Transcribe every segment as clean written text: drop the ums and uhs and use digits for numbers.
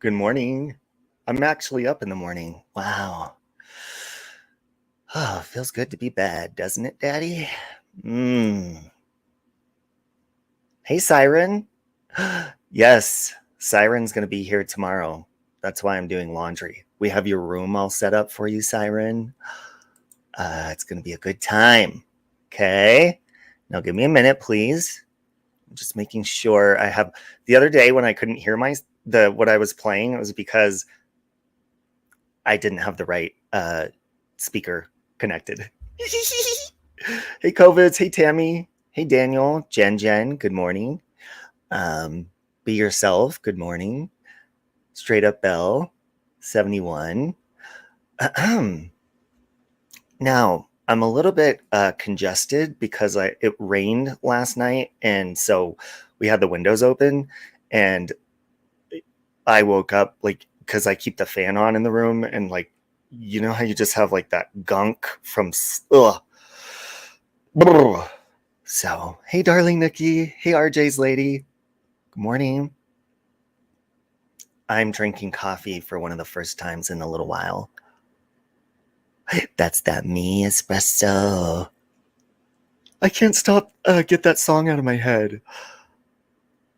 Good morning. I'm actually up in the morning. Wow. Oh, feels good to be bad, doesn't it, Daddy? Hey, Siren. Yes, Siren's going to be here tomorrow. That's why I'm doing laundry. We have your room all set up for you, Siren. It's going to be a good time. Okay. Now give me a minute, please. I'm just making sure I have. The other day when I couldn't hear what I was playing, it was because I didn't have the right speaker connected. Hey, COVIDs. Hey, Tammy. Hey, Daniel. Jen. Good morning. Be yourself. Good morning. Straight Up Bell. 71. Now, I'm a little bit congested because it rained last night, and so we had the windows open, and I woke up because I keep the fan on in the room, and you know how you just have that gunk from ugh. So, hey, darling Nikki. Hey, RJ's lady. Good morning. I'm drinking coffee for one of the first times in a little while. That's that me espresso. I can't stop get that song out of my head.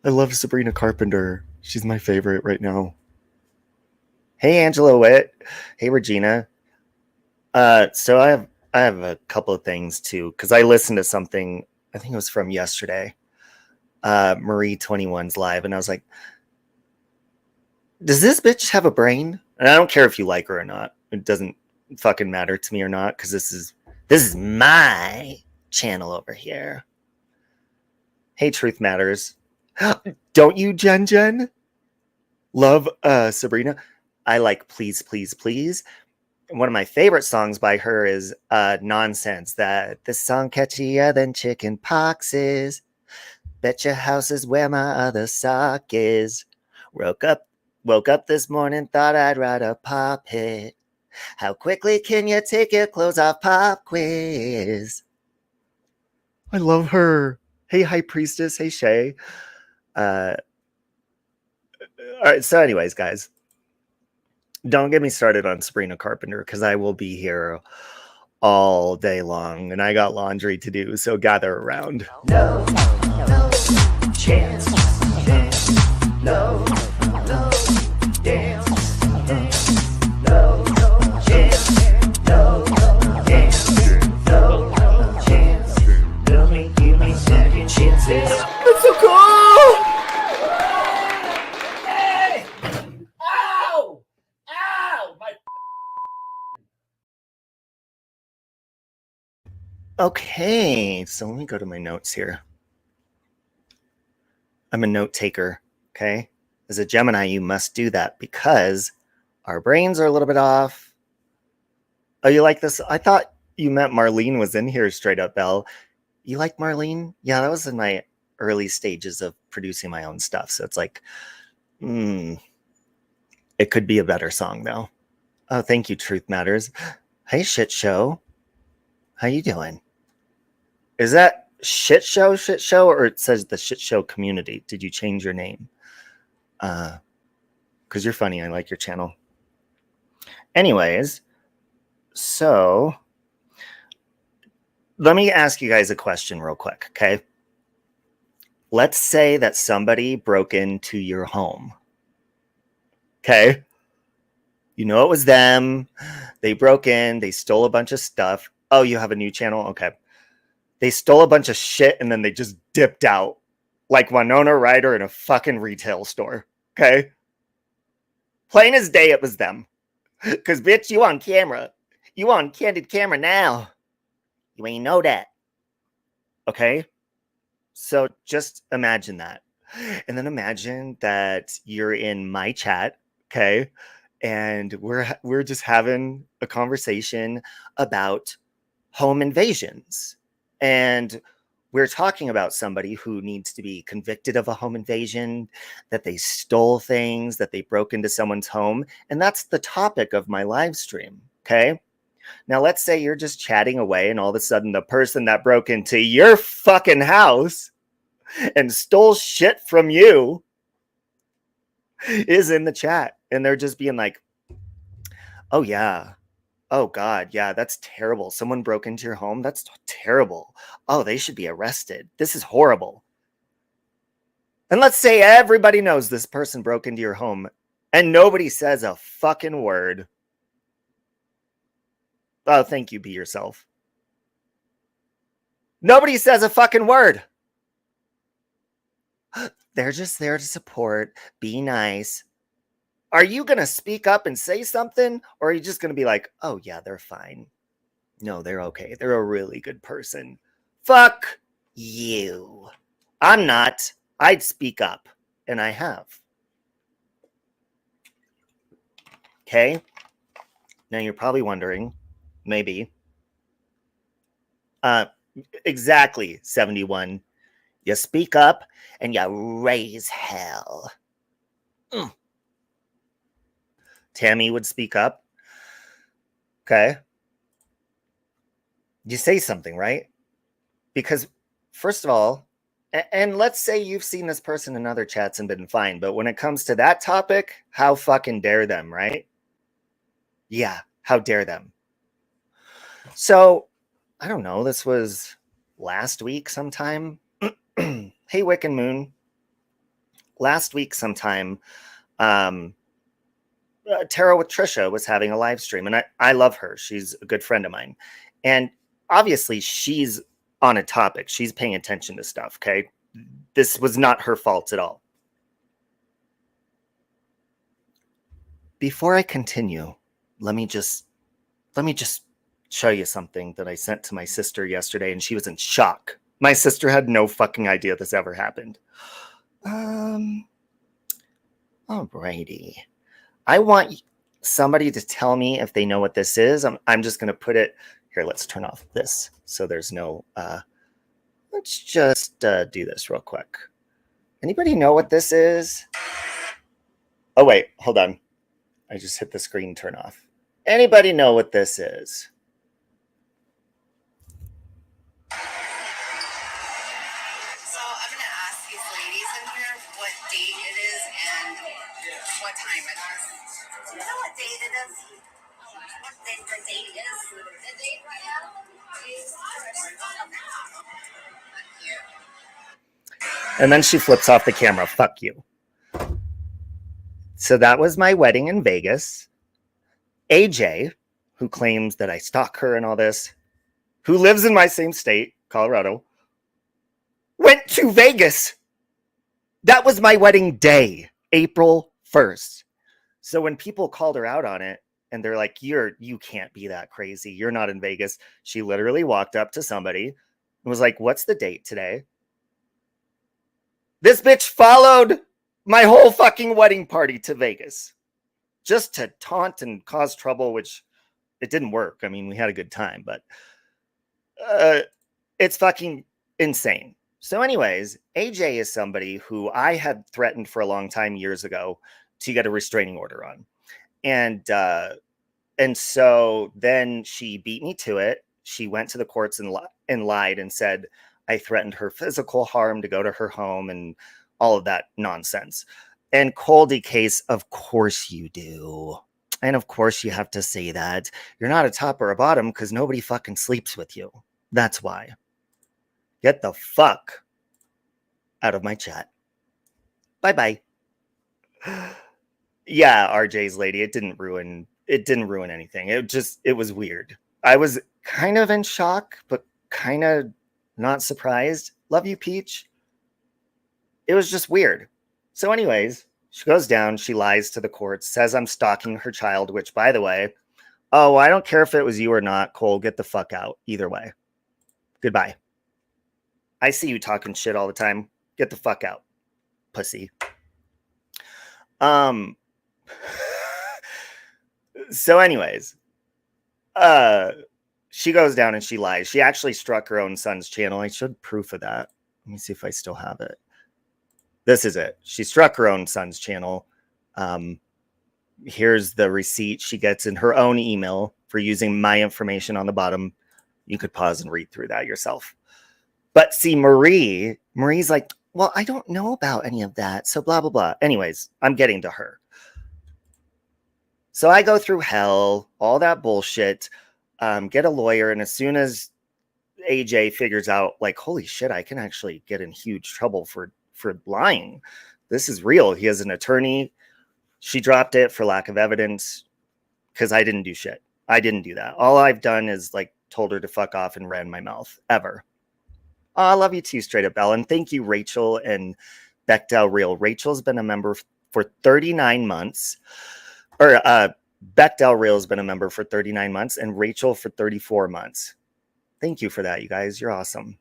I love Sabrina Carpenter. She's my favorite right now. Hey, Angela Witt. Hey, Regina. So I have a couple of things too, because I listened to something, I think it was from yesterday, Marie 21's live, and I was like, does this bitch have a brain? And I don't care if you like her or not. It doesn't fucking matter to me or not, because this is my channel over here. Hey, Truth Matters. Don't you, Jen? Love Sabrina. I like Please, Please, Please. One of my favorite songs by her is Nonsense. That this song catchier than chicken pox is. Bet your house is where my other sock is. Woke up this morning, thought I'd write a pop hit. How quickly can you take your clothes off? Pop quiz. I love her. Hey, High Priestess. Hey, Shay. All right. So, anyways, guys, don't get me started on Sabrina Carpenter, because I will be here all day long, and I got laundry to do. So gather around. No chance. No dance. No chance. No dance. No chance. Give me second chances. That's so cool. Hey! Ow! My. Okay, so let me go to my notes here. I'm a note taker, okay? As a Gemini, you must do that because our brains are a little bit off. Oh, you like this? I thought you meant Marlene was in here, Straight Up Bell. You like Marlene? Yeah, that was in my early stages of producing my own stuff. So it's like, it could be a better song, though. Oh, thank you, Truth Matters. Hey, Shit Show. How you doing? Is that Shit Show, or it says the Shit Show Community? Did you change your name? Because you're funny. I like your channel. Anyways, so let me ask you guys a question real quick, okay? Let's say that somebody broke into your home, okay? You know it was them. They broke in. They stole a bunch of stuff. Oh, you have a new channel? Okay. They stole a bunch of shit and then they just dipped out like Winona Ryder in a fucking retail store, okay? Plain as day, it was them. Because, bitch, you on camera. You on candid camera now. You ain't know that. Okay? So just imagine that. And then imagine that you're in my chat, okay? And we're just having a conversation about home invasions. And we're talking about somebody who needs to be convicted of a home invasion, that they stole things, that they broke into someone's home. And that's the topic of my live stream, okay? Now, let's say you're just chatting away and all of a sudden the person that broke into your fucking house and stole shit from you is in the chat, and they're just being like, oh yeah, oh god, yeah, that's terrible. Someone broke into your home. That's terrible. Oh, they should be arrested. This is horrible. And let's say everybody knows this person broke into your home and nobody says a fucking word. Oh, thank you, be yourself. Nobody says a fucking word. They're just there to support, be nice. Are you going to speak up and say something? Or are you just going to be like, oh yeah, they're fine. No, they're okay. They're a really good person. Fuck you. I'm not. I'd speak up. And I have. Okay? Now you're probably wondering, maybe. Exactly, 71. You speak up and you raise hell. Tammy would speak up. Okay? You say something, right? Because, first of all, and let's say you've seen this person in other chats and been fine, but when it comes to that topic, how fucking dare them, right? Yeah, how dare them? So, I don't know, this was last week sometime. Hey, Wick and Moon. Last week sometime, Tarot with Trisha was having a live stream, and I love her. She's a good friend of mine. And obviously, she's on a topic. She's paying attention to stuff, okay? This was not her fault at all. Before I continue, let me just show you something that I sent to my sister yesterday, and she was in shock. My sister had no fucking idea this ever happened. Alrighty. I want somebody to tell me if they know what this is. I'm just going to put it here. Let's turn off this so there's no. Let's just do this real quick. Anybody know what this is? Oh wait, hold on. I just hit the screen turn off. Anybody know what this is? So I'm going to ask these ladies in here what date it is and what time it is. Do you know what date it is? What date the date is? The date right now is and then she flips off the camera. Fuck you. So that was my wedding in Vegas. AJ, who claims that I stalk her and all this, who lives in my same state, Colorado, went to Vegas. That was my wedding day, April 1st. So when people called her out on it, and they're like, you can't be that crazy. You're not in Vegas. She literally walked up to somebody and was like, what's the date today? This bitch followed my whole fucking wedding party to Vegas just to taunt and cause trouble, which it didn't work. I mean, we had a good time, but it's fucking insane. So anyways, AJ is somebody who I had threatened for a long time years ago to get a restraining order on. And so then she beat me to it. She went to the courts and lied and said I threatened her physical harm to go to her home and all of that nonsense. And Coldy case, of course you do. And of course you have to say that. You're not a top or a bottom because nobody fucking sleeps with you. That's why. Get the fuck out of my chat. Bye-bye. Yeah, RJ's lady, it didn't ruin anything. It was weird. I was kind of in shock, but kind of not surprised. Love you, Peach. It was just weird. So anyways, she goes down, she lies to the court, says I'm stalking her child, which, by the way, oh, I don't care if it was you or not, Cole, get the fuck out. Either way. Goodbye. I see you talking shit all the time. Get the fuck out, pussy. So anyways, she goes down and she lies. She actually struck her own son's channel. I showed proof of that. Let me see if I still have it. This is it. She struck her own son's channel. Here's the receipt she gets in her own email for using my information on the bottom. You could pause and read through that yourself. But see, Marie's like, well, I don't know about any of that. So blah, blah, blah. Anyways, I'm getting to her. So I go through hell, all that bullshit, get a lawyer. And as soon as AJ figures out, like, holy shit, I can actually get in huge trouble for lying. This is real. He has an attorney. She dropped it for lack of evidence because I didn't do shit. I didn't do that. All I've done is like told her to fuck off and ran my mouth ever. Oh, I love you too, straight up Bell. And thank you, Rachel and Bechdel Real. Rachel's been a member for 39 months. Or Bechdel Real has been a member for 39 months and Rachel for 34 months. Thank you for that, you guys. You're awesome.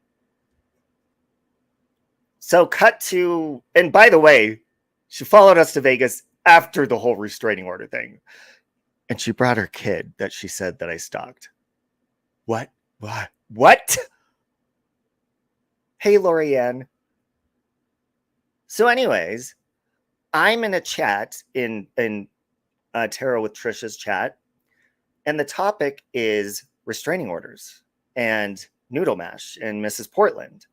So cut to, and by the way, she followed us to Vegas after the whole restraining order thing. And she brought her kid that she said that I stalked. What? Hey, Lorianne. So anyways, I'm in a chat in Tarot with Trisha's chat. And the topic is restraining orders and noodle mash in Mrs. Portland.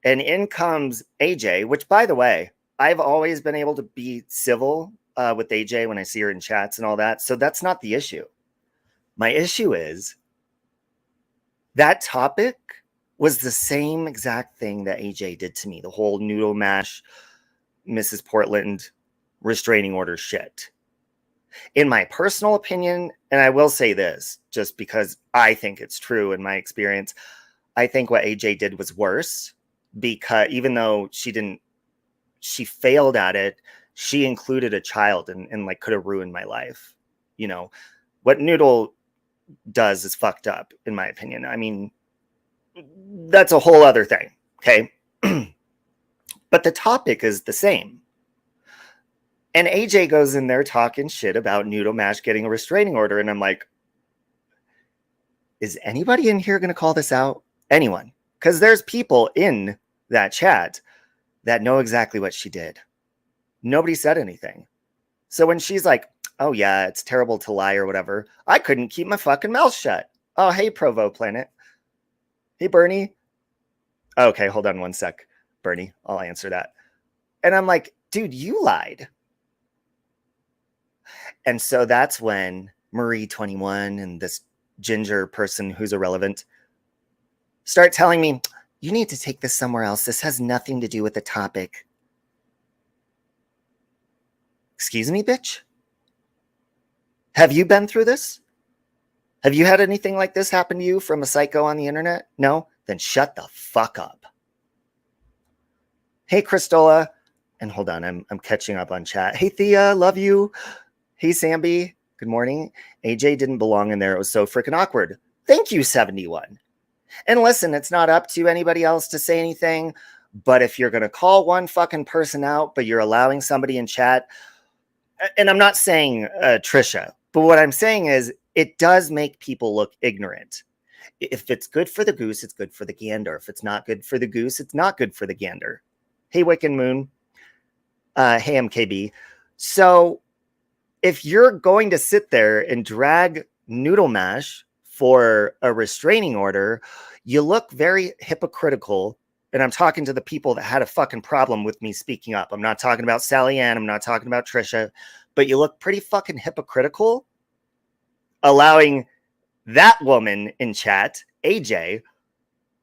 And in comes AJ, which, by the way, I've always been able to be civil with AJ when I see her in chats and all that. So that's not the issue. My issue is that topic was the same exact thing that AJ did to me. The whole noodle mash, Mrs. Portland restraining order shit. In my personal opinion, and I will say this just because I think it's true in my experience, I think what AJ did was worse because even though she failed at it, she included a child and like could have ruined my life. You know, what Noodle does is fucked up, in my opinion. I mean, that's a whole other thing. Okay. But the topic is the same. And AJ goes in there talking shit about Noodle Mash getting a restraining order. And I'm like, is anybody in here going to call this out? Anyone? Because there's people in that chat that know exactly what she did. Nobody said anything. So when she's like, oh yeah, it's terrible to lie or whatever, I couldn't keep my fucking mouth shut. Oh, hey, Provo Planet. Hey, Bernie. Okay, hold on one sec, Bernie. I'll answer that. And I'm like, dude, you lied. And so that's when Marie 21 and this ginger person who's irrelevant start telling me, you need to take this somewhere else. This has nothing to do with the topic. Excuse me, bitch? Have you been through this? Have you had anything like this happen to you from a psycho on the internet? No? Then shut the fuck up. Hey, Christola. And hold on, I'm catching up on chat. Hey, Thea, love you. Hey, Samby, good morning. AJ didn't belong in there. It was so freaking awkward. Thank you, 71. And listen, it's not up to anybody else to say anything, but if you're going to call one fucking person out, but you're allowing somebody in chat, and I'm not saying Trisha, but what I'm saying is it does make people look ignorant. If it's good for the goose, it's good for the gander. If it's not good for the goose, it's not good for the gander. Hey, Wiccan Moon. Hey, MKB. So if you're going to sit there and drag Noodle Mash for a restraining order, you look very hypocritical. And I'm talking to the people that had a fucking problem with me speaking up. I'm not talking about Sally Ann. I'm not talking about Trisha. But you look pretty fucking hypocritical allowing that woman in chat, AJ,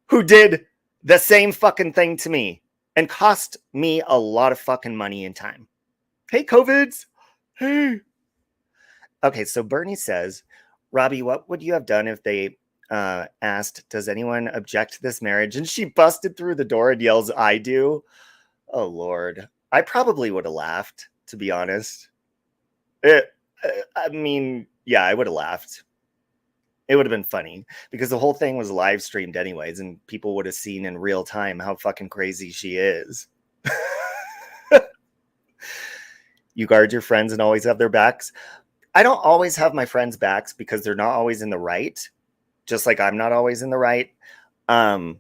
who did the same fucking thing to me and cost me a lot of fucking money and time. Hey, COVIDs. Hey. Okay, so Bernie says, Robbie, what would you have done if they asked, does anyone object to this marriage? And she busted through the door and yells, I do. Oh, Lord. I probably would have laughed, to be honest. I mean, yeah, I would have laughed. It would have been funny because the whole thing was live streamed anyways, and people would have seen in real time how fucking crazy she is. You guard your friends and always have their backs. I don't always have my friends' backs because they're not always in the right, just like I'm not always in the right. But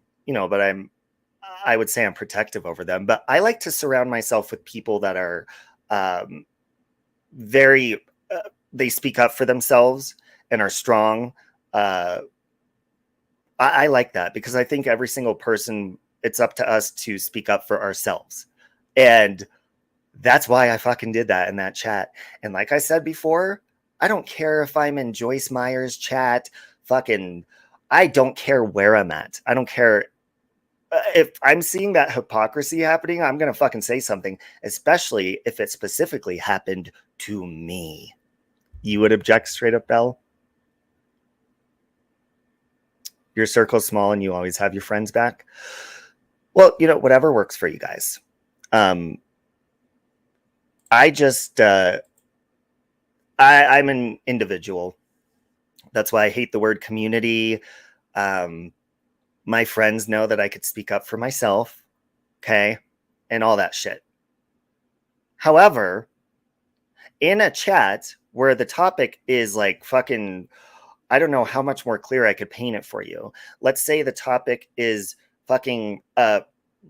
I would say I'm protective over them. But I like to surround myself with people that are they speak up for themselves and are strong. I like that because I think every single person It's up to us to speak up for ourselves. And that's why I fucking did that in that chat. And like I said before, I don't care if I'm in Joyce Meyer's chat, fucking, I don't care where I'm at. I don't care. If I'm seeing that hypocrisy happening, I'm going to fucking say something, especially if it specifically happened to me. You would object straight up, Belle? Your circle's small and you always have your friends back. Well, you know, whatever works for you guys. I just, I'm an individual. That's why I hate the word community. My friends know that I could speak up for myself, okay, and all that shit. However, in a chat where the topic is like fucking, I don't know how much more clear I could paint it for you. Let's say the topic is fucking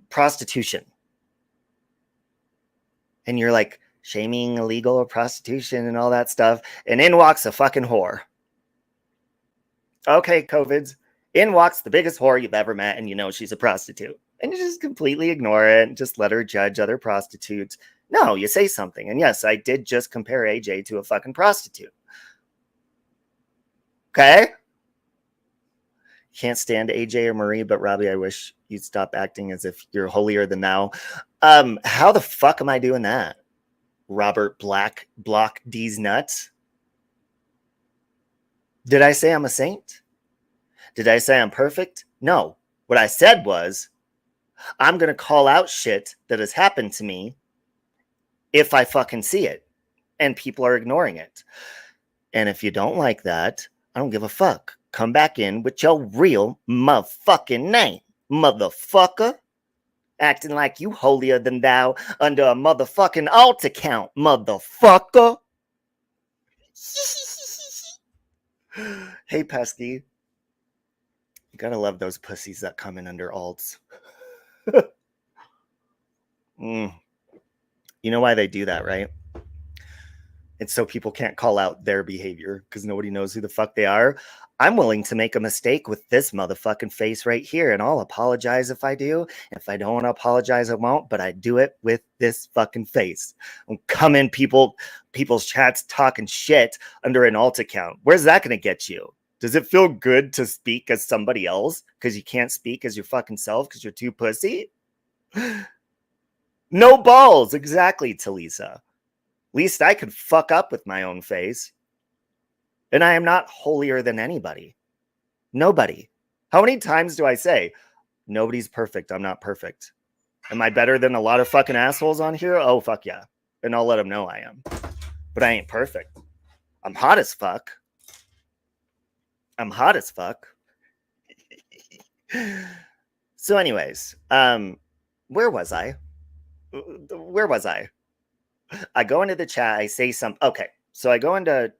prostitution. And you're like shaming illegal prostitution and all that stuff. And in walks a fucking whore. Okay, COVIDs. In walks the biggest whore you've ever met, and you know she's a prostitute. And you just completely ignore it and just let her judge other prostitutes. No, you say something. And yes, I did just compare AJ to a fucking prostitute. Okay? Can't stand AJ or Marie, but Robbie, I wish you'd stop acting as if you're holier than thou. How the fuck am I doing that? Robert Black block D's nuts. Did I say I'm a saint? Did I say I'm perfect? No. What I said was, I'm going to call out shit that has happened to me if I fucking see it. And people are ignoring it. And if you don't like that, I don't give a fuck. Come back in with your real motherfucking name, motherfucker. Acting like you holier than thou under a motherfucking alt account, motherfucker. Hey, Pesky. You gotta love those pussies that come in under alts. You know why they do that, right? It's so people can't call out their behavior because nobody knows who the fuck they are. I'm willing to make a mistake with this motherfucking face right here, and I'll apologize if I do. If I don't want to apologize, I won't, but I do it with this fucking face. I'm coming people's chats talking shit under an alt account. Where's that going to get you? Does it feel good to speak as somebody else because you can't speak as your fucking self because you're too pussy? No balls. Exactly, Talisa. Least I could fuck up with my own face. And I am not holier than anybody. Nobody. How many times do I say, nobody's perfect, I'm not perfect? Am I better than a lot of fucking assholes on here? Oh, fuck yeah. And I'll let them know I am. But I ain't perfect. I'm hot as fuck. I'm hot as fuck. So anyways, where was I? I go into the chat, I say something. Okay, so I go into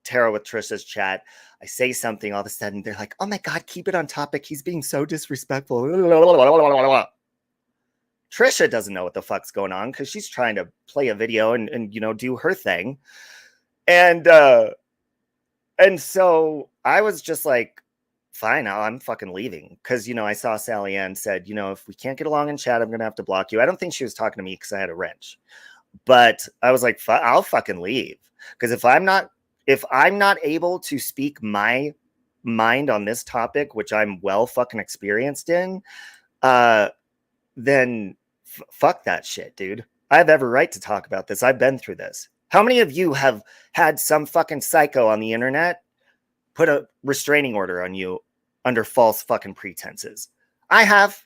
Tara with Trisha's chat. I say something, all of a sudden they're like, oh my God, keep it on topic. He's being so disrespectful. Trisha doesn't know what the fuck's going on because she's trying to play a video and you know, do her thing. And so I was just like, fine, I'm fucking leaving. Because, you know, I saw Sally Ann said, you know, if we can't get along in chat, I'm going to have to block you. I don't think she was talking to me because I had a wrench. But I was like, I'll fucking leave. Because if I'm not able to speak my mind on this topic, which I'm well fucking experienced in, then fuck that shit, dude. I have every right to talk about this. I've been through this. How many of you have had some fucking psycho on the internet put a restraining order on you under false fucking pretenses? I have.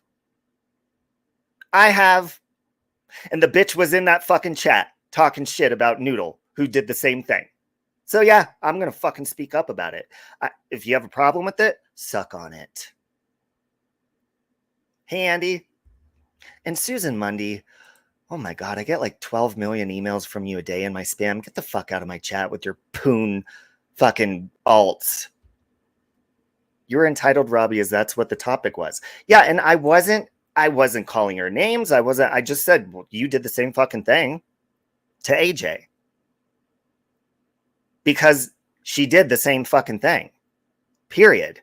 And the bitch was in that fucking chat talking shit about Noodle, who did the same thing. So yeah, I'm going to fucking speak up about it. If you have a problem with it, suck on it. Hey, Andy. And Susan Mundy. Oh my God, I get like 12 million emails from you a day in my spam. Get the fuck out of my chat with your poon fucking alts. You're entitled, Robbie, as that's what the topic was. Yeah, and I wasn't calling her names. I just said, well, you did the same fucking thing to AJ. Because she did the same fucking thing. Period.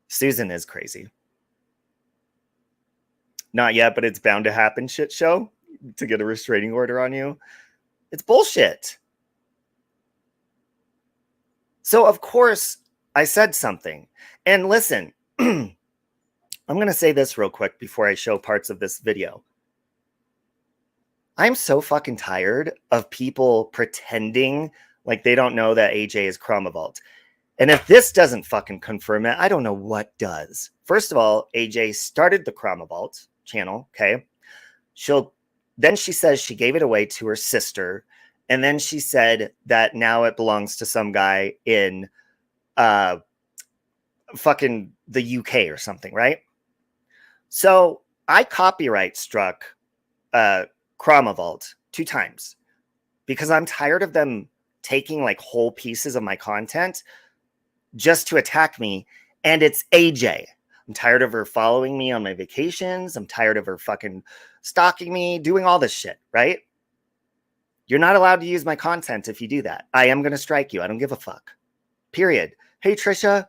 Susan is crazy. not yet, but it's bound to happen shit show to get a restraining order on you. It's bullshit. So, of course, I said something. And listen, I'm going to say this real quick before I show parts of this video. I'm so fucking tired of people pretending like they don't know that AJ is Chromavolt. And if this doesn't fucking confirm it, I don't know what does. First of all, AJ started the Chromavolt channel, okay? Then she says she gave it away to her sister. And then she said that now it belongs to some guy in fucking the UK or something, right? So I copyright struck Chromavolt 2 times because I'm tired of them taking like whole pieces of my content just to attack me. And it's AJ. I'm tired of her following me on my vacations. I'm tired of her fucking stalking me, doing all this shit, right? You're not allowed to use my content if you do that. I am going to strike you. I don't give a fuck. Period. Hey, Trisha.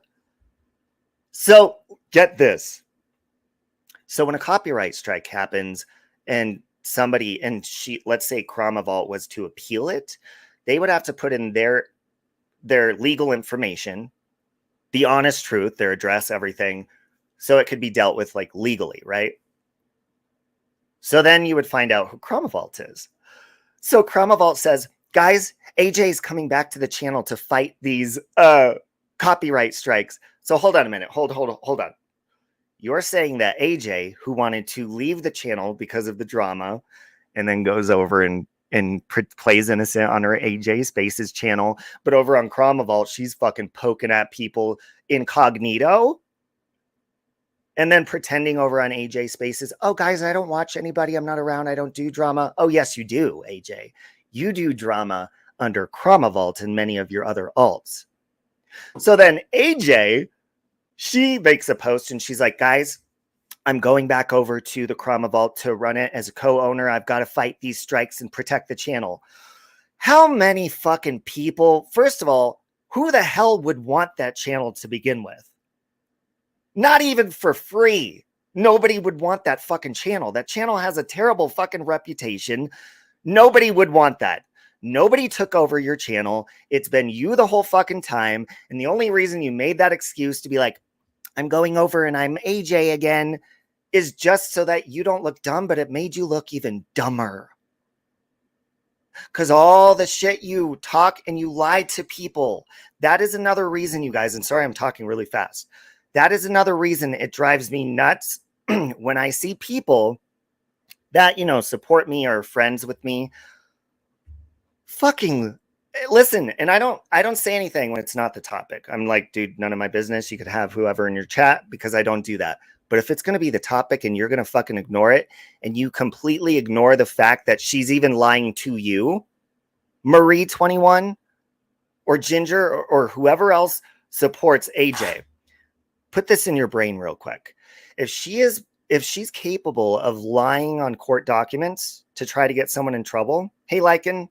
So get this. So when a copyright strike happens and somebody, let's say Chromavolt was to appeal it, they would have to put in their legal information, the honest truth, their address, everything, so it could be dealt with like legally, right? So then you would find out who Chromavolt is. So Chromavolt says, guys, AJ is coming back to the channel to fight these copyright strikes. So hold on a minute. Hold on. You're saying that AJ, who wanted to leave the channel because of the drama, and then goes over and plays innocent on her AJ Spaces channel, but over on Chromavolt, she's fucking poking at people incognito, and then pretending over on AJ Spaces, oh, guys, I don't watch anybody. I'm not around. I don't do drama. Oh, yes, you do, AJ. You do drama under Chromavolt and many of your other alts. So then AJ, she makes a post and she's like, guys, I'm going back over to the Chromavolt to run it as a co-owner. I've got to fight these strikes and protect the channel. How many fucking people, first of all, who the hell would want that channel to begin with? Not even for free. Nobody would want that fucking channel. That channel has a terrible fucking reputation. Nobody would want that. Nobody took over your channel. It's been you the whole fucking time. And the only reason you made that excuse to be like, I'm going over and I'm AJ again, is just so that you don't look dumb, but it made you look even dumber. Because all the shit you talk and you lie to people, that is another reason, you guys, and sorry I'm talking really fast. That is another reason it drives me nuts when I see people that, support me or are friends with me. Fucking listen, and I don't say anything when it's not the topic. I'm like, dude, none of my business. You could have whoever in your chat because I don't do that. But if it's going to be the topic and you're going to fucking ignore it and you completely ignore the fact that she's even lying to you, Marie 21 or Ginger or whoever else supports AJ, put this in your brain real quick. If she's capable of lying on court documents to try to get someone in trouble, hey, Lycan,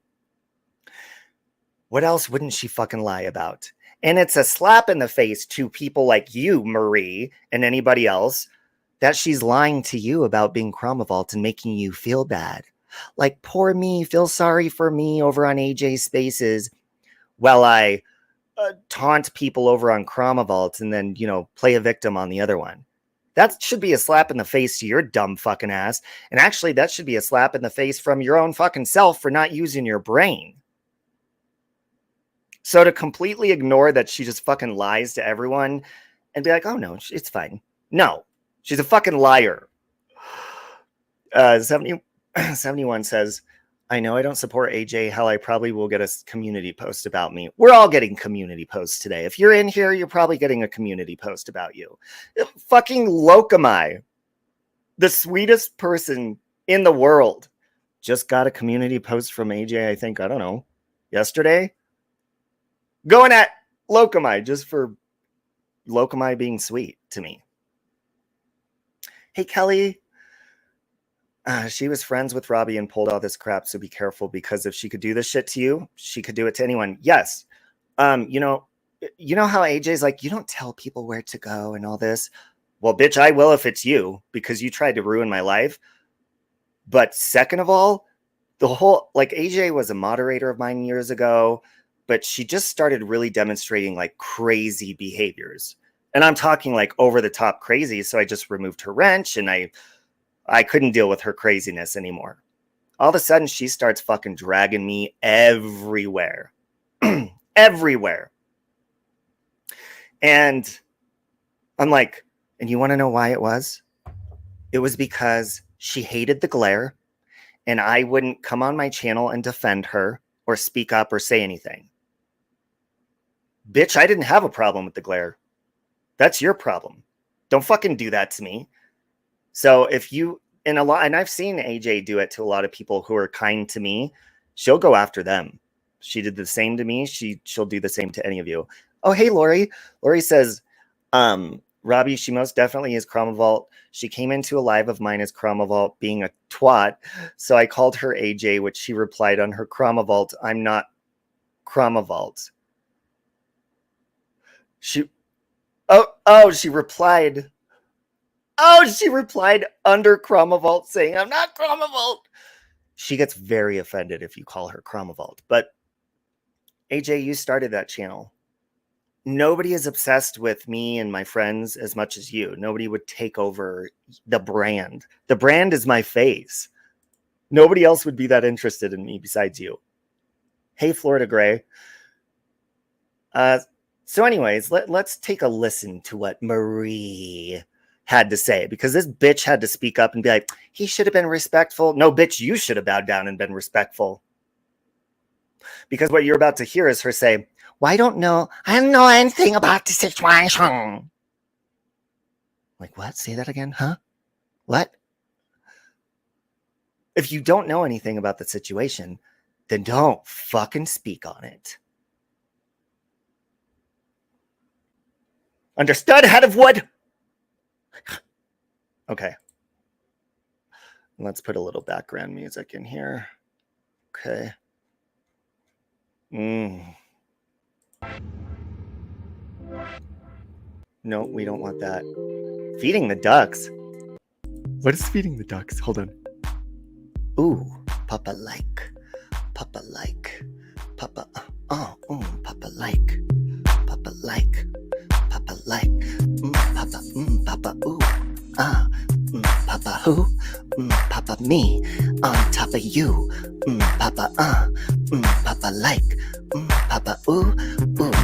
what else wouldn't she fucking lie about? And it's a slap in the face to people like you, Marie, and anybody else, that she's lying to you about being Chromavolt and making you feel bad. Like, poor me, feel sorry for me over on AJ Spaces while I taunt people over on Chromavolt and then, play a victim on the other one. That should be a slap in the face to your dumb fucking ass. And actually, that should be a slap in the face from your own fucking self for not using your brain. So to completely ignore that she just fucking lies to everyone and be like, oh, no, it's fine. No, she's a fucking liar. 71 says, I know I don't support AJ. Hell, I probably will get a community post about me. We're all getting community posts today. If you're in here, you're probably getting a community post about you. Fucking Lokamai, the sweetest person in the world, just got a community post from AJ, I think, I don't know, yesterday. Going at Lokamai just for Lokamai being sweet to me. Hey, Kelly. She was friends with Robbie and pulled all this crap, so be careful, because if she could do this shit to you, she could do it to anyone. Yes. You know how AJ's like, you don't tell people where to go and all this. Well, bitch, I will if it's you, because you tried to ruin my life. But second of all, the whole, like, AJ was a moderator of mine years ago, but she just started really demonstrating like crazy behaviors. And I'm talking like over the top crazy. So I just removed her wrench, and I couldn't deal with her craziness anymore. All of a sudden, she starts fucking dragging me everywhere. Everywhere. And I'm like, and you want to know why it was? It was because she hated the glare, and I wouldn't come on my channel and defend her or speak up or say anything. Bitch, I didn't have a problem with the glare. That's your problem. Don't fucking do that to me. So if you, and I've seen AJ do it to a lot of people who are kind to me, she'll go after them. She did the same to me. She'll do the same to any of you. Oh, hey, Lori. Lori says, Robbie, she most definitely is Cromavault. She came into a live of mine as Cromavault being a twat. So I called her AJ, which she replied on her Cromavault, I'm not Cromavault. She replied. Oh, she replied under Cromavault saying, I'm not Cromavault. She gets very offended if you call her Cromavault. But AJ, you started that channel. Nobody is obsessed with me and my friends as much as you. Nobody would take over the brand. The brand is my face. Nobody else would be that interested in me besides you. Hey, Florida Gray. So anyways, let's take a listen to what Marie had to say, because this bitch had to speak up and be like, he should have been respectful. No, bitch, you should have bowed down and been respectful. Because what you're about to hear is her say, well, I don't know anything about the situation. Like, what? Say that again? Huh? What? If you don't know anything about the situation, then don't fucking speak on it. Understood, head of wood? Okay. Let's put a little background music in here. Okay. No, we don't want that. Feeding the ducks. What is feeding the ducks? Hold on. Ooh, Papa like. Papa like. Papa, Papa like. Papa like. Papa like. Papa, Papa, ooh. Papa who? Papa me. On top of you. Papa, Papa like. Papa, ooh.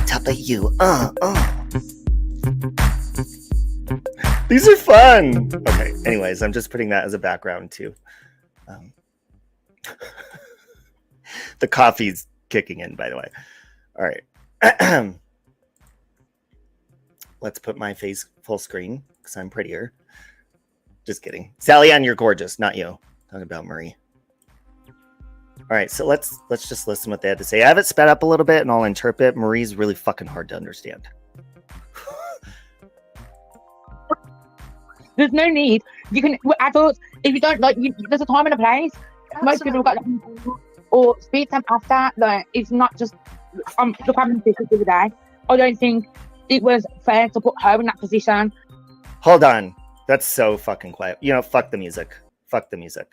Top of you. These are fun. Okay, anyways, I'm just putting that as a background too. The coffee's kicking in, by the way. All right. Let's put my face full screen because I'm prettier. Just kidding. Sally Ann, you're gorgeous, not you. Talking about Marie. All right, so let's just listen what they had to say. I have it sped up a little bit and I'll interpret. Marie's really fucking hard to understand. There's no need. You can, adults, if you don't like, there's a time and a place. Most people got or speak to them after. Like, it's not just look, I'm in the other day. I don't think it was fair to put her in that position. Hold on. That's so fucking quiet. You know, fuck the music. Fuck the music.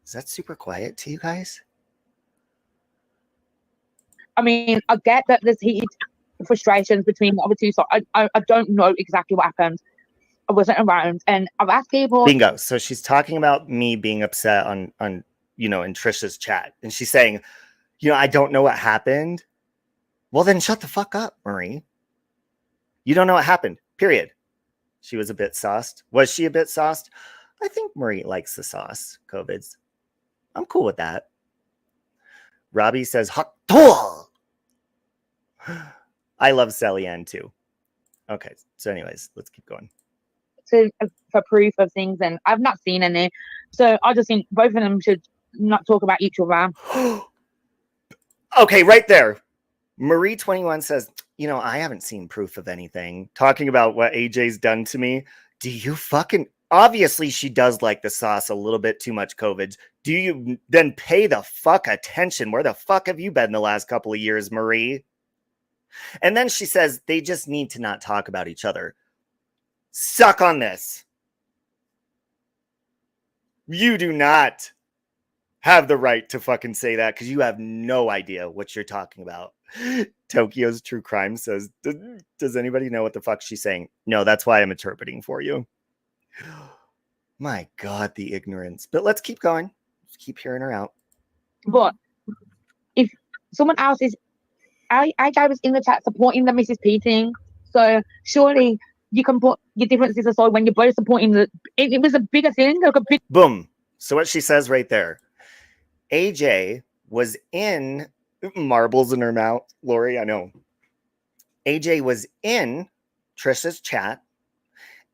Is that super quiet to you guys? I mean, I get that there's heated frustrations between the other two. So I don't know exactly what happened. I wasn't around, and I've asked people. Bingo. So she's talking about me being upset on in Trisha's chat, and she's saying, I don't know what happened. Well, then shut the fuck up, Marie. You don't know what happened. Period. She was a bit sauced. Was she a bit sauced? I think Marie likes the sauce. COVID's. I'm cool with that. Robbie says, Hateful. I love Sally Ann too. Okay. So anyways, let's keep going. For proof of things, and I've not seen any. So I just think both of them should not talk about each other. Okay, right there. Marie 21 says, I haven't seen proof of anything. Talking about what AJ's done to me. Do you fucking... Obviously, she does like the sauce a little bit too much, COVID. Do you then pay the fuck attention? Where the fuck have you been the last couple of years, Marie? And then she says, they just need to not talk about each other. suck on this. You do not have the right to fucking say that because you have no idea what you're talking about. Tokyo's True Crime says, does anybody know what the fuck she's saying? No, that's why I'm interpreting for you. My God, the ignorance. But let's keep going. Let's keep hearing her out. But if someone else is, I was in the chat supporting the Mrs. P thing, so surely you can put your differences aside when you're both supporting the. It was a bigger thing. Like a big. Boom. So what she says right there, AJ was in marbles in her mouth. Lori, I know. AJ was in Trisha's chat,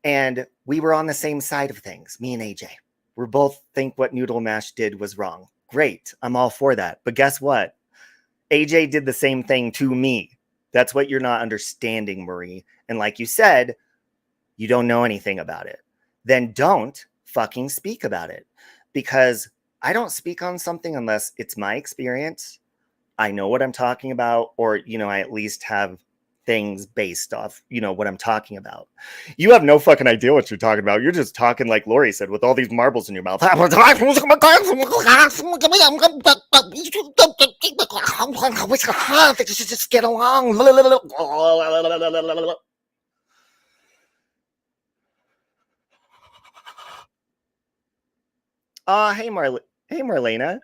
and we were on the same side of things. Me and AJ, we both think what Noodle Mash did was wrong. Great, I'm all for that. But guess what? AJ did the same thing to me. That's what you're not understanding, Marie. And like you said, you don't know anything about it. Then don't fucking speak about it. Because I don't speak on something unless it's my experience. I know what I'm talking about, or, I at least have things based off, what I'm talking about. You have no fucking idea what you're talking about. You're just talking like Lori said, with all these marbles in your mouth. Just get along. Hey Marlena.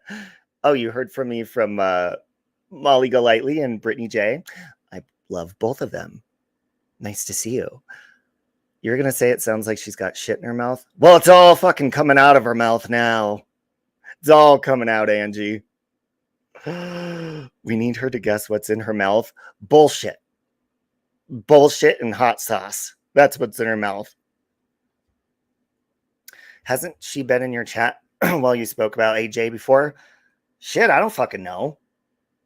Oh, you heard from me from Molly Golightly and Brittany J. I love both of them. Nice to see you. You're going to say it sounds like she's got shit in her mouth? Well, it's all fucking coming out of her mouth now. It's all coming out, Angie. We need her to guess what's in her mouth. Bullshit. Bullshit and hot sauce. That's what's in her mouth. Hasn't she been in your chat while you spoke about AJ before? Shit, I don't fucking know.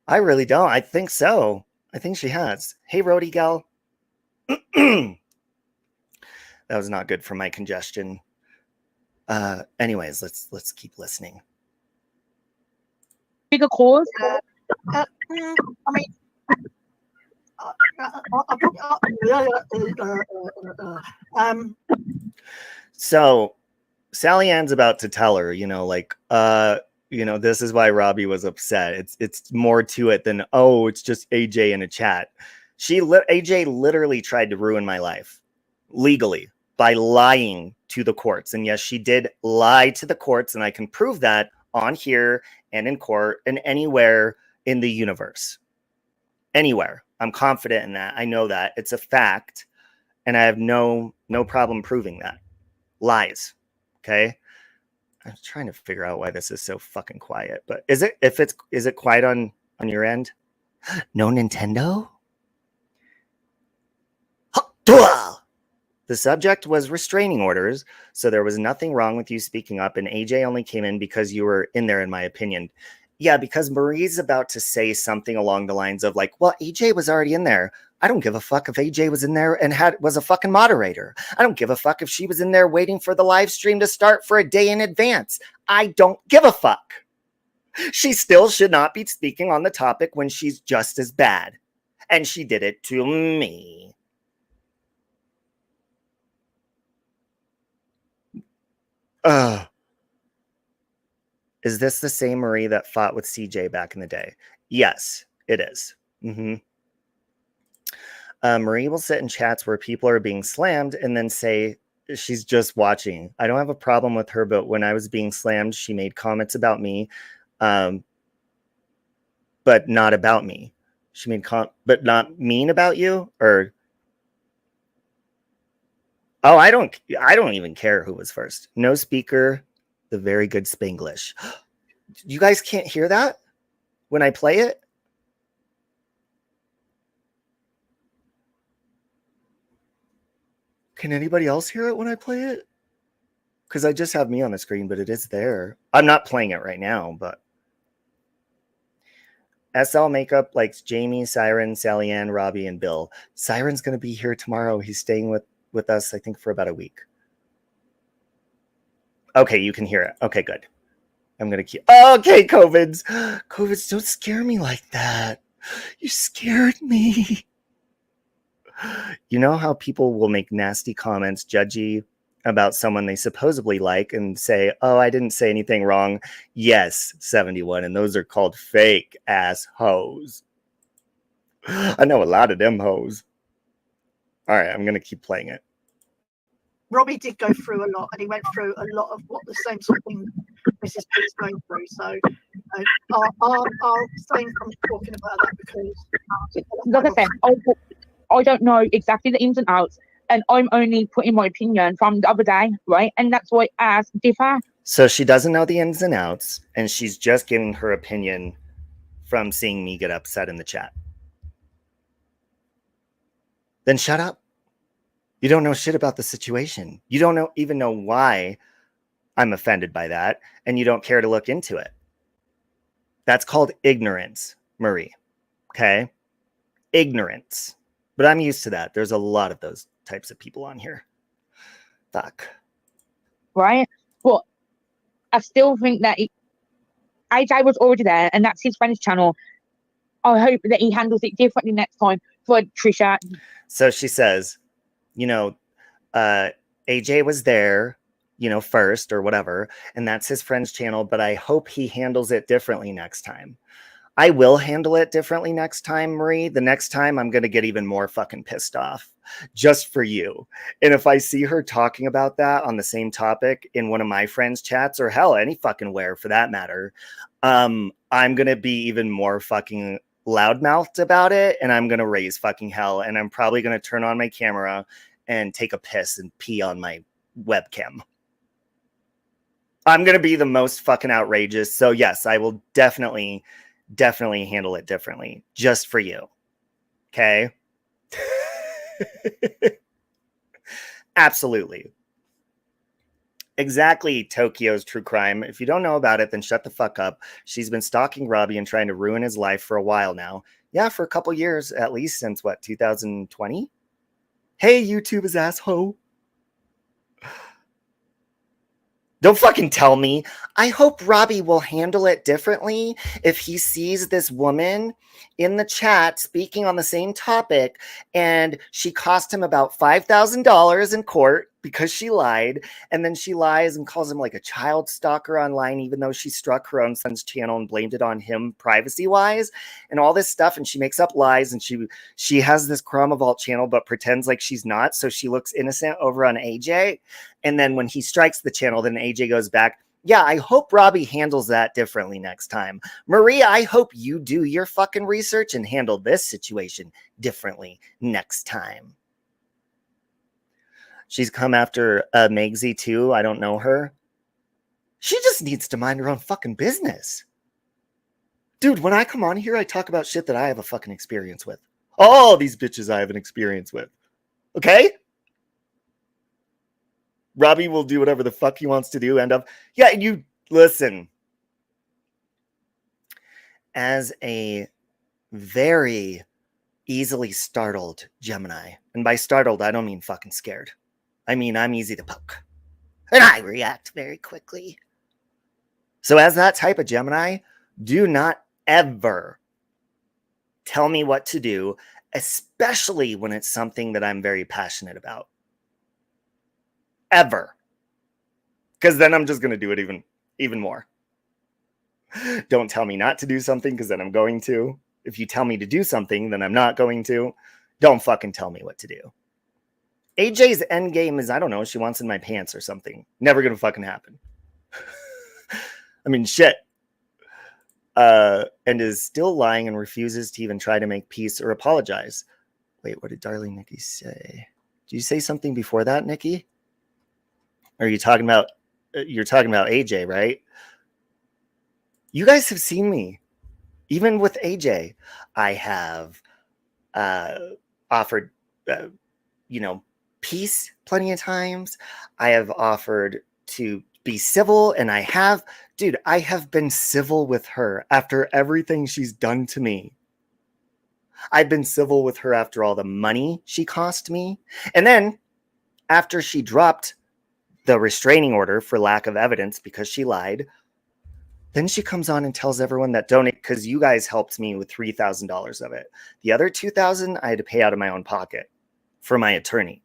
I really don't. I think so. I think she has. Hey, Roadie gal. That was not good for my congestion. Anyways, let's keep listening. Bigger cause. I mean, So Sally Ann's about to tell her, this is why Robbie was upset. It's more to it than, oh, it's just AJ in a chat. AJ literally tried to ruin my life legally by lying to the courts. And yes, she did lie to the courts, and I can prove that on here and in court and anywhere in the universe. Anywhere. I'm confident in that. I know that. It's a fact. And I have no problem proving that. Lies. Okay? I'm trying to figure out why this is so fucking quiet. But is it quiet on your end? No Nintendo? The subject was restraining orders, so there was nothing wrong with you speaking up, and AJ only came in because you were in there, in my opinion. Yeah, because Marie's about to say something along the lines of like, well, AJ was already in there. I don't give a fuck if AJ was in there and was a fucking moderator. I don't give a fuck if she was in there waiting for the live stream to start for a day in advance. I don't give a fuck. She still should not be speaking on the topic when she's just as bad. And she did it to me. Is this the same Marie that fought with CJ back in the day? Yes, it is. Marie will sit in chats where people are being slammed and then say she's just watching. I don't have a problem with her, but when I was being slammed, she made comments about me, but not about me. She made but not mean about you, or oh, I don't even care who was first. No speaker, the very good Spanglish. You guys can't hear that when I play it? Can anybody else hear it when I play it? Because I just have me on the screen, but it is there. I'm not playing it right now, but SL Makeup likes Jamie, Siren, Sally Ann, Robbie, and Bill. Siren's going to be here tomorrow. He's staying with us, I think, for about a week. Okay, you can hear it. Okay, good. I'm going to keep... Okay, COVIDs. COVIDs, don't scare me like that. You scared me. You know how people will make nasty comments, judgy about someone they supposedly like and say, oh, I didn't say anything wrong. Yes, 71. And those are called fake ass hoes. I know a lot of them hoes. All right, I'm going to keep playing it. Robbie did go through a lot, and he went through a lot of what the same sort of thing Mrs. P's going through. So I'll refrain from talking about that because, like I said, I don't know exactly the ins and outs, and I'm only putting my opinion from the other day, right? And that's why ours differ. So she doesn't know the ins and outs, and she's just giving her opinion from seeing me get upset in the chat. Then shut up. You don't know shit about the situation. You don't even know why I'm offended by that, and you don't care to look into it. That's called ignorance, Marie. Okay? Ignorance. But I'm used to that. There's a lot of those types of people on here. Fuck. Right? But I still think that AJ was already there, and that's his friend's channel. I hope that he handles it differently next time for Trisha. So she says, you know, AJ was there, you know, first or whatever, and that's his friend's channel, but I hope he handles it differently next time. I will handle it differently next time, Marie. The next time I'm going to get even more fucking pissed off just for you. And if I see her talking about that on the same topic in one of my friends' chats, or hell, any fucking where for that matter, I'm going to be even more fucking loudmouthed about it, and I'm going to raise fucking hell, and I'm probably going to turn on my camera and take a piss and pee on my webcam. I'm going to be the most fucking outrageous. So yes, I will definitely handle it differently just for you. Okay? Absolutely. Exactly, Tokyo's true crime. If you don't know about it, then shut the fuck up. She's been stalking Robbie and trying to ruin his life for a while now. Yeah, for a couple years, at least since what, 2020? Hey, YouTube is asshole. Don't fucking tell me. I hope Robbie will handle it differently if he sees this woman in the chat speaking on the same topic and she cost him about $5,000 in court because she lied, and then she lies and calls him like a child stalker online, even though she struck her own son's channel and blamed it on him privacy-wise and all this stuff, and she makes up lies, and she has this Chroma Vault channel but pretends like she's not, so she looks innocent over on AJ, and then when he strikes the channel, then AJ goes back. Yeah, I hope Robbie handles that differently next time. Maria, I hope you do your fucking research and handle this situation differently next time. She's come after Megsy too. I don't know her. She just needs to mind her own fucking business. Dude, when I come on here, I talk about shit that I have a fucking experience with. All these bitches I have an experience with. Okay? Robbie will do whatever the fuck he wants to do. Yeah, you listen. As a very easily startled Gemini, and by startled, I don't mean fucking scared. I mean, I'm easy to poke. And I react very quickly. So as that type of Gemini, do not ever tell me what to do, especially when it's something that I'm very passionate about. Ever. Because then I'm just going to do it even more. Don't tell me not to do something, because then I'm going to. If you tell me to do something, then I'm not going to. Don't fucking tell me what to do. AJ's end game is, I don't know, she wants in my pants or something. Never going to fucking happen. I mean, shit. And is still lying and refuses to even try to make peace or apologize. Wait, what did darling Nikki say? Did you say something before that, Nikki? Or are you talking about, you're talking about AJ, right? You guys have seen me. Even with AJ, I have offered, peace plenty of times. I have offered to be civil, and I have been civil with her after everything she's done to me. I've been civil with her after all the money she cost me. And then after she dropped the restraining order for lack of evidence because she lied, then she comes on and tells everyone that donate, because you guys helped me with $3,000 of it. The other $2,000 I had to pay out of my own pocket. for my attorney.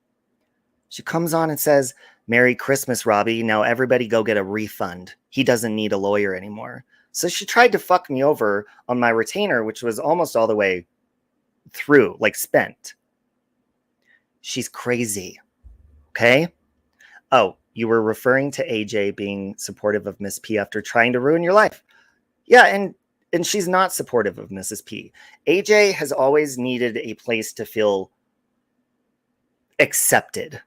She comes on and says, "Merry Christmas, Robbie. Now everybody go get a refund. He doesn't need a lawyer anymore." So she tried to fuck me over on my retainer, which was almost all the way through, like spent. She's crazy. Okay? Oh, you were referring to AJ being supportive of Miss P after trying to ruin your life. Yeah, and she's not supportive of Mrs. P. AJ has always needed a place to feel accepted.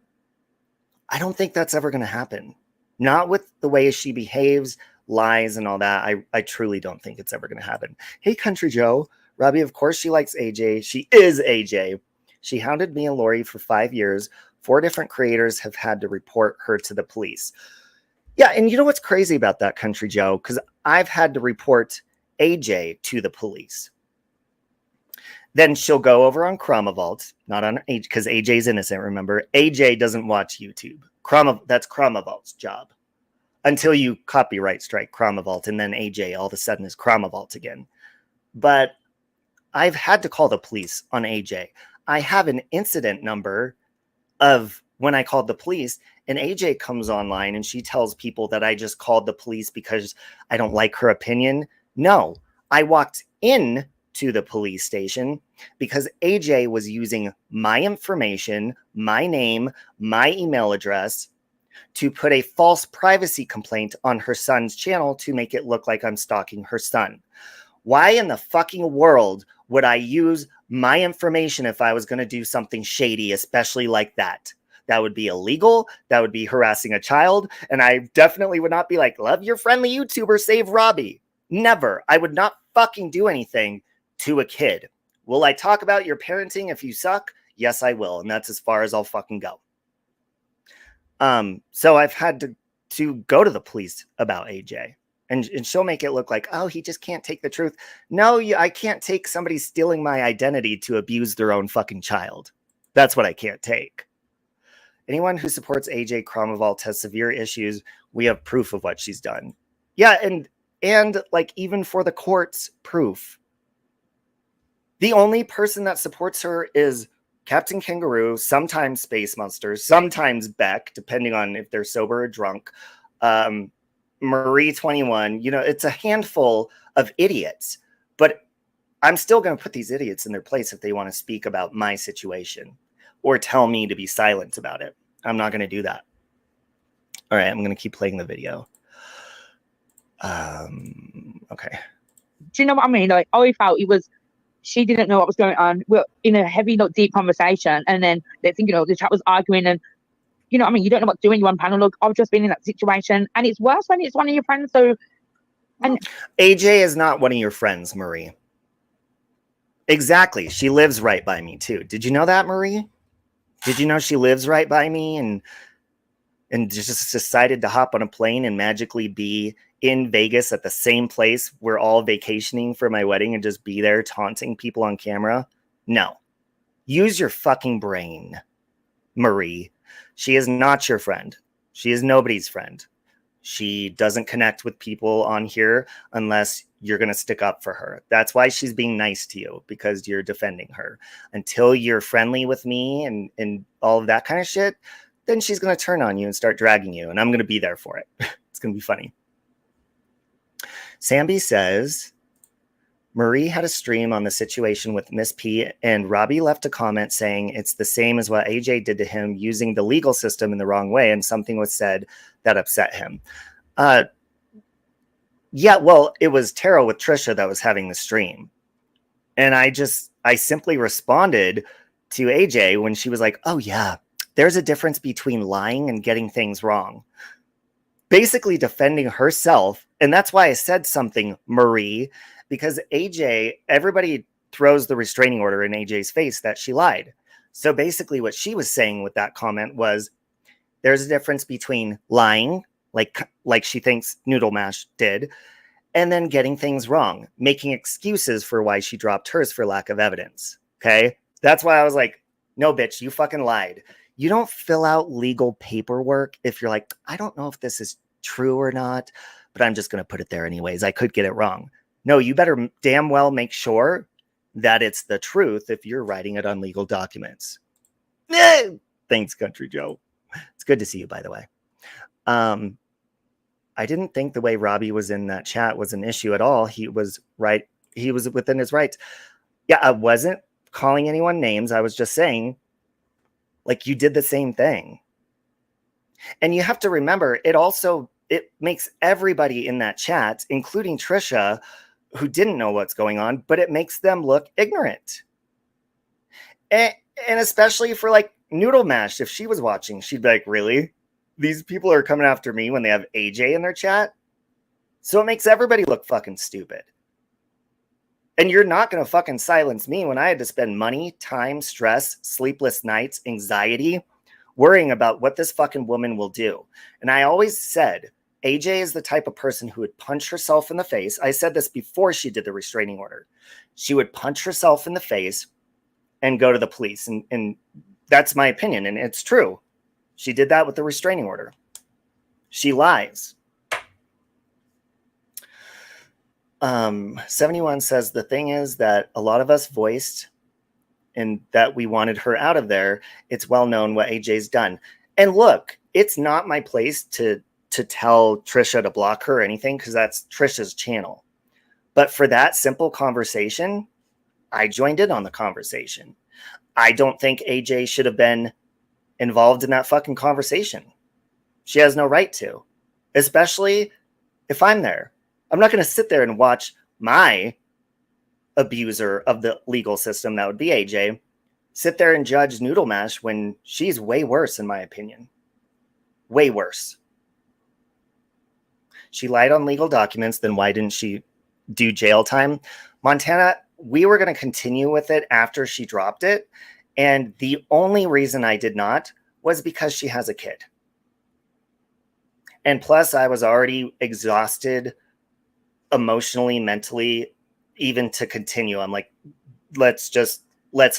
I don't think that's ever going to happen. Not with the way she behaves, lies, and all that. I truly don't think it's ever going to happen. Hey, Country Joe. Robbie, of course she likes AJ. She is AJ. She hounded me and Lori for 5 years. 4 different creators have had to report her to the police. Yeah, and you know what's crazy about that, Country Joe? Because I've had to report AJ to the police. Then she'll go over on Chromavault, not on AJ, because AJ's innocent, remember? AJ doesn't watch YouTube. That's Chromavault's job. Until you copyright strike Chromavault, and then AJ all of a sudden is Chromavault again. But I've had to call the police on AJ. I have an incident number of when I called the police, and AJ comes online and she tells people that I just called the police because I don't like her opinion. No, I walked in to the police station because AJ was using my information, my name, my email address to put a false privacy complaint on her son's channel to make it look like I'm stalking her son. Why in the fucking world would I use my information if I was going to do something shady, especially like that? That would be illegal. That would be harassing a child. And I definitely would not be like, love your friendly YouTuber, save Robbie. Never. I would not fucking do anything to a kid. Will I talk about your parenting if you suck? Yes, I will. And that's as far as I'll fucking go. So I've had to go to the police about AJ. And she'll make it look like, oh, he just can't take the truth. No, I can't take somebody stealing my identity to abuse their own fucking child. That's what I can't take. Anyone who supports AJ Chromavault has severe issues. We have proof of what she's done. Yeah, and like even for the courts, proof. The only person that supports her is Captain Kangaroo, sometimes Space Monster, sometimes Beck, depending on if they're sober or drunk. Marie 21, you know, it's a handful of idiots, but I'm still going to put these idiots in their place if they want to speak about my situation or tell me to be silent about it. I'm not going to do that. All right, I'm going to keep playing the video. Okay. Do you know what I mean? Like, I felt she didn't know what was going on. We're in a heavy, deep conversation, and then they think, the chat was arguing, and you know what I mean? You don't know what to do when you're on panel. Look, I've just been in that situation, and it's worse when it's one of your friends. So, and AJ is not one of your friends, Marie. Exactly. She lives right by me too. Did you know that, Marie? Did you know she lives right by me and just decided to hop on a plane and magically be in Vegas at the same place we're all vacationing for my wedding and just be there taunting people on camera? No. Use your fucking brain, Marie. She is not your friend. She is nobody's friend. She doesn't connect with people on here unless you're going to stick up for her. That's why she's being nice to you, because you're defending her. Until you're friendly with me and all of that kind of shit, then she's going to turn on you and start dragging you, and I'm going to be there for it. It's going to be funny. Samby says, Marie had a stream on the situation with Miss P, and Robbie left a comment saying it's the same as what AJ did to him, using the legal system in the wrong way, and something was said that upset him. Yeah, well, it was Tara with Trisha that was having the stream. And I simply responded to AJ when she was like, oh yeah, there's a difference between lying and getting things wrong. Basically defending herself. And that's why I said something, Marie, because AJ, everybody throws the restraining order in AJ's face that she lied. So basically what she was saying with that comment was, there's a difference between lying, like she thinks Noodle Mash did, and then getting things wrong, making excuses for why she dropped hers for lack of evidence. Okay? That's why I was like, no, bitch, you fucking lied. You don't fill out legal paperwork if you're like, I don't know if this is true or not, but I'm just going to put it there anyways. I could get it wrong. No, you better damn well make sure that it's the truth if you're writing it on legal documents. Thanks, Country Joe. It's good to see you, by the way. I didn't think the way Robbie was in that chat was an issue at all. He was right. He was within his rights. Yeah, I wasn't calling anyone names. I was just saying, like, you did the same thing. And you have to remember, it makes everybody in that chat, including Trisha, who didn't know what's going on, but it makes them look ignorant. And especially for like Noodle Mash, if she was watching, she'd be like, really? These people are coming after me when they have AJ in their chat? So it makes everybody look fucking stupid. And you're not going to fucking silence me when I had to spend money, time, stress, sleepless nights, anxiety, worrying about what this fucking woman will do. And I always said, AJ is the type of person who would punch herself in the face. I said this before she did the restraining order. She would punch herself in the face and go to the police. And that's my opinion. And it's true. She did that with the restraining order. She lies. 71 says the thing is that a lot of us voiced and that we wanted her out of there. It's well known what AJ's done. And look, it's not my place to tell Trisha to block her or anything, because that's Trisha's channel. But for that simple conversation, I joined in on the conversation. I don't think AJ should have been involved in that fucking conversation. She has no right to, especially if I'm there. I'm not going to sit there and watch my abuser of the legal system, that would be AJ, sit there and judge Noodle Mash when she's way worse, in my opinion. Way worse. She lied on legal documents, then why didn't she do jail time? Montana, we were going to continue with it after she dropped it. And the only reason I did not was because she has a kid. And plus, I was already exhausted emotionally, mentally, even to continue. I'm like, let's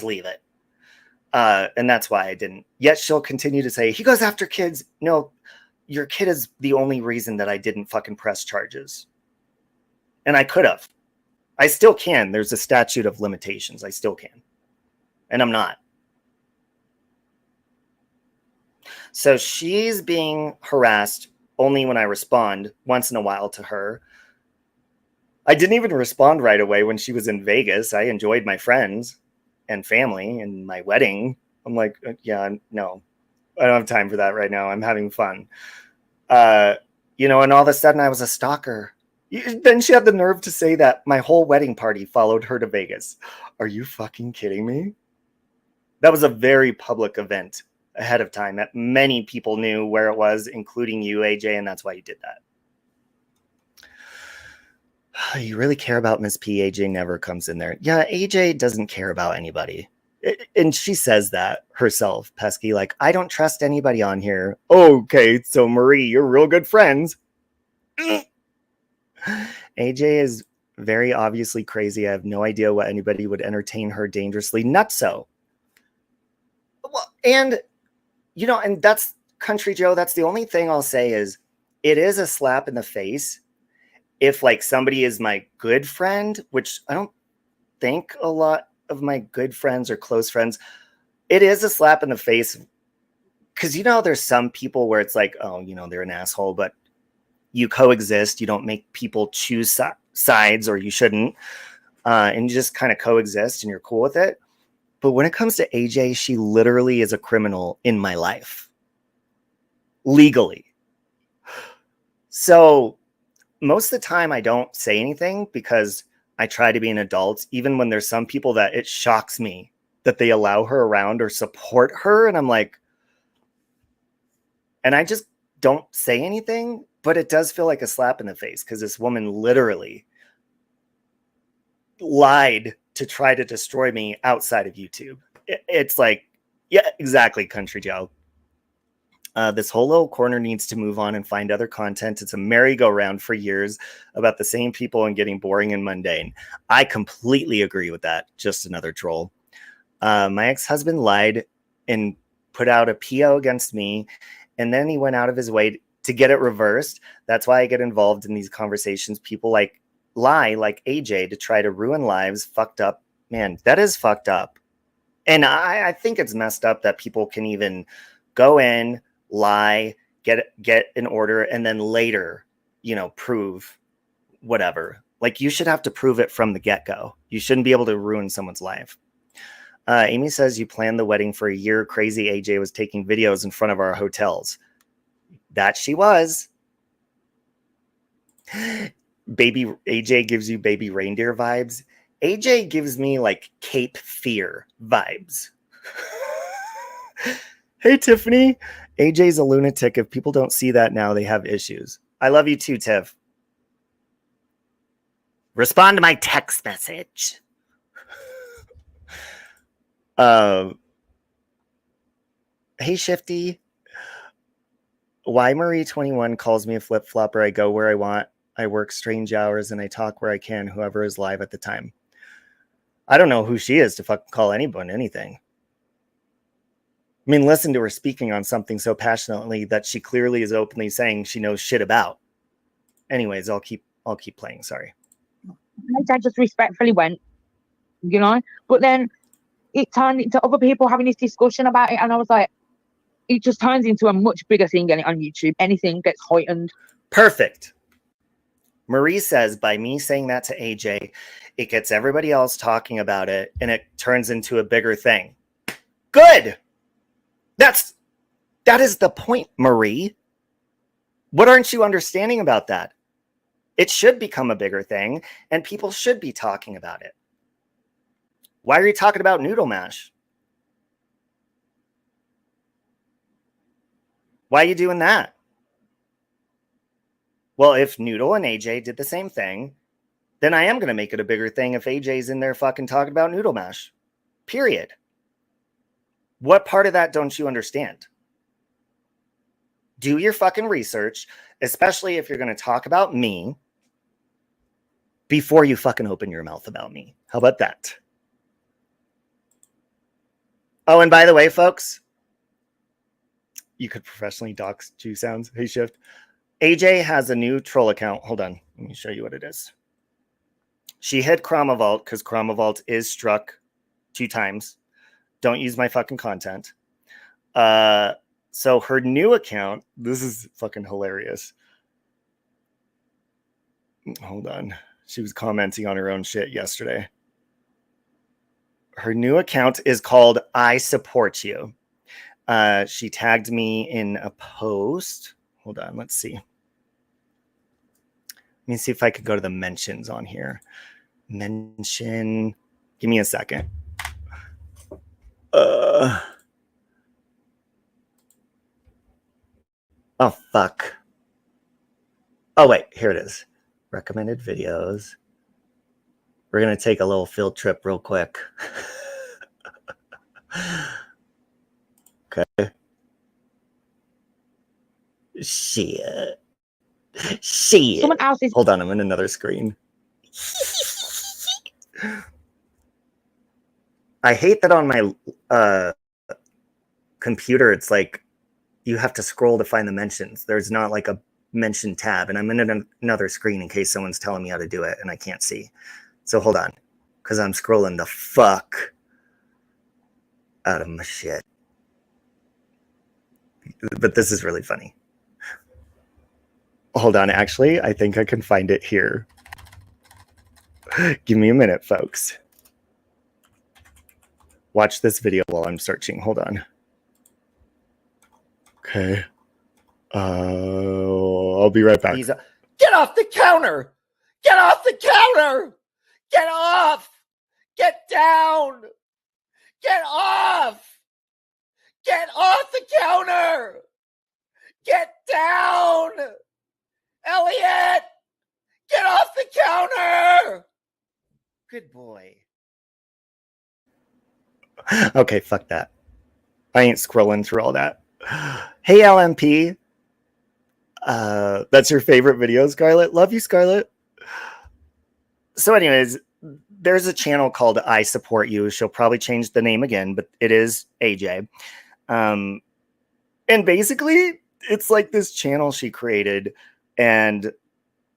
leave it. And that's why I didn't. Yet she'll continue to say, he goes after kids. No, your kid is the only reason that I didn't fucking press charges. And I could have. I still can. There's a statute of limitations. I still can. And I'm not. So she's being harassed only when I respond once in a while to her. I didn't even respond right away when she was in Vegas. I enjoyed my friends and family and my wedding. I'm like, yeah, no, I don't have time for that right now. I'm having fun. And all of a sudden I was a stalker. Then she had the nerve to say that my whole wedding party followed her to Vegas. Are you fucking kidding me? That was a very public event ahead of time that many people knew where it was, including you, AJ, and that's why you did that. You really care about Miss P? AJ never comes in there. Yeah, AJ doesn't care about anybody. And she says that herself, Pesky, like, I don't trust anybody on here. Okay, so Marie, you're real good friends. AJ is very obviously crazy. I have no idea what anybody would entertain her dangerously nutso. Well, and that's Country Joe. That's the only thing I'll say is it is a slap in the face if like somebody is my good friend, which I don't think a lot of my good friends or close friends. It is a slap in the face because, there's some people where it's like, oh, they're an asshole, but you coexist. You don't make people choose sides, or you shouldn't. And you just kind of coexist and you're cool with it. But when it comes to AJ, she literally is a criminal in my life. Legally. So most of the time I don't say anything because I try to be an adult, even when there's some people that it shocks me that they allow her around or support her. And I'm like, and I just don't say anything, but it does feel like a slap in the face because this woman literally lied to try to destroy me outside of YouTube. It's like, yeah, exactly, Country Joe. This whole little corner needs to move on and find other content. It's a merry-go-round for years about the same people and getting boring and mundane. I completely agree with that. Just another troll. My ex-husband lied and put out a PO against me, and then he went out of his way to get it reversed. That's why I get involved in these conversations. People lie like AJ to try to ruin lives. Fucked up. Man, that is fucked up. And I think it's messed up that people can even go in, lie, get an order, and then later, you know, prove whatever. Like, you should have to prove it from the get-go. You shouldn't be able to ruin someone's life. Amy says you planned the wedding for a year. Crazy AJ was taking videos in front of our hotels. That she was. Baby AJ gives you baby reindeer vibes. AJ gives me like Cape Fear vibes. Hey, Tiffany. AJ's a lunatic. If people don't see that now, they have issues. I love you too, Tiff. Respond to my text message. Hey, Shifty. Why Marie 21 calls me a flip-flopper. I go where I want. I work strange hours and I talk where I can, whoever is live at the time. I don't know who she is to fucking call anyone anything. I mean, listen to her speaking on something so passionately that she clearly is openly saying she knows shit about. Anyways, I'll keep playing. Sorry. My dad just respectfully went, you know, but then it turned into other people having this discussion about it, and I was like, it just turns into a much bigger thing on YouTube. Anything gets heightened. Perfect. Marie says by me saying that to AJ, it gets everybody else talking about it, and it turns into a bigger thing. Good. That is the point, Marie. What aren't you understanding about that? It should become a bigger thing, and people should be talking about it. Why are you talking about noodle mash? Why are you doing that? Well, if Noodle and AJ did the same thing, then I am going to make it a bigger thing if AJ's in there fucking talking about noodle mash. Period. What part of that don't you understand? Do your fucking research, especially if you're going to talk about me, before you fucking open your mouth about me. How about that? Oh, and by the way, folks, you could professionally dox Jew sounds. Hey, Shift. AJ has a new troll account. Hold on. Let me show you what it is. She hit Chromavault because Chromavault is struck 2 times. Don't use my fucking content. So her new account, this is fucking hilarious. Hold on. She was commenting on her own shit yesterday. Her new account is called I Support You. She tagged me in a post. Hold on, let's see. Let me see if I could go to the mentions on here. Mention. Give me a second. Oh, fuck. Oh, wait. Here it is. Recommended videos. We're going to take a little field trip real quick. Okay. Shit. Someone else is. Hold on, I'm in another screen. I hate that on my computer, it's like you have to scroll to find the mentions. There's not like a mention tab, and I'm in another screen in case someone's telling me how to do it and I can't see. So hold on, because I'm scrolling the fuck out of my shit. But this is really funny. Hold on, actually, I think I can find it here. Give me a minute, folks. Watch this video while I'm searching. Hold on. Okay. I'll be right back. Get off the counter! Get off the counter! Get off! Get down! Get off! Get off the counter! Get down! Elliot! Get off the counter! Good boy. Okay, fuck that. I ain't scrolling through all that. Hey, LMP. That's your favorite video, Scarlett? Love you, Scarlett. So anyways, there's a channel called I Support You. She'll probably change the name again, but it is AJ. And basically, it's like this channel she created, and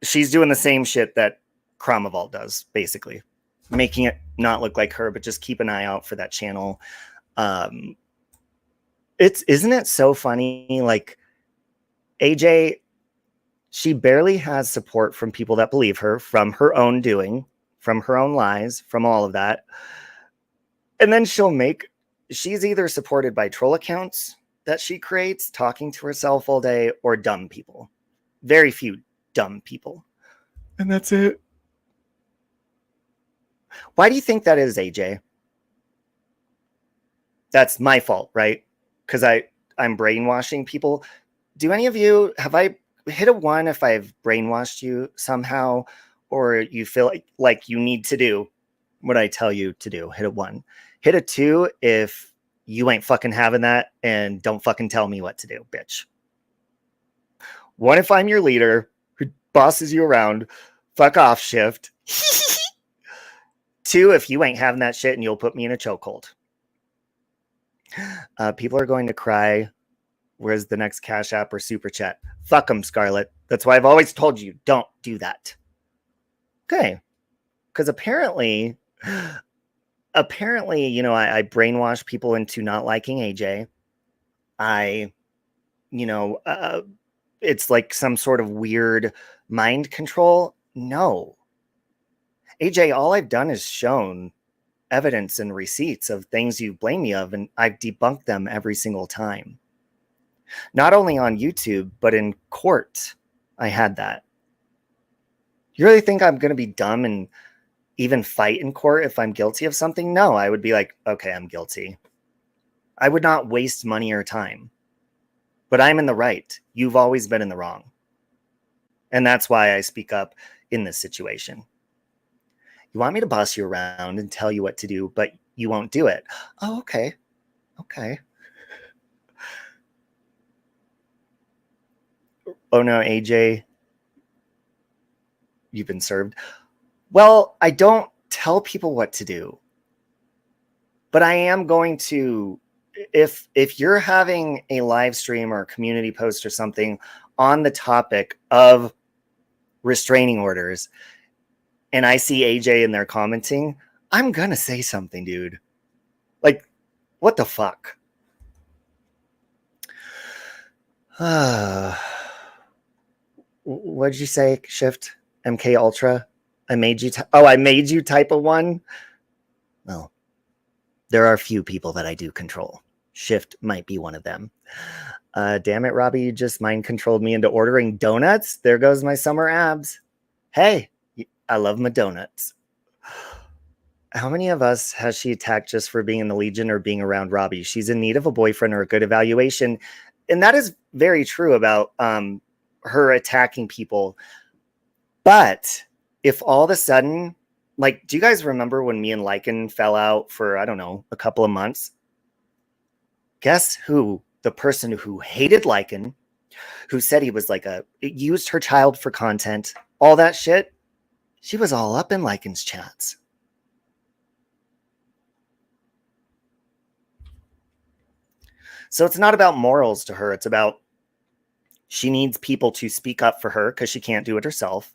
she's doing the same shit that Chromavault does, basically. making it not look like her, but just keep an eye out for that channel. Isn't it so funny? Like AJ, she barely has support from people that believe her, from her own doing, from her own lies, from all of that. And then she's either supported by troll accounts that she creates, talking to herself all day, or dumb people. Very few dumb people. And that's it. Why do you think that is, AJ? That's my fault, right? Because I'm brainwashing people. Do any of you, have I hit a 1 if I've brainwashed you somehow, or you feel like you need to do what I tell you to do? Hit a 1. Hit a 2 if you ain't fucking having that, and don't fucking tell me what to do, bitch. 1 if I'm your leader who bosses you around. Fuck off, shift. 2 if you ain't having that shit and you'll put me in a chokehold. People are going to cry. Where's the next Cash App or Super Chat? Fuck them, Scarlett. That's why I've always told you, don't do that. Okay. Because apparently, you know, I brainwash people into not liking AJ. It's like some sort of weird mind control. No. AJ, all I've done is shown evidence and receipts of things you blame me of, and I've debunked them every single time. Not only on YouTube, but in court, I had that. You really think I'm going to be dumb and even fight in court if I'm guilty of something? No, I would be like, okay, I'm guilty. I would not waste money or time. But I'm in the right. You've always been in the wrong. And that's why I speak up in this situation. You want me to boss you around and tell you what to do, but you won't do it. Oh, okay. Okay. Oh no, AJ, you've been served. Well, I don't tell people what to do, but I am going to, if you're having a live stream or a community post or something on the topic of restraining orders, and I see AJ in there commenting, I'm going to say something, dude. Like, what the fuck? What did you say, Shift? MK Ultra? I made you type a 1? Well, there are a few people that I do control. Shift might be one of them. Damn it, Robbie, you just mind controlled me into ordering donuts? There goes my summer abs. Hey, I love my donuts. How many of us has she attacked just for being in the Legion or being around Robbie? She's in need of a boyfriend or a good evaluation. And that is very true about her attacking people. But if all of a sudden, like, do you guys remember when me and Lycan fell out for, I don't know, a couple of months? Guess who? The person who hated Lycan, who said he was like used her child for content, all that shit. She was all up in Lycan's chats. So it's not about morals to her. It's about she needs people to speak up for her because she can't do it herself.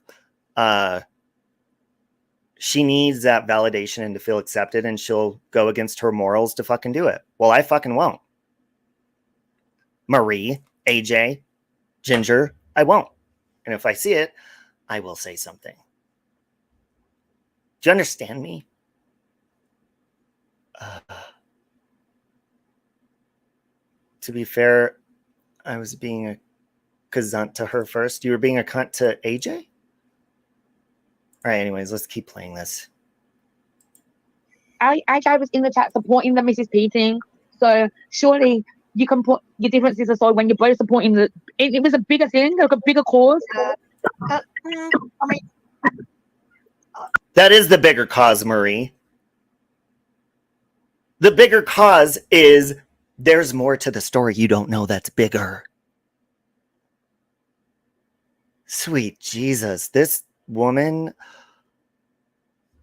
She needs that validation and to feel accepted, and she'll go against her morals to fucking do it. Well, I fucking won't. Marie, AJ, Ginger, I won't. And if I see it, I will say something. Do you understand me? To be fair, I was being a cunt to her first. You were being a cunt to AJ? All right, anyways, let's keep playing this. AJ was in the chat supporting the Mrs. P thing. So surely you can put your differences aside when you're both supporting the... It was a bigger thing, like a bigger cause. I mean... That is the bigger cause, Marie. The bigger cause is there's more to the story you don't know that's bigger. Sweet Jesus, this woman...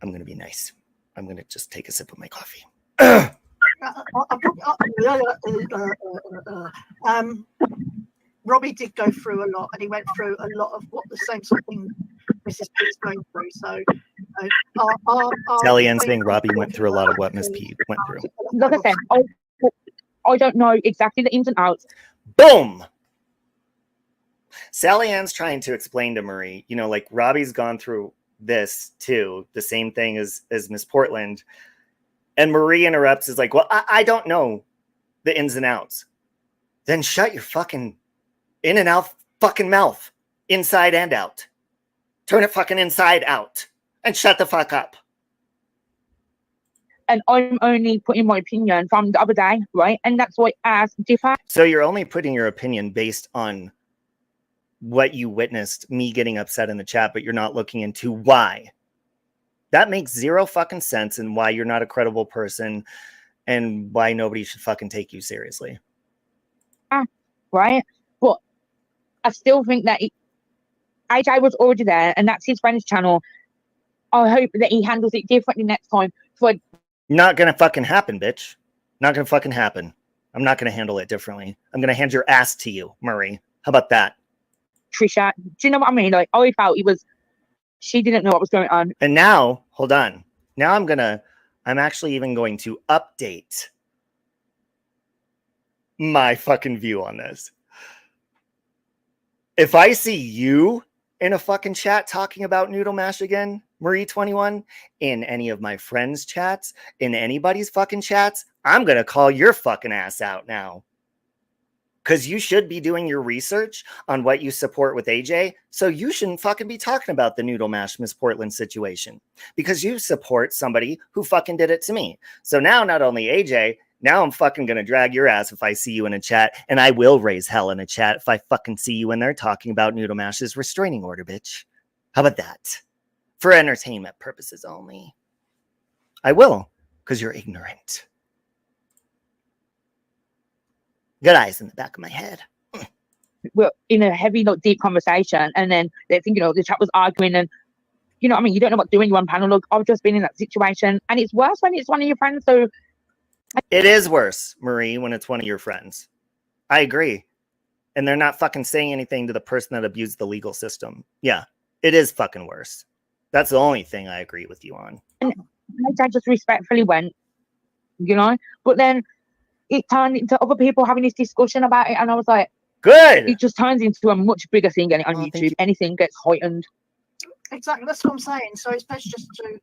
I'm going to be nice. I'm going to just take a sip of my coffee. Robbie did go through a lot, and he went through a lot of what the same sort of thing Mrs. P's going through. So our Sally Ann saying Robbie went through a lot of what Miss P went through. Like I said, I don't know exactly the ins and outs. Boom! Sally Ann's trying to explain to Marie, you know, like Robbie's gone through this too, the same thing as Miss Portland. And Marie interrupts, is like, well, I don't know the ins and outs. Then shut your fucking in and out fucking mouth, inside and out. Turn it fucking inside out and shut the fuck up. And I'm only putting my opinion from the other day, right? And that's why ours differ. So you're only putting your opinion based on what you witnessed, me getting upset in the chat, but you're not looking into why. That makes zero fucking sense, and why you're not a credible person and why nobody should fucking take you seriously. Right? But I still think that AJ was already there, and that's his friend's channel. I hope that he handles it differently next time. Not gonna fucking happen, bitch. Not gonna fucking happen. I'm not gonna handle it differently. I'm gonna hand your ass to you, Marie. How about that? Trisha, do you know what I mean? Like, I felt she didn't know what was going on. And now, hold on. Now I'm actually even going to update my fucking view on this. If I see you in a fucking chat talking about Noodle Mash again, Marie21, in any of my friends' chats, in anybody's fucking chats, I'm going to call your fucking ass out now. Because you should be doing your research on what you support with AJ, so you shouldn't fucking be talking about the Noodle Mash Miss Portland situation. Because you support somebody who fucking did it to me. So now, not only AJ, now I'm fucking going to drag your ass if I see you in a chat, and I will raise hell in a chat if I fucking see you in there talking about Noodle Mash's restraining order, bitch. How about that? For entertainment purposes only. I will, because you're ignorant. Got eyes in the back of my head. We're in a heavy, deep conversation, and then they think, the chat was arguing, and you know what I mean? You don't know what to do when you're on panel. Look, I've just been in that situation, and it's worse when it's one of your friends. So it is worse, Marie, when it's one of your friends. I agree. And they're not fucking saying anything to the person that abused the legal system. Yeah, it is fucking worse. That's the only thing I agree with you on. And my dad just respectfully went, but then it turned into other people having this discussion about it, and I was like, good. It just turns into a much bigger thing on YouTube. Anything gets heightened. Exactly, that's what I'm saying. So it's best just to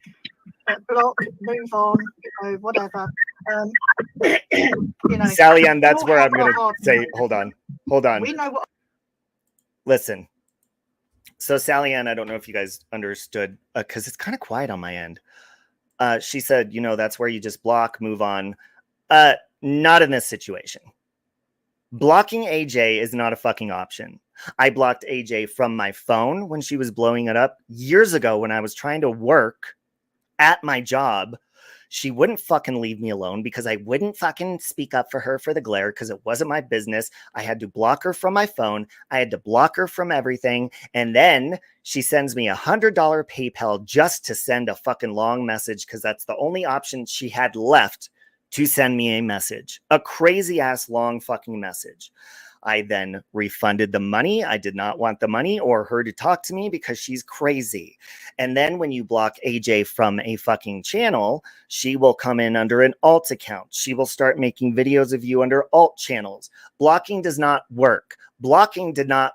block, move on, whatever. Sally Ann, that's where I'm going to say, hold on. We know what. Listen. So Sally Ann, I don't know if you guys understood, because it's kind of quiet on my end. She said, that's where you just block, move on. Not in this situation. Blocking AJ is not a fucking option. I blocked AJ from my phone when she was blowing it up years ago when I was trying to work at my job. She wouldn't fucking leave me alone because I wouldn't fucking speak up for her for the glare because it wasn't my business. I had to block her from my phone. I had to block her from everything. And then she sends me $100 PayPal just to send a fucking long message because that's the only option she had left to send me a message, a crazy ass long fucking message. I then refunded the money. I did not want the money or her to talk to me because she's crazy. And then when you block AJ from a fucking channel, she will come in under an alt account. She will start making videos of you under alt channels. Blocking does not work. Blocking did not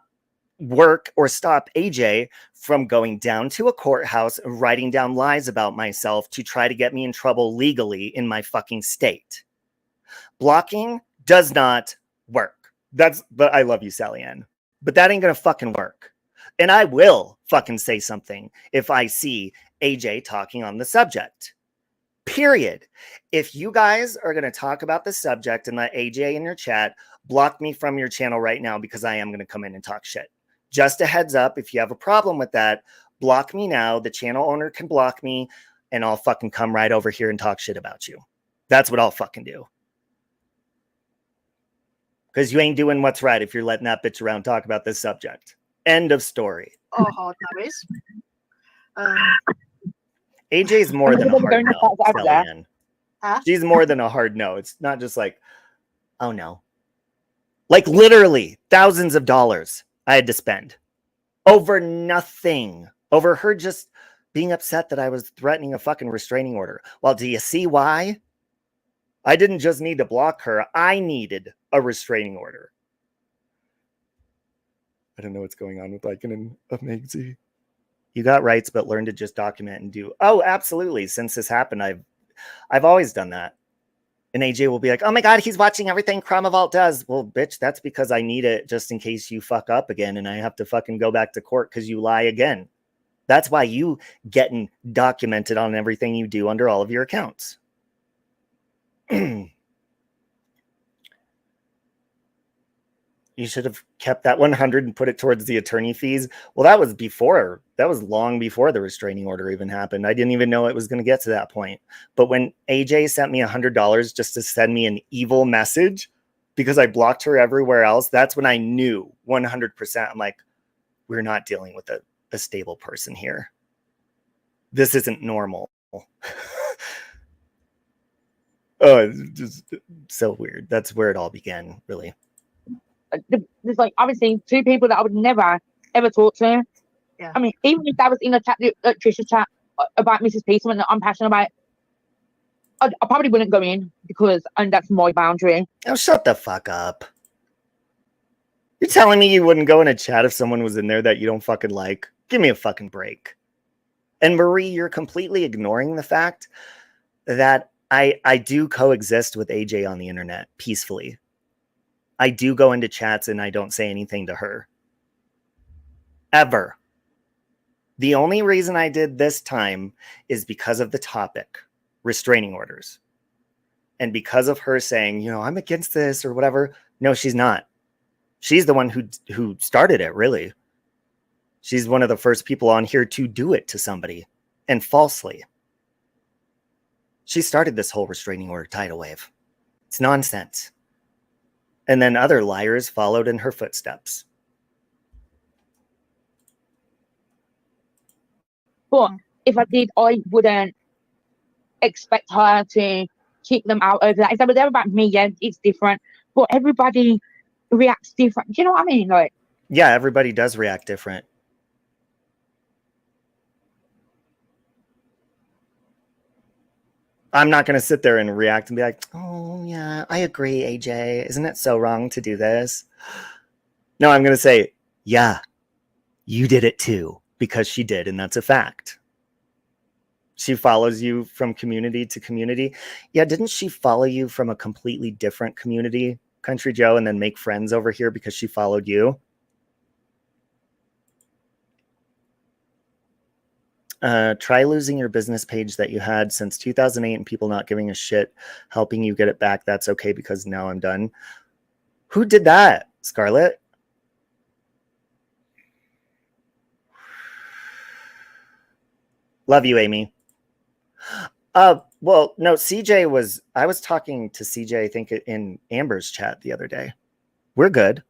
work or stop AJ from going down to a courthouse and writing down lies about myself to try to get me in trouble legally in my fucking state. Blocking does not work. But I love you, Sally Ann. But that ain't gonna fucking work. And I will fucking say something if I see AJ talking on the subject. Period. If you guys are gonna talk about the subject and let AJ in your chat, block me from your channel right now because I am gonna come in and talk shit. Just a heads up, if you have a problem with that, block me now. The channel owner can block me and I'll fucking come right over here and talk shit about you. That's what I'll fucking do. Because you ain't doing what's right if you're letting that bitch around talk about this subject. End of story. Oh, hard no is. AJ's more than a hard no, Sally Ann. Huh? She's more than a hard no. It's not just like, oh no. Like literally thousands of dollars I had to spend over nothing over her just being upset that I was threatening a fucking restraining order. Well, do you see why? I didn't just need to block her. I needed a restraining order. I don't know what's going on with Lycan and Amazing. You got rights, but learn to just document and do. Oh, absolutely. Since this happened, I've always done that. And AJ will be like, oh my God, he's watching everything Chromovault does. Well, bitch, that's because I need it just in case you fuck up again and I have to fucking go back to court because you lie again. That's why you getting documented on everything you do under all of your accounts. You should have kept that 100 and put it towards the attorney fees. Well, that was long before the restraining order even happened. I didn't even know it was going to get to that point. But when AJ sent me $100 just to send me an evil message because I blocked her everywhere else, that's when I knew 100%. I'm like, we're not dealing with a stable person here. This isn't normal. Oh, it's just so weird. That's where it all began, really. There's like obviously two people that I would never ever talk to. Yeah. I mean, even if that was in a chat, Trisha's chat about Mrs. Peterson that I'm passionate about, I probably wouldn't go in because that's my boundary. Oh, shut the fuck up. You're telling me you wouldn't go in a chat if someone was in there that you don't fucking like? Give me a fucking break. And Marie, you're completely ignoring the fact that I do coexist with AJ on the internet peacefully. I do go into chats and I don't say anything to her. Ever. The only reason I did this time is because of the topic, restraining orders. And because of her saying, you know, I'm against this or whatever. No, she's not. She's the one who started it, really. She's one of the first people on here to do it to somebody, and falsely. She started this whole restraining order tidal wave. It's nonsense. And then other liars followed in her footsteps. But if I did, I wouldn't expect her to kick them out over that. If that was ever about me, yeah, it's different. But everybody reacts different. Do you know what I mean? Like, yeah, everybody does react different. I'm not going to sit there and react and be like, oh, yeah, I agree, AJ. Isn't it so wrong to do this? No, I'm going to say, yeah, you did it too, because she did, and that's a fact. She follows you from community to community. Yeah, didn't she follow you from a completely different community, Country Joe, and then make friends over here because she followed you? Try losing your business page that you had since 2008 and people not giving a shit, helping you get it back. That's okay because now I'm done. Who did that, Scarlett? Love you, Amy. Well, no, I was talking to CJ, I think, in Amber's chat the other day. We're good.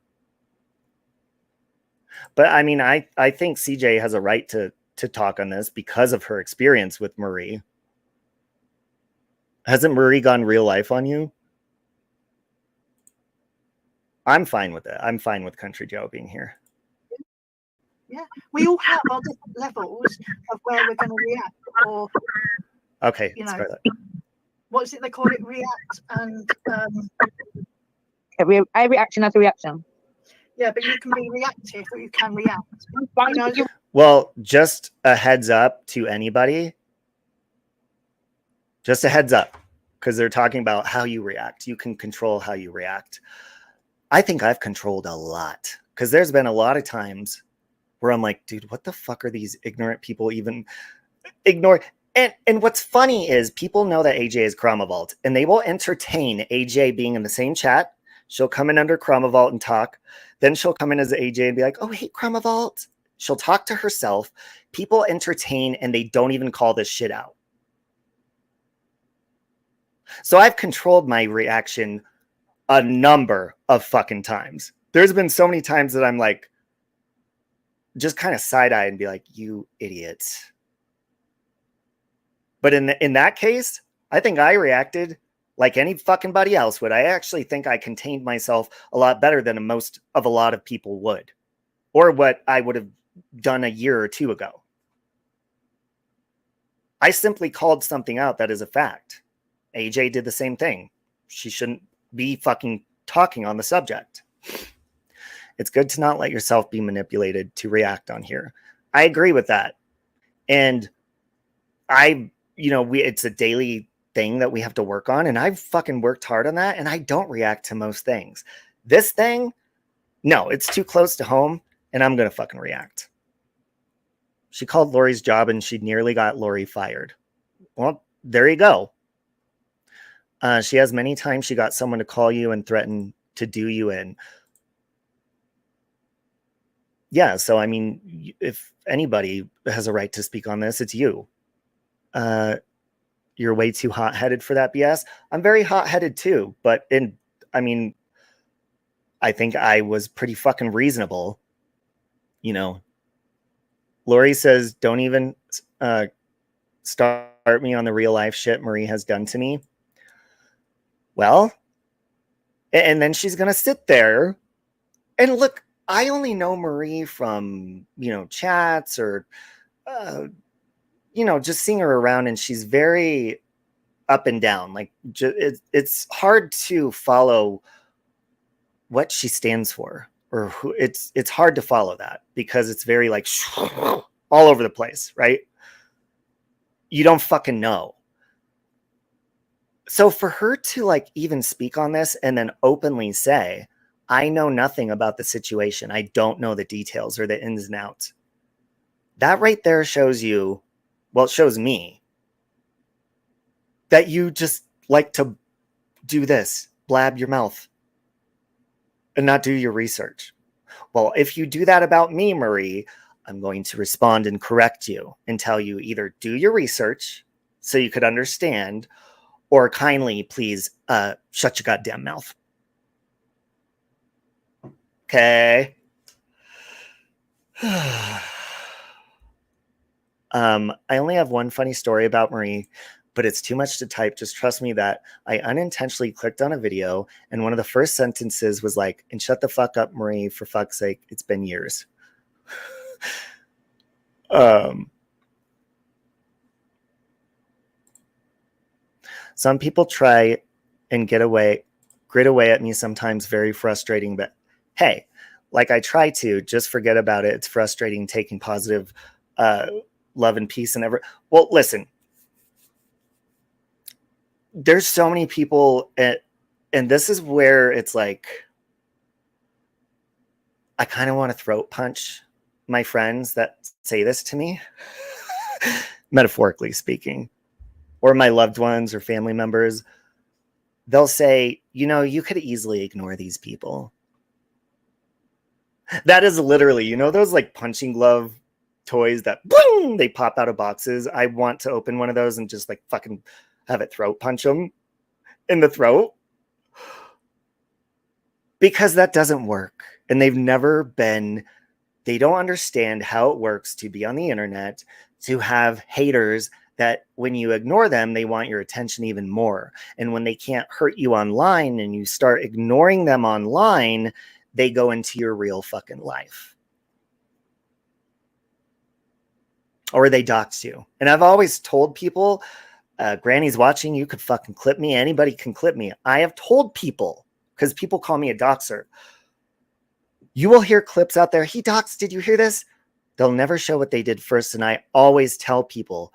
But I mean, I think CJ has a right to talk on this because of her experience with Marie. Hasn't Marie gone real life on you? I'm fine with it. I'm fine with Country Joe being here. Yeah, we all have our different levels of where we're going to react, or okay, you know, what is it they call it? React and a reaction as a reaction. Yeah, but you can be reactive or you can react. You know, well, just a heads up to anybody. Just a heads up, because they're talking about how you react. You can control how you react. I think I've controlled a lot, because there's been a lot of times where I'm like, dude, what the fuck are these ignorant people even ignore? And what's funny is people know that AJ is Chromovault, and they will entertain AJ being in the same chat. She'll come in under Chromovault and talk. Then she'll come in as AJ and be like, oh, hey, Chromovault. She'll talk to herself. People entertain, and they don't even call this shit out. So I've controlled my reaction a number of fucking times. There's been so many times that I'm like, just kind of side-eye and be like, you idiots. But in that case, I think I reacted like any fucking buddy else would. I actually think I contained myself a lot better than a lot of people would, or what I would have done a year or two ago. I simply called something out that is a fact. AJ did the same thing. She shouldn't be fucking talking on the subject. It's good to not let yourself be manipulated to react on here. I agree with that. And it's a daily thing that we have to work on. And I've fucking worked hard on that. And I don't react to most things. This thing, no, it's too close to home. And I'm going to fucking react. She called Lori's job and she nearly got Lori fired. Well, there you go. She has many times she got someone to call you and threaten to do you in. Yeah, so I mean, if anybody has a right to speak on this, it's you. You're way too hot-headed for that BS. I'm very hot-headed too, but I think I was pretty fucking reasonable. You know, Lori says, don't even start me on the real life shit Marie has done to me. Well, and then she's going to sit there and look, I only know Marie from, chats or, just seeing her around, and she's very up and down. Like, it's hard to follow what she stands for, or who. It's hard to follow that because it's very like all over the place, right? You don't fucking know. So for her to like even speak on this and then openly say, I know nothing about the situation. I don't know the details or the ins and outs. That right there shows you, well, it shows me that you just like to do this, blab your mouth and not do your research. Well, if you do that about me, Marie, I'm going to respond and correct you and tell you either do your research so you could understand, or kindly please shut your goddamn mouth. Okay. I only have one funny story about Marie, but it's too much to type. Just trust me that I unintentionally clicked on a video and one of the first sentences was like, and shut the fuck up, Marie, for fuck's sake. It's been years. Some people try and grit away at me sometimes, very frustrating, but hey, like I try to just forget about it. It's frustrating taking positive love and peace and ever. Well, listen, there's so many people and this is where it's like, I kind of want to throat punch my friends that say this to me, metaphorically speaking, or my loved ones or family members. They'll say, you could easily ignore these people. That is literally, those like punching glove toys that boom, they pop out of boxes. I want to open one of those and just like fucking have it throat punch them in the throat. Because that doesn't work. And they don't understand how it works to be on the internet, to have haters that when you ignore them, they want your attention even more. And when they can't hurt you online and you start ignoring them online, they go into your real fucking life. Or they dox you. And I've always told people, Granny's watching, you could fucking clip me. Anybody can clip me. I have told people, because people call me a doxer. You will hear clips out there. He doxed, did you hear this? They'll never show what they did first. And I always tell people,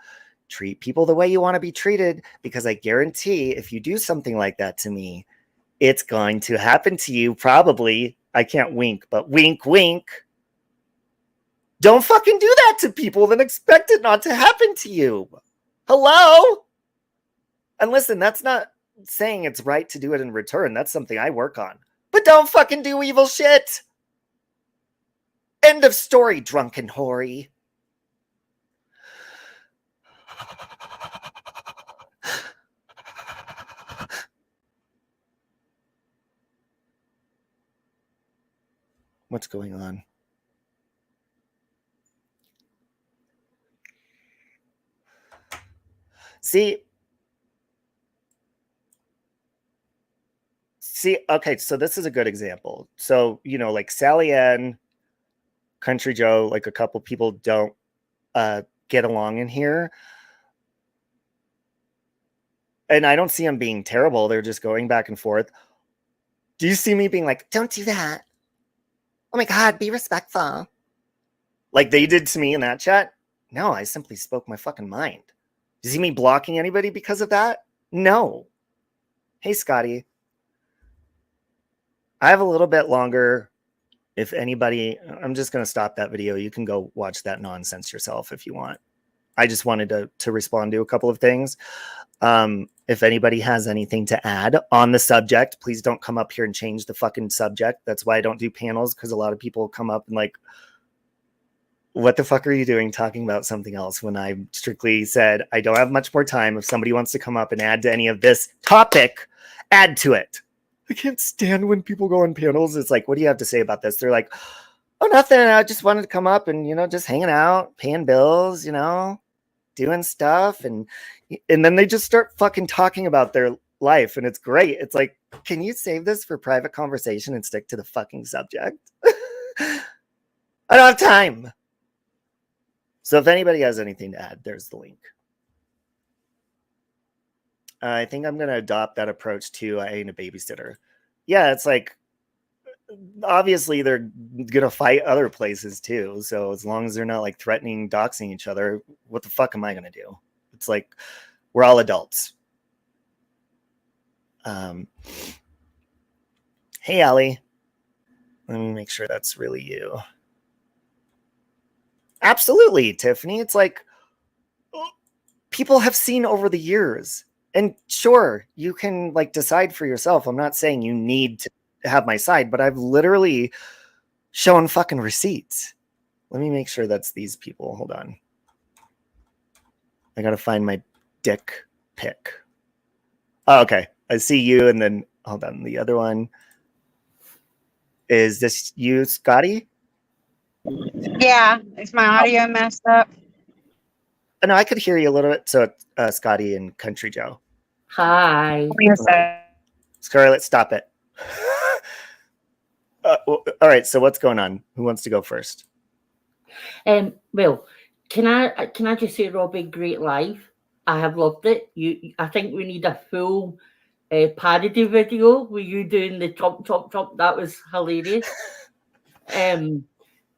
treat people the way you want to be treated, because I guarantee if you do something like that to me, it's going to happen to you probably. I can't wink, but wink, wink. Don't fucking do that to people, then expect it not to happen to you. Hello? And listen, that's not saying it's right to do it in return. That's something I work on. But don't fucking do evil shit. End of story, drunken hoary. What's going on? See, okay, so this is a good example. So, like Sally Ann, Country Joe, like a couple people don't get along in here. And I don't see them being terrible. They're just going back and forth. Do you see me being like, don't do that? Oh my God, be respectful. Like they did to me in that chat? No, I simply spoke my fucking mind. Do you see me blocking anybody because of that? No. Hey, Scotty. I have a little bit longer. If anybody, I'm just going to stop that video. You can go watch that nonsense yourself if you want. I just wanted to respond to a couple of things. If anybody has anything to add on the subject, please don't come up here and change the fucking subject. That's why I don't do panels, because a lot of people come up and like, what the fuck are you doing talking about something else, when I strictly said I don't have much more time. If somebody wants to come up and add to any of this topic, add to it. I can't stand when people go on panels. It's like, what do you have to say about this? They're like, oh, nothing. I just wanted to come up and, just hanging out, paying bills, doing stuff. And then they just start fucking talking about their life. And it's great. It's like, can you save this for private conversation and stick to the fucking subject? I don't have time. So if anybody has anything to add, there's the link. I think I'm going to adopt that approach too. I ain't a babysitter. Yeah, it's like, obviously they're going to fight other places too. So as long as they're not like threatening, doxing each other, what the fuck am I going to do? It's like, we're all adults. Hey, Allie. Let me make sure that's really you. Absolutely, Tiffany. It's like, people have seen over the years. And sure, you can like decide for yourself. I'm not saying you need to have my side, but I've literally shown fucking receipts. Let me make sure that's these people. Hold on. I gotta find my dick pic. Oh, okay. I see you, and then hold on. The other one. Is this you, Scotty? Yeah, is my audio messed up? No, I could hear you a little bit. So Scotty and Country Joe. Hi. Scarlett, stop it. All right, so what's going on? Who wants to go first? Well, can I just say, Robbie, great live. I have loved it. I think we need a full parody video with you doing the chomp chomp chomp. That was hilarious.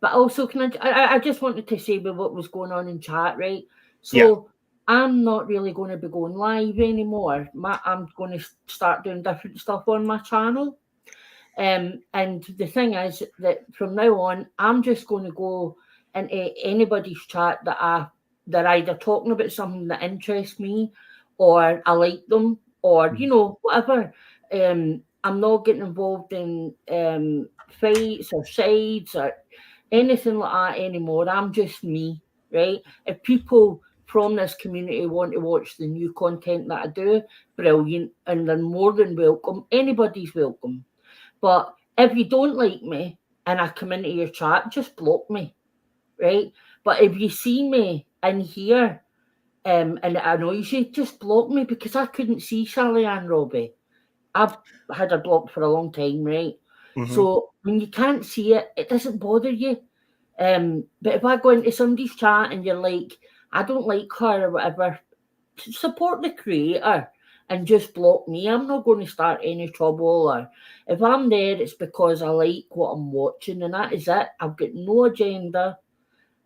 But also, I just wanted to say about what was going on in chat, right? So yeah. I'm not really going to be going live anymore. I'm going to start doing different stuff on my channel. And the thing is that from now on, I'm just going to go into anybody's chat that they're either talking about something that interests me, or I like them, or whatever. I'm not getting involved in fights or sides or anything like that anymore. I'm just me, right? If people from this community want to watch the new content that I do, brilliant, and they're more than welcome. Anybody's welcome. But if you don't like me and I come into your chat, just block me, right? But if you see me in here and it annoys you, just block me, because I couldn't see Sally Ann Robbie. I've had her blocked for a long time, right? Mm-hmm. So when you can't see it, it doesn't bother you. But if I go into somebody's chat and you're like, I don't like her or whatever, support the creator and just block me. I'm not going to start any trouble. Or if I'm there, it's because I like what I'm watching, and that is it. I've got no agenda.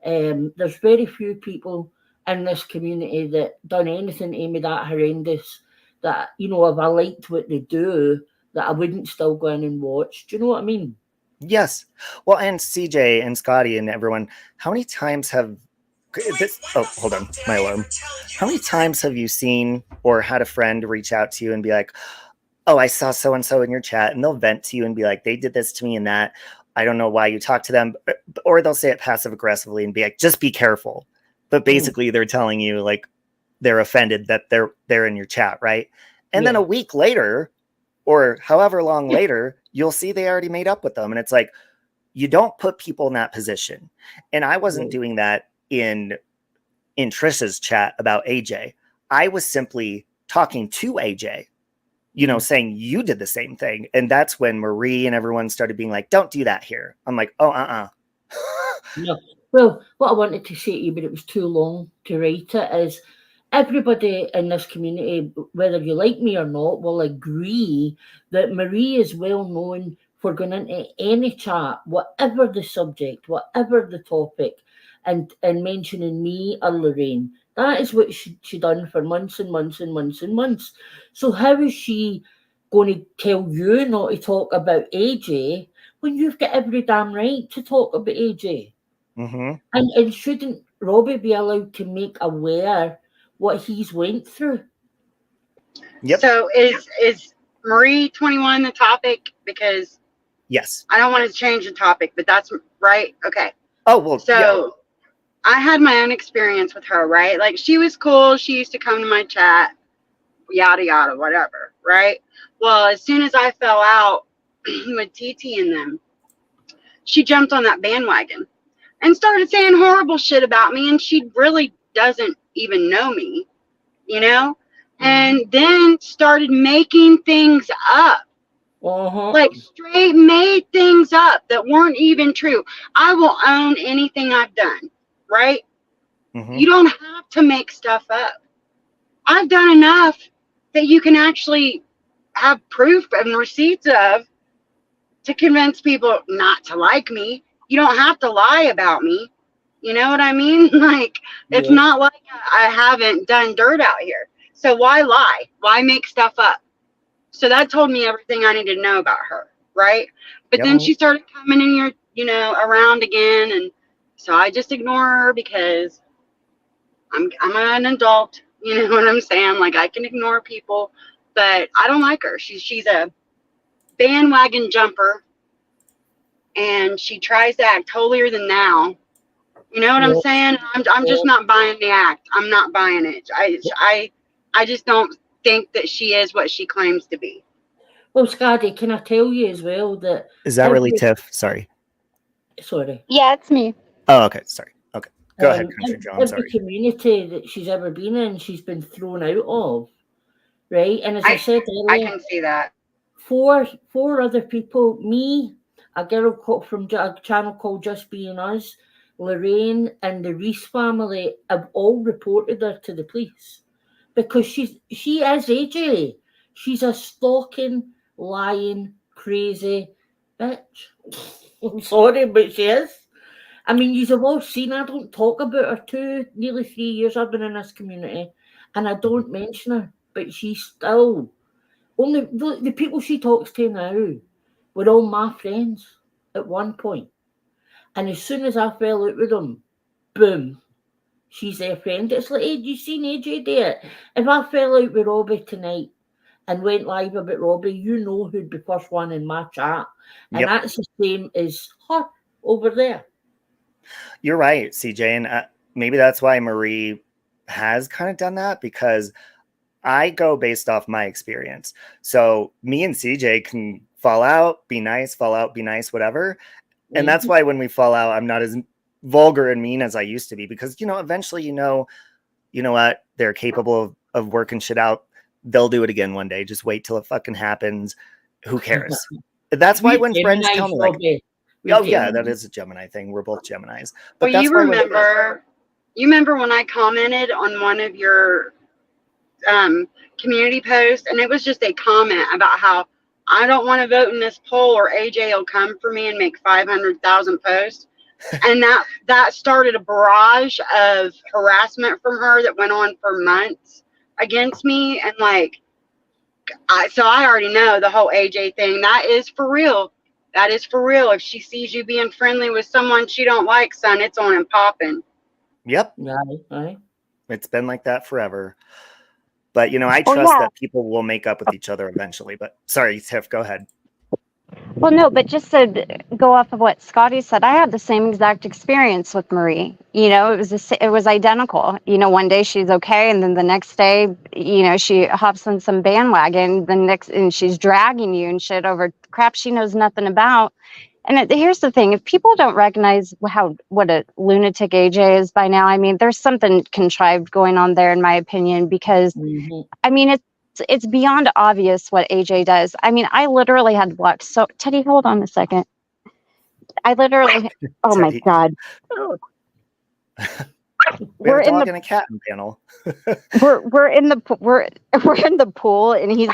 There's very few people in this community that done anything to me that horrendous, that, if I liked what they do, that I wouldn't still go in and watch. Do you know what I mean? Yes. Well, and CJ and Scotty and everyone, how many times have this? Oh, hold on, my alarm. How many times have you seen or had a friend reach out to you and be like, oh, I saw so-and-so in your chat, and they'll vent to you and be like, they did this to me and that. I don't know why you talk to them. Or they'll say it passive aggressively and be like, just be careful. But basically they're telling you like they're offended that they're in your chat, right? And then a week later, or however long later, you'll see they already made up with them. And it's like, you don't put people in that position. And I wasn't doing that in Trish's chat about AJ. I was simply talking to AJ, saying you did the same thing. And that's when Marie and everyone started being like, don't do that here. I'm like, oh, No. Well, what I wanted to say to you, but it was too long to write it, is everybody in this community, whether you like me or not, will agree that Marie is well known for going into any chat, whatever the subject, whatever the topic, and mentioning me or Lorraine. That is what she done for months and months and months and months. So how is she going to tell you not to talk about AJ when you've got every damn right to talk about AJ? Mm-hmm. And shouldn't Robbie be allowed to make aware what he's went through? Yep. So is Marie 21 the topic? Because Yes. I don't want to change the topic, but that's right. Okay. Oh, well, So yeah. I had my own experience with her, right? Like, she was cool. She used to come to my chat, yada, yada, whatever, right? Well, as soon as I fell out with TT and them, she jumped on that bandwagon and started saying horrible shit about me. And she really doesn't even know me, you know? And then started making things up. Like, straight made things up that weren't even true. I will own anything I've done, right? Mm-hmm. You don't have to make stuff up. I've done enough that you can actually have proof and receipts of to convince people not to like me. You don't have to lie about me. You know what I mean? Like, it's not like I haven't done dirt out here. So why lie? Why make stuff up? So that told me everything I needed to know about her, right? But then she started coming in here, you know, around again, and so I just ignore her because I'm an adult. You know what I'm saying? Like, I can ignore people, but I don't like her. She's a bandwagon jumper, and she tries to act holier than thou. You know what I'm saying? I'm just not buying the act. I'm not buying it. I just don't think that she is what she claims to be. Well, Scotty, can I tell you as well that... Is that really Tiff? Sorry. Sorry. Yeah, it's me. Oh, okay. Sorry. Okay. Go ahead, Country Joe. I'm sorry. Every community that she's ever been in, she's been thrown out of, right? And as I said earlier... I can see that. Four other people, me, a girl from a channel called Just Being Us, Lorraine, and the Reese family have all reported her to the police because she is AJ. She's a stalking, lying, crazy bitch. I'm sorry, but she is. I mean, you've all seen, I don't talk about her nearly 3 years I've been in this community, and I don't mention her, but she's still... Only the people she talks to now were all my friends at one point. And as soon as I fell out with them, boom, she's their friend. It's like, hey, you seen AJ do it? If I fell out with Robbie tonight and went live about Robbie, you know who'd be first one in my chat. And that's the same as her over there. You're right, CJ. And maybe that's why Marie has kind of done that, because I go based off my experience. So me and CJ can fall out, be nice, fall out, be nice, whatever. And that's why when we fall out, I'm not as vulgar and mean as I used to be, because, you know, eventually, you know what? They're capable of working shit out. They'll do it again one day. Just wait till it fucking happens. Who cares? That's why when friends tell me, like, oh yeah, that is a Gemini thing. We're both Geminis. But well, you remember when I commented on one of your community post, and it was just a comment about how I don't want to vote in this poll or AJ will come for me and make 500,000 posts. And that started a barrage of harassment from her that went on for months against me. And like, so I already know the whole AJ thing. That is for real. That is for real. If she sees you being friendly with someone she don't like, son, it's on and popping. Yep. Right. It's been like that forever. But, you know, I trust that people will make up with each other eventually. But sorry, Tiff, go ahead. Well, no, but just to go off of what Scotty said, I had the same exact experience with Marie. You know, it was identical. You know, one day she's okay, and then the next day, you know, she hops on some bandwagon. And she's dragging you and shit over crap she knows nothing about. And here's the thing: if people don't recognize what a lunatic AJ is by now, I mean, there's something contrived going on there, in my opinion. Because I mean, it's beyond obvious what AJ does. I mean, I literally had to block. So Teddy, hold on a second. I literally, oh my God. We have We're a in dog the and a cat in panel. we're in the we're in the pool, and he's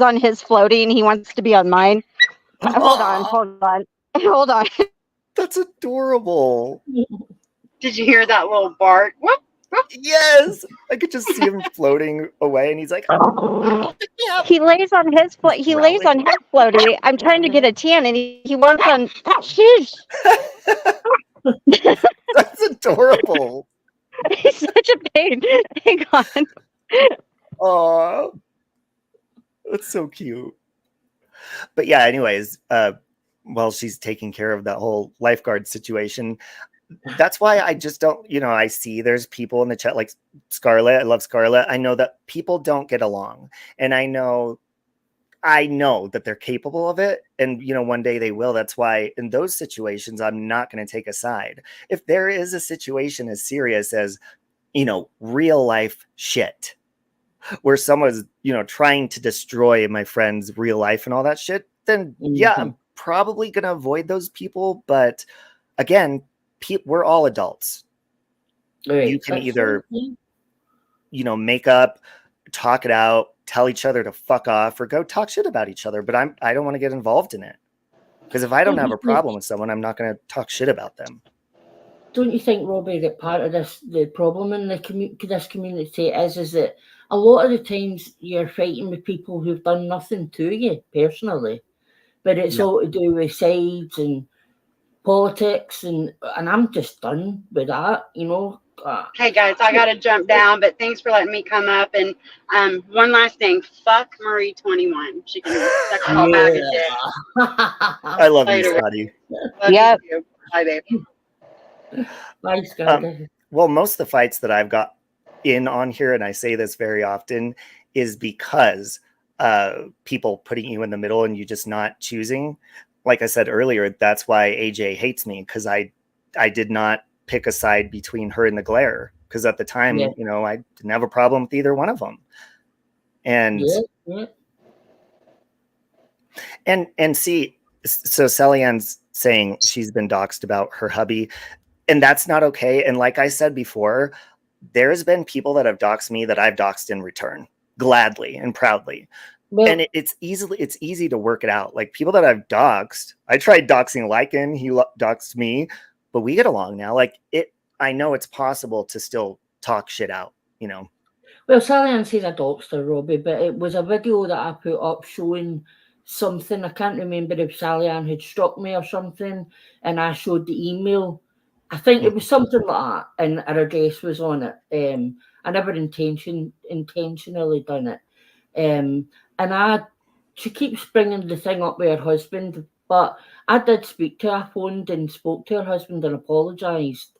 on his floaty, and he wants to be on mine. Hold on, hold on. That's adorable. Did you hear that little bark? Whoop, whoop. Yes, I could just see him floating away, and he's like, He lays on his floaty. I'm trying to get a tan, and he wants on. Shush. "That's adorable." He's such a pain. Hang on. Aw, that's so cute. But yeah, anyways, while she's taking care of that whole lifeguard situation, that's why I just don't, I see there's people in the chat like Scarlett. I love Scarlett. I know that people don't get along, and I know that they're capable of it, and one day they will. That's why in those situations I'm not going to take a side. If there is a situation as serious as real life shit where someone's trying to destroy my friend's real life and all that shit, then yeah, I'm probably going to avoid those people. But again, we're all adults. Right. You can either make up, talk it out, tell each other to fuck off, or go talk shit about each other. But I don't want to get involved in it, because if I don't have a problem with someone, I'm not going to talk shit about them. Don't you think, Robbie, that part of the problem in this community is that a lot of the times you're fighting with people who've done nothing to you personally, but it's all to do with sides and politics, and I'm just done with that, Hey guys, I gotta jump down, but thanks for letting me come up. And one last thing, fuck Marie 21. She can suck a whole bag of dick. I love you, Scotty. Love you. Bye, baby. Bye, Scotty. Well, most of the fights that I've got in on here, and I say this very often, is because people putting you in the middle and you just not choosing. Like I said earlier, that's why AJ hates me, because I did not pick a side between her and the glare, because at the time, I didn't have a problem with either one of them. And and see, so Sally-Ann's saying she's been doxxed about her hubby, and that's not okay. And like I said before, there's been people that have doxed me that I've doxed in return, gladly and proudly. And it's easy to work it out. Like people that I've doxed, I tried doxing Lycan, he doxed me, but we get along now. Like I know it's possible to still talk shit out, Well, Sally-Ann says I doxed her, Robbie, but it was a video that I put up showing something. I can't remember if Sally-Ann had struck me or something, and I showed the email. I think it was something like that, and her address was on it. I never intentionally done it. And she keeps bringing the thing up with her husband, but I did speak to her. I phoned and spoke to her husband and apologised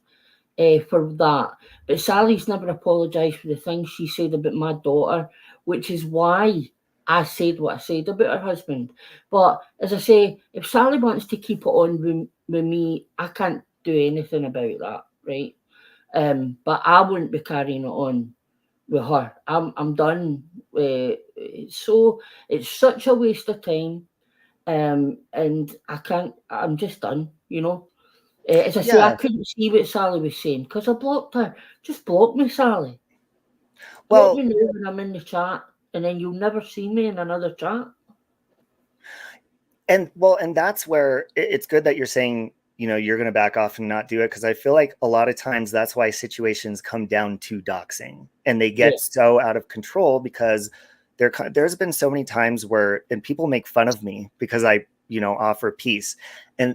for that. But Sally's never apologised for the things she said about my daughter, which is why I said what I said about her husband. But as I say, if Sally wants to keep it on with me, I can't do anything about that, right? But I wouldn't be carrying it on with her. I'm done. So it's such a waste of time, and I can't. I'm just done. As I say, I couldn't see what Sally was saying because I blocked her. Just block me, Sally. Block me now when I'm in the chat, and then you'll never see me in another chat. And that's where it's good that you're saying, you're going to back off and not do it, because I feel like a lot of times that's why situations come down to doxing, and they get so out of control because there's been so many times where, and people make fun of me because I, offer peace,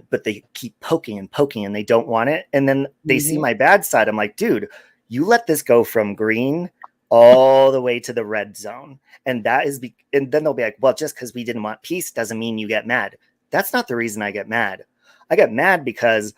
but they keep poking and they don't want it. And then they see my bad side. I'm like, dude, you let this go from green all the way to the red zone. And and then they'll be like, well, just because we didn't want peace doesn't mean you get mad. That's not the reason I get mad. I get mad because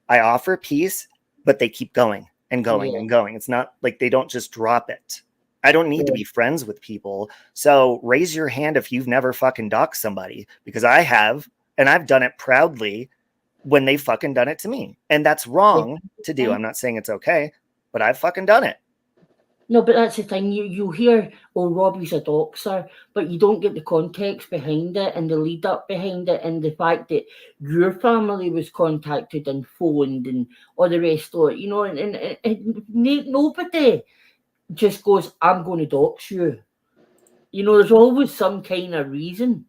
I offer peace, but they keep going and going and going. It's not like they don't just drop it. I don't need to be friends with people. So raise your hand if you've never fucking doxed somebody, because I have, and I've done it proudly when they fucking done it to me. And that's wrong to do. I'm not saying it's okay, but I've fucking done it. No, but that's the thing. You hear, oh, Robbie's a doxer, but you don't get the context behind it and the lead up behind it, and the fact that your family was contacted and phoned and all the rest of it. You know, and nobody just goes, "I'm going to dox you." You know, there's always some kind of reason.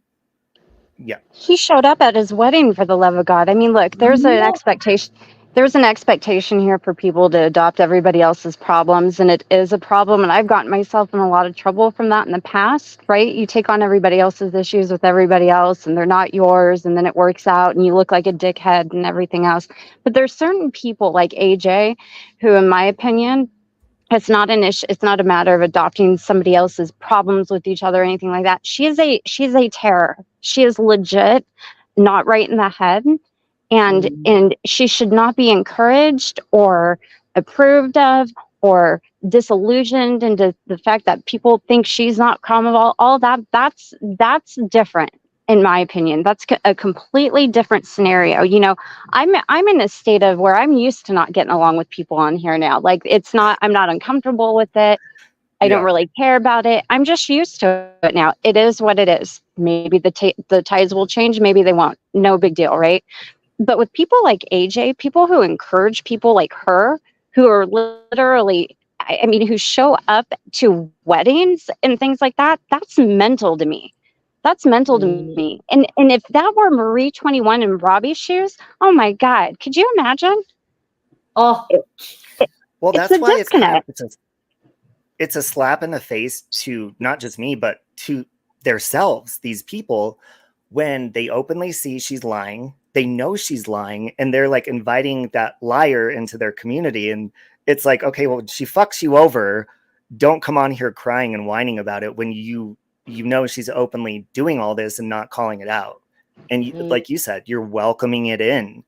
Yeah. He showed up at his wedding, for the love of God. I mean, look, there's an expectation. There's an expectation here for people to adopt everybody else's problems, and it is a problem. And I've gotten myself in a lot of trouble from that in the past, right? You take on everybody else's issues with everybody else, and they're not yours, and then it works out, and you look like a dickhead and everything else. But there's certain people like AJ, who, in my opinion, it's not an issue. It's not a matter of adopting somebody else's problems with each other or anything like that. She's a terror. She is legit not right in the head, and she should not be encouraged or approved of or disillusioned into the fact that people think she's not calm of all that. That's different. In my opinion, that's a completely different scenario. You know, I'm in a state of where I'm used to not getting along with people on here now. Like, I'm not uncomfortable with it. I don't really care about it. I'm just used to it now. It is what it is. Maybe the tides will change. Maybe they won't. No big deal, right? But with people like AJ, people who encourage people like her, who are literally, I mean, who show up to weddings and things like that, that's mental to me. That's mental to me. And if that were Marie 21 in Robbie's shoes, oh my God, could you imagine? Oh, well, that's why disconnect. It's a slap in the face to not just me, but to themselves. These people, when they openly see she's lying, they know she's lying, and they're like inviting that liar into their community. And it's like, okay, well, she fucks you over. Don't come on here crying and whining about it when you know she's openly doing all this and not calling it out. And like you said, you're welcoming it in.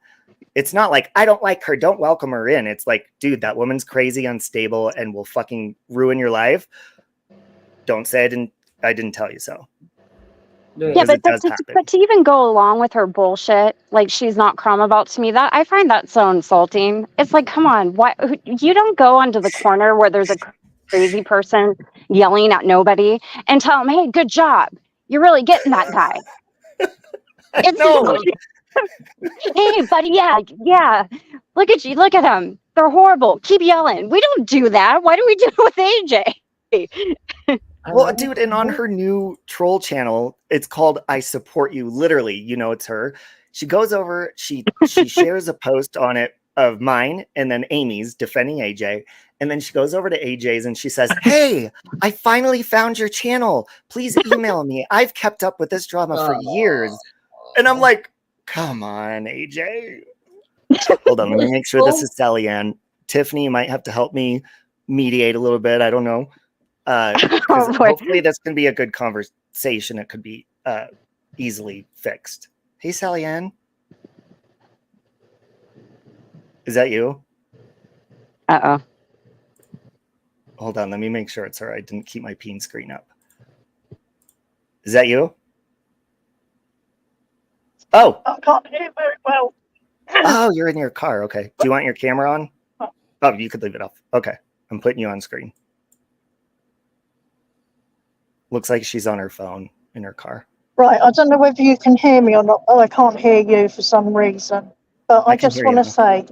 It's not like, I don't like her, don't welcome her in. It's like, dude, that woman's crazy, unstable, and will fucking ruin your life. Don't say I didn't tell you so. Yeah, but to even go along with her bullshit, like she's not calm about, to me, that I find that so insulting. It's like, come on, why you don't go onto the corner where there's a crazy person yelling at nobody and tell them, hey, good job, you're really getting that guy. It's hey, buddy, yeah. Look at you, look at them. They're horrible. Keep yelling. We don't do that. Why do we do it with AJ? Well, dude, and on her new troll channel, it's called I Support You. Literally, you know, it's her. She goes over, she shares a post on it of mine and then Amy's defending AJ. And then she goes over to AJ's and she says, hey, I finally found your channel. Please email me. I've kept up with this drama for years. And I'm like, come on, AJ. Hold on, let me make sure this is Sally Ann. Tiffany, you might have to help me mediate a little bit. I don't know. Hopefully this can be a good conversation. It could be easily fixed. Hey, Sally Ann. Is that you? Uh-oh. Hold on, let me make sure it's her. I didn't keep my peen screen up. Is that you? Oh. I can't hear very well. Oh, you're in your car. Okay. Do you want your camera on? Oh, you could leave it off. Okay. I'm putting you on screen. Looks like she's on her phone in her car. Right. I don't know whether you can hear me or not. Oh, I can't hear you for some reason. But I just want to say,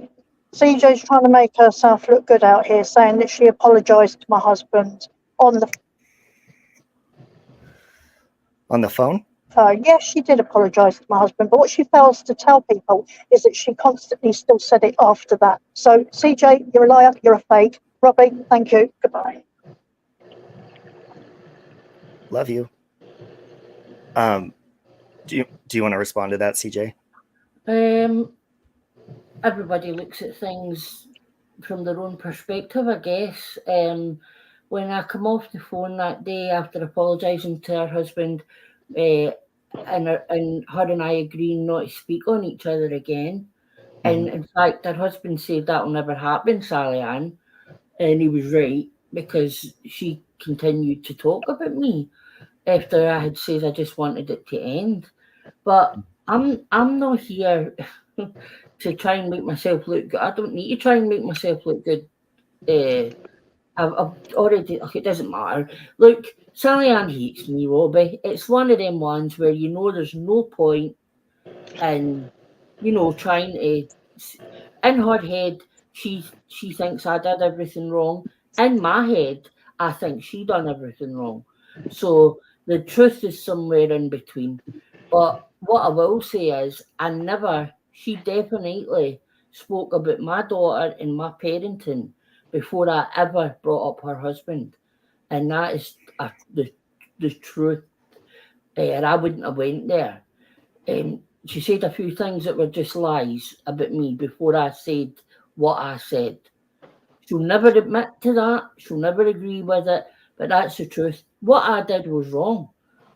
CJ's trying to make herself look good out here, saying that she apologised to my husband on the phone? Yes, she did apologise to my husband, but what she fails to tell people is that she constantly still said it after that. So, CJ, you're a liar, you're a fake. Robbie, thank you. Goodbye. Love you. Do you want to respond to that, CJ? Everybody looks at things from their own perspective, I guess. When I come off the phone that day after apologising to her husband, and her and I agreeing not to speak on each other again. And in fact, her husband said that will never happen, Sally Ann. And he was right, because she continued to talk about me after I had said I just wanted it to end. But I'm not here to try and make myself look good. I don't need to try and make myself look good I've already. Look, it doesn't matter. Look, Sally Ann hates me, Robbie. It's one of them ones where you know there's no point in, trying to. In her head, she thinks I did everything wrong. In my head, I think she done everything wrong. So the truth is somewhere in between. But what I will say is, she definitely spoke about my daughter and my parenting before I ever brought up her husband. And that is the truth. And I wouldn't have went there. She said a few things that were just lies about me before I said what I said. She'll never admit to that. She'll never agree with it. But that's the truth. What I did was wrong.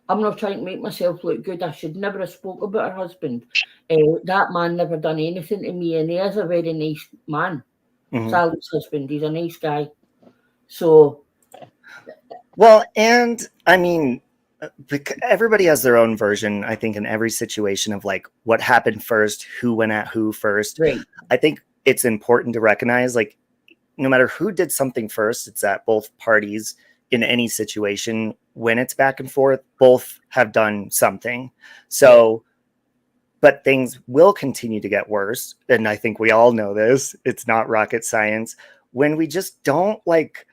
I'm not trying to make myself look good. I should never have spoke about her husband. That man never done anything to me, and he is a very nice man. Sally's husband, he's a nice guy. So, well, and I mean, everybody has their own version, I think, in every situation of like what happened first, who went at who first. Right. I think it's important to recognize, like, no matter who did something first, it's that both parties in any situation, when it's back and forth, both have done something. So, but things will continue to get worse. And I think we all know this. It's not rocket science. When we just don't like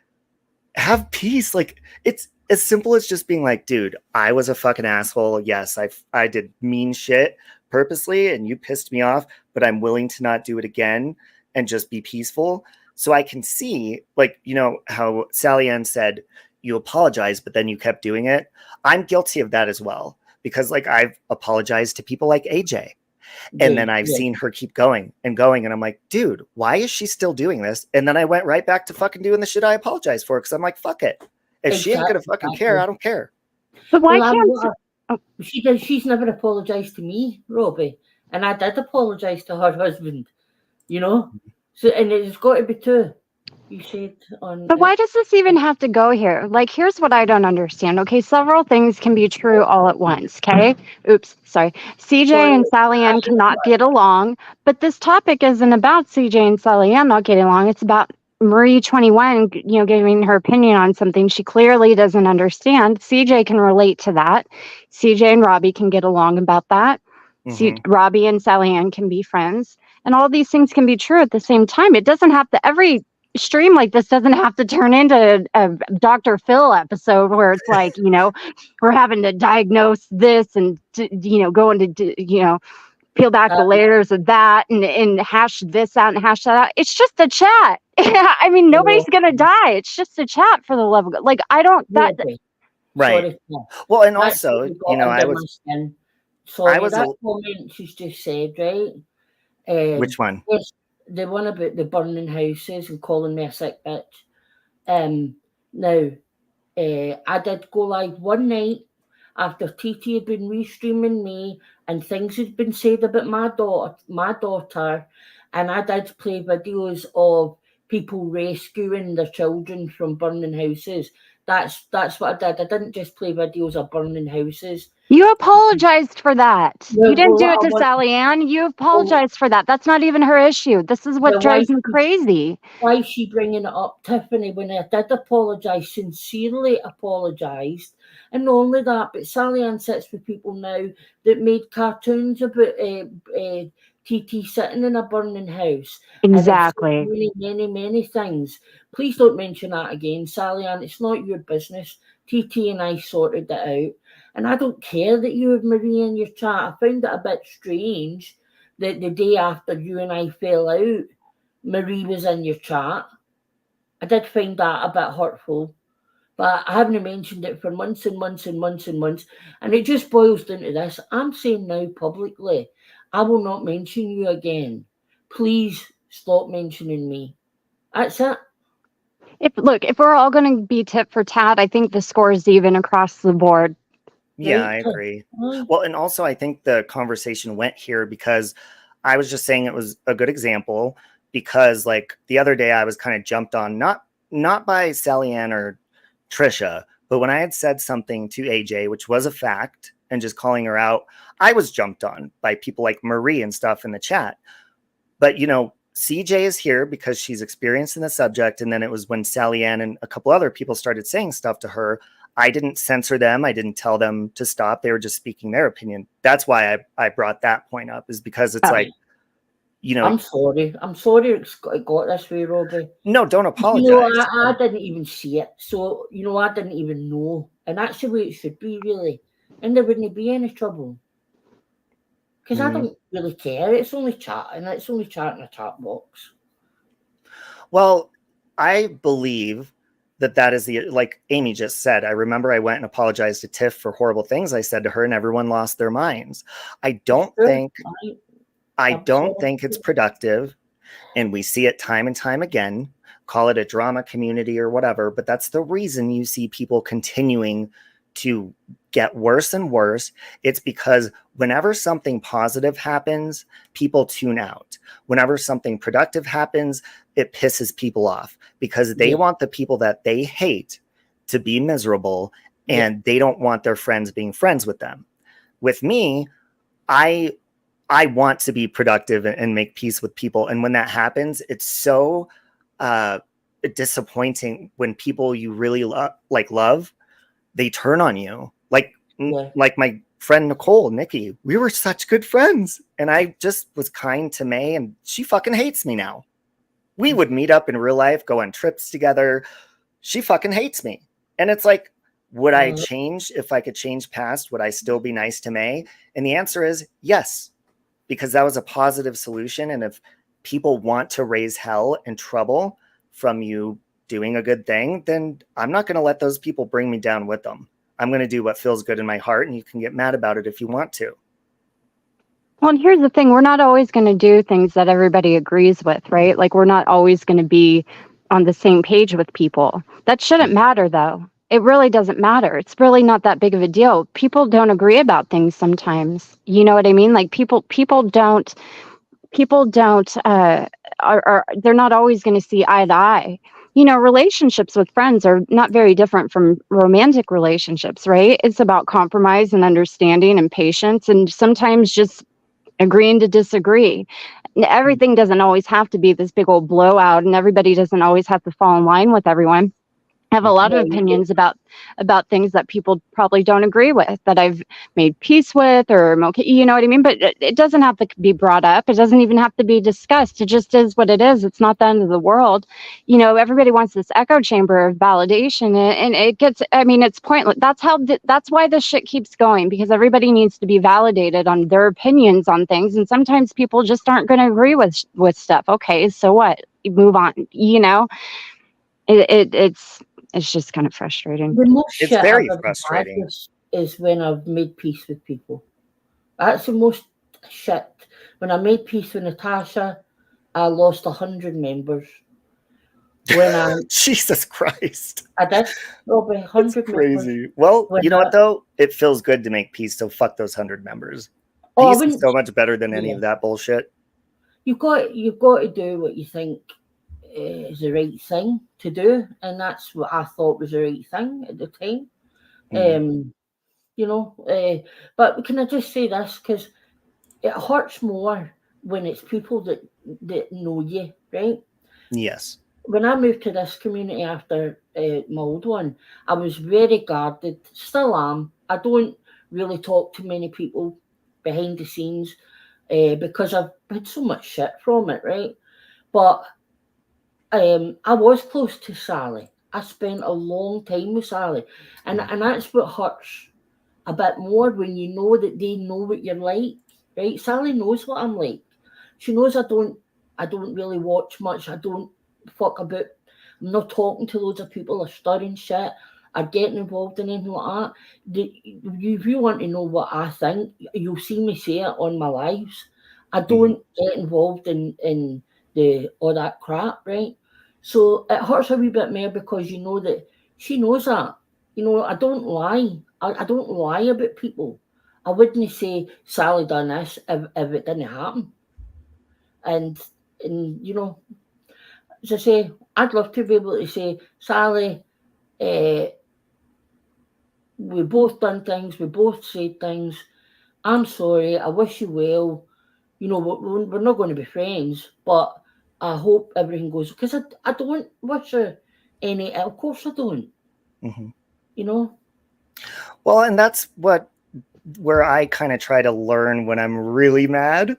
have peace, like it's as simple as just being like, dude, I was a fucking asshole. Yes, I did mean shit purposely and you pissed me off, but I'm willing to not do it again and just be peaceful. So I can see, like, how Sally Ann said, you apologize, but then you kept doing it. I'm guilty of that as well, because like I've apologized to people like AJ. And then I've seen her keep going. And I'm like, dude, why is she still doing this? And then I went right back to fucking doing the shit I apologized for, because I'm like, fuck it. If she ain't gonna fucking care, I don't care. But why can't she's never apologized to me, Robbie. And I did apologize to her husband, So, and it's got to be two. You said on. But why does this even have to go here? Like, here's what I don't understand. Okay, several things can be true all at once. Okay. Oops, sorry. CJ and Sally Ann cannot get along, but this topic isn't about CJ and Sally Ann not getting along. It's about Marie 21, giving her opinion on something she clearly doesn't understand. CJ can relate to that. CJ and Robbie can get along about that. Robbie and Sally Ann can be friends. And all these things can be true at the same time. It doesn't have to, every stream like this doesn't have to turn into a Dr. Phil episode where it's like, we're having to diagnose this and, go into, peel back the layers of that and hash this out and hash that out. It's just a chat. I mean, nobody's going to die. It's just a chat for the love of God. Like, I don't, that. Right. Well, and also, I was. Sorry, that comment she's just said, right? Which one? The one about the burning houses and calling me a sick bitch. Now, I did go live one night after TT had been restreaming me and things had been said about my daughter, and I did play videos of people rescuing their children from burning houses. That's what I did. I didn't just play videos of burning houses. You apologized for that. You didn't do it to Sally Ann. You apologized for that. That's not even her issue. This is what drives me crazy. Why is she bringing it up, Tiffany? When I did apologize, sincerely apologized, and not only that, but Sally Ann sits with people now that made cartoons about TT sitting in a burning house. Exactly. Many things. Please don't mention that again, Sally Ann. It's not your business. TT and I sorted it out. And I don't care that you have Marie in your chat. I found it a bit strange that the day after you and I fell out, Marie was in your chat. I did find that a bit hurtful. But I haven't mentioned it for months and months and months and months. And it just boils down to this. I'm saying now publicly, I will not mention you again. Please stop mentioning me. That's it. If we're all going to be tit for tat, I think the score is even across the board. Yeah, I agree. Well, and also I think the conversation went here because I was just saying it was a good example because like the other day I was kind of jumped on, not by Sally Ann or Trisha, but when I had said something to AJ, which was a fact, and just calling her out, I was jumped on by people like Marie and stuff in the chat. But, CJ is here because she's experienced in the subject. And then it was when Sally Ann and a couple other people started saying stuff to her. I didn't censor them. I didn't tell them to stop. They were just speaking their opinion. That's why I brought that point up, is because it's like, you know. I'm sorry it got this way, Robbie. No, don't apologize. You know, I didn't even see it. So, you know, I didn't even know. And that's the way it should be, really. And there wouldn't be any trouble. Because I don't really care. It's only chatting. It's only chat in a chat box. Well, I believe that is the, like Amy just said, I remember I went and apologized to Tiff for horrible things I said to her, and everyone lost their minds. I don't think it's productive. And we see it time and time again. Call it a drama community or whatever, but that's the reason you see people continuing to get worse and worse. It's because whenever something positive happens, people tune out. Whenever something productive happens, it pisses people off because they want the people that they hate to be miserable, and they don't want their friends being friends with them. With me, I want to be productive and make peace with people. And when that happens, it's so disappointing when people you really love, they turn on you. Like my friend Nikki, we were such good friends. And I just was kind to May, and she fucking hates me now. We would meet up in real life, go on trips together. She fucking hates me. And it's like, would I change? If I could change past, would I still be nice to May? And the answer is yes, because that was a positive solution. And if people want to raise hell and trouble from you doing a good thing, then I'm not going to let those people bring me down with them. I'm going to do what feels good in my heart, and you can get mad about it if you want to. Well, and here's the thing. We're not always going to do things that everybody agrees with, right? Like, we're not always going to be on the same page with people. That shouldn't matter, though. It really doesn't matter. It's really not that big of a deal. People don't agree about things sometimes. You know what I mean? Like, people don't, they're not always going to see eye to eye. You know, relationships with friends are not very different from romantic relationships, right? It's about compromise and understanding and patience, and sometimes just agreeing to disagree. Everything doesn't always have to be this big old blowout, and everybody doesn't always have to fall in line with everyone. I have a lot of opinions about things that people probably don't agree with, that I've made peace with, or you know what I mean? But it doesn't have to be brought up. It doesn't even have to be discussed. It just is what it is. It's not the end of the world. You know, everybody wants this echo chamber of validation, and it gets, I mean, it's pointless. That's why this shit keeps going, because everybody needs to be validated on their opinions on things. And sometimes people just aren't going to agree with stuff. Okay, so what? You move on, you know? It's just kind of frustrating. The most It's shit very I've ever frustrating. had is when I've made peace with people. That's the most shit. When I made peace with Natasha, I lost 100 members. When I Jesus Christ, I did, Robbie, 100 it's crazy. members. Well, When you know what though? It feels good to make peace. So fuck those 100 members. Oh, I Peace is wouldn't- so much better than any of that bullshit. You've got to do what you think is the right thing to do, and that's what I thought was the right thing at the time. You know, but can I just say this, because it hurts more when it's people that know you, right? Yes. When I moved to this community after my old one, I was very guarded, still am. I don't really talk to many people behind the scenes because I've had so much shit from it, right? But I was close to Sally. I spent a long time with Sally, and that's what hurts a bit more, when you know that they know what you're like, right? Sally knows what I'm like. She knows I don't really watch much. I don't fuck about. I'm not talking to loads of people or stirring shit or getting involved in anything like that. If you want to know what I think, you'll see me say it on my lives. I don't get involved in all that crap, right? So it hurts a wee bit more because you know that she knows that. You know, I don't lie. I don't lie about people. I wouldn't say Sally done this if it didn't happen. And you know, as I say, I'd love to be able to say, Sally, we both done things, we both said things. I'm sorry, I wish you well. You know, we're not going to be friends, but I hope everything goes, because I don't wish her any, of course I don't, you know? Well, and that's where I kind of try to learn when I'm really mad,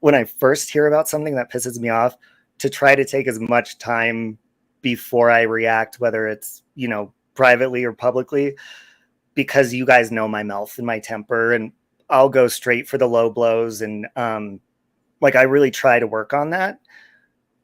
when I first hear about something that pisses me off, to try to take as much time before I react, whether it's, you know, privately or publicly, because you guys know my mouth and my temper, and I'll go straight for the low blows. And like, I really try to work on that.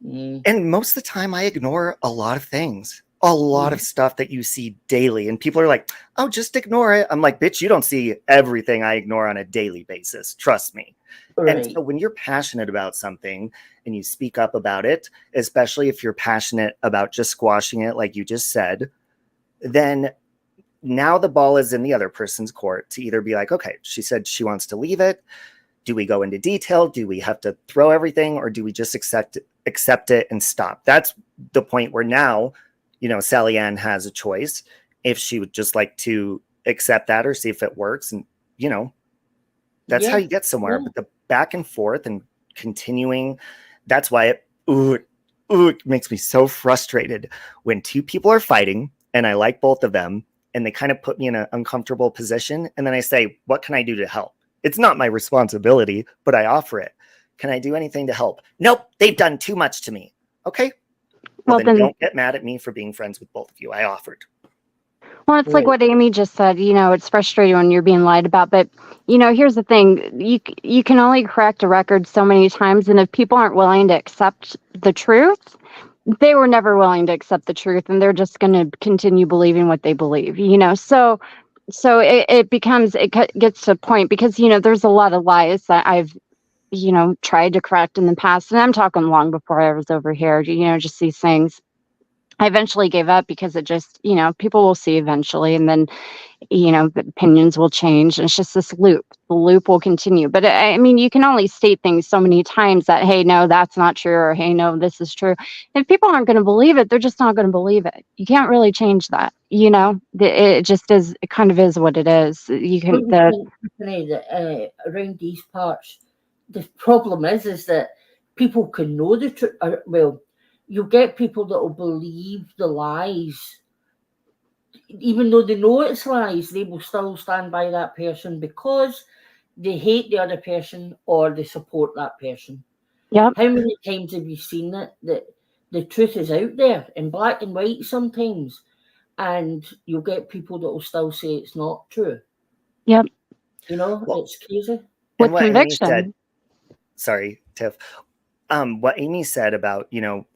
And most of the time I ignore a lot of things, a lot of stuff that you see daily. And people are like, oh, just ignore it. I'm like, bitch, you don't see everything I ignore on a daily basis. Trust me. Right. And so when you're passionate about something and you speak up about it, especially if you're passionate about just squashing it, like you just said, then now the ball is in the other person's court to either be like, okay, she said she wants to leave it. Do we go into detail? Do we have to throw everything, or do we just accept it and stop? That's the point where now, you know, Sally Ann has a choice if she would just like to accept that or see if it works. And, you know, that's how you get somewhere. But the back and forth and continuing, that's why it makes me so frustrated when two people are fighting and I like both of them and they kind of put me in an uncomfortable position. And then I say, what can I do to help? It's not my responsibility, but I offer it. Can I do anything to help? Nope, they've done too much to me. Okay. Well, then don't get mad at me for being friends with both of you. I offered. Well, it's like what Amy just said, you know, it's frustrating when you're being lied about. But, you know, here's the thing. You can only correct a record so many times. And if people aren't willing to accept the truth, they were never willing to accept the truth. And they're just going to continue believing what they believe, you know. So it gets to a point because, you know, there's a lot of lies that I've, you know, tried to correct in the past. And I'm talking long before I was over here, you know, just these things. I eventually gave up because it just, you know, people will see eventually, and then, you know, the opinions will change. And it's just this loop. The loop will continue. But I mean, you can only state things so many times that, hey, no, that's not true, or hey, no, this is true. If people aren't going to believe it, they're just not going to believe it. You can't really change that. You know, it just is. It kind of is what it is. You can around these parts. The problem is that people can know the truth. Well, you get people that will believe the lies. Even though they know it's lies, they will still stand by that person because they hate the other person or they support that person. Yep. How many times have you seen it? That the truth is out there in black and white sometimes, and you'll get people that will still say it's not true. Yep. You know, it's crazy. With conviction. Sorry, Tiff. What Amy said about, you know,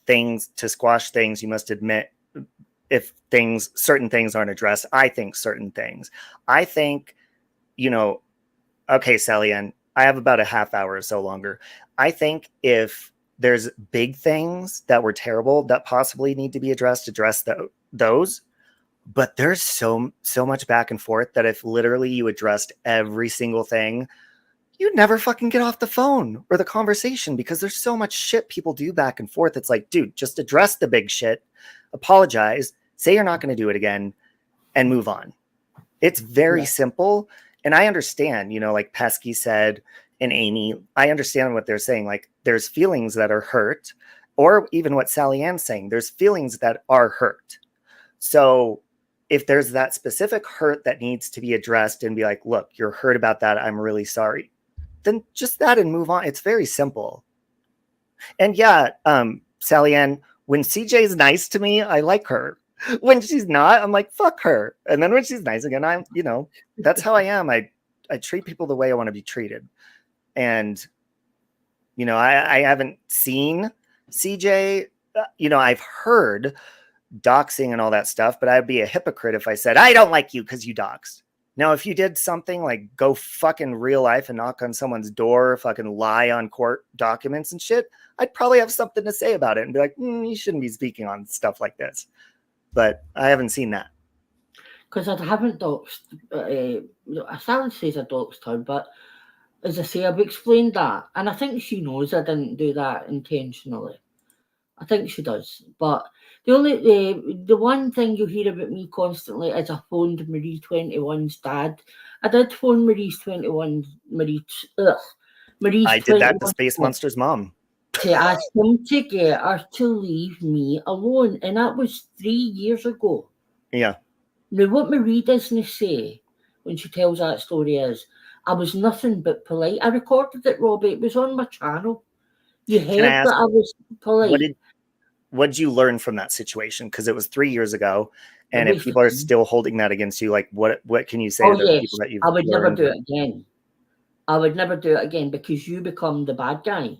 things to squash things, you must admit if certain things aren't addressed. I think certain things. I think, you know, okay, Sally Ann, I have about a half hour or so longer. I think if there's big things that were terrible that possibly need to be address those. But there's so much back and forth that if literally you addressed every single thing, you'd never fucking get off the phone or the conversation, because there's so much shit people do back and forth. It's like, dude, just address the big shit, apologize, say you're not going to do it again, and move on. It's very simple. And I understand, you know, like Pesky said and Amy, I understand what they're saying. Like, there's feelings that are hurt, or even what Sally Ann's saying, there's feelings that are hurt. So if there's that specific hurt that needs to be addressed and be like, look, you're hurt about that, I'm really sorry, then just that and move on. It's very simple. And yeah, Sally Ann, when CJ is nice to me, I like her. When she's not, I'm like, fuck her. And then when she's nice again, I'm, you know, that's how I am. I treat people the way I want to be treated. And, you know, I haven't seen CJ, you know, I've heard doxing and all that stuff, but I'd be a hypocrite if I said, I don't like you because you doxed. Now, if you did something like go fucking real life and knock on someone's door, fucking lie on court documents and shit, I'd probably have something to say about it and be like, you shouldn't be speaking on stuff like this. But I haven't seen that. Because I haven't doxed. Sally says I doxed her, but as I say, I've explained that. And I think she knows I didn't do that intentionally. I think she does. But the one thing you hear about me constantly is I phoned Marie 21's dad. I did phone Marie's 21. I did that to Space Monster's mom. to ask him to get her to leave me alone. And that was 3 years ago. Yeah. Now, what Marie doesn't say when she tells that story is, I was nothing but polite. I recorded it, Robbie. It was on my channel. You heard I ask, that I was polite. What did you learn from that situation? Because it was 3 years ago, and if people are still holding that against you, like what can you say to those people that you've I would never learned? do it again. I would never do it again, because you become the bad guy.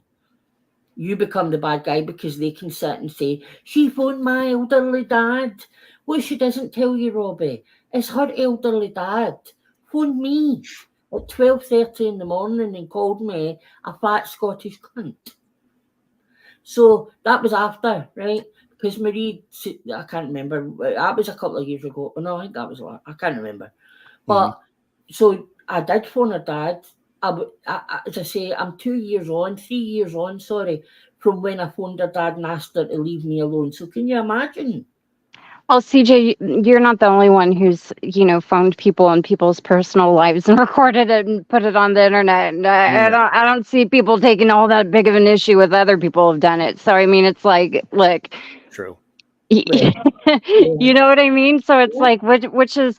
You become the bad guy because they can sit and say, she phoned my elderly dad. What she doesn't tell you, Robbie, is her elderly dad phoned me at 12:30 in the morning and called me a fat Scottish cunt. So that was after, right? Because Marie, I can't remember. That was a couple of years ago. No, I think that was a lot. I can't remember. But so I did phone her dad. As I say, I'm 3 years on, sorry, from when I phoned her dad and asked her to leave me alone. So can you imagine? Well, CJ, you're not the only one who's, phoned people in people's personal lives and recorded it and put it on the internet. And I don't see people taking all that big of an issue with other people have done it. So, I mean, it's like, look. True. You know what I mean? So it's like, which putting,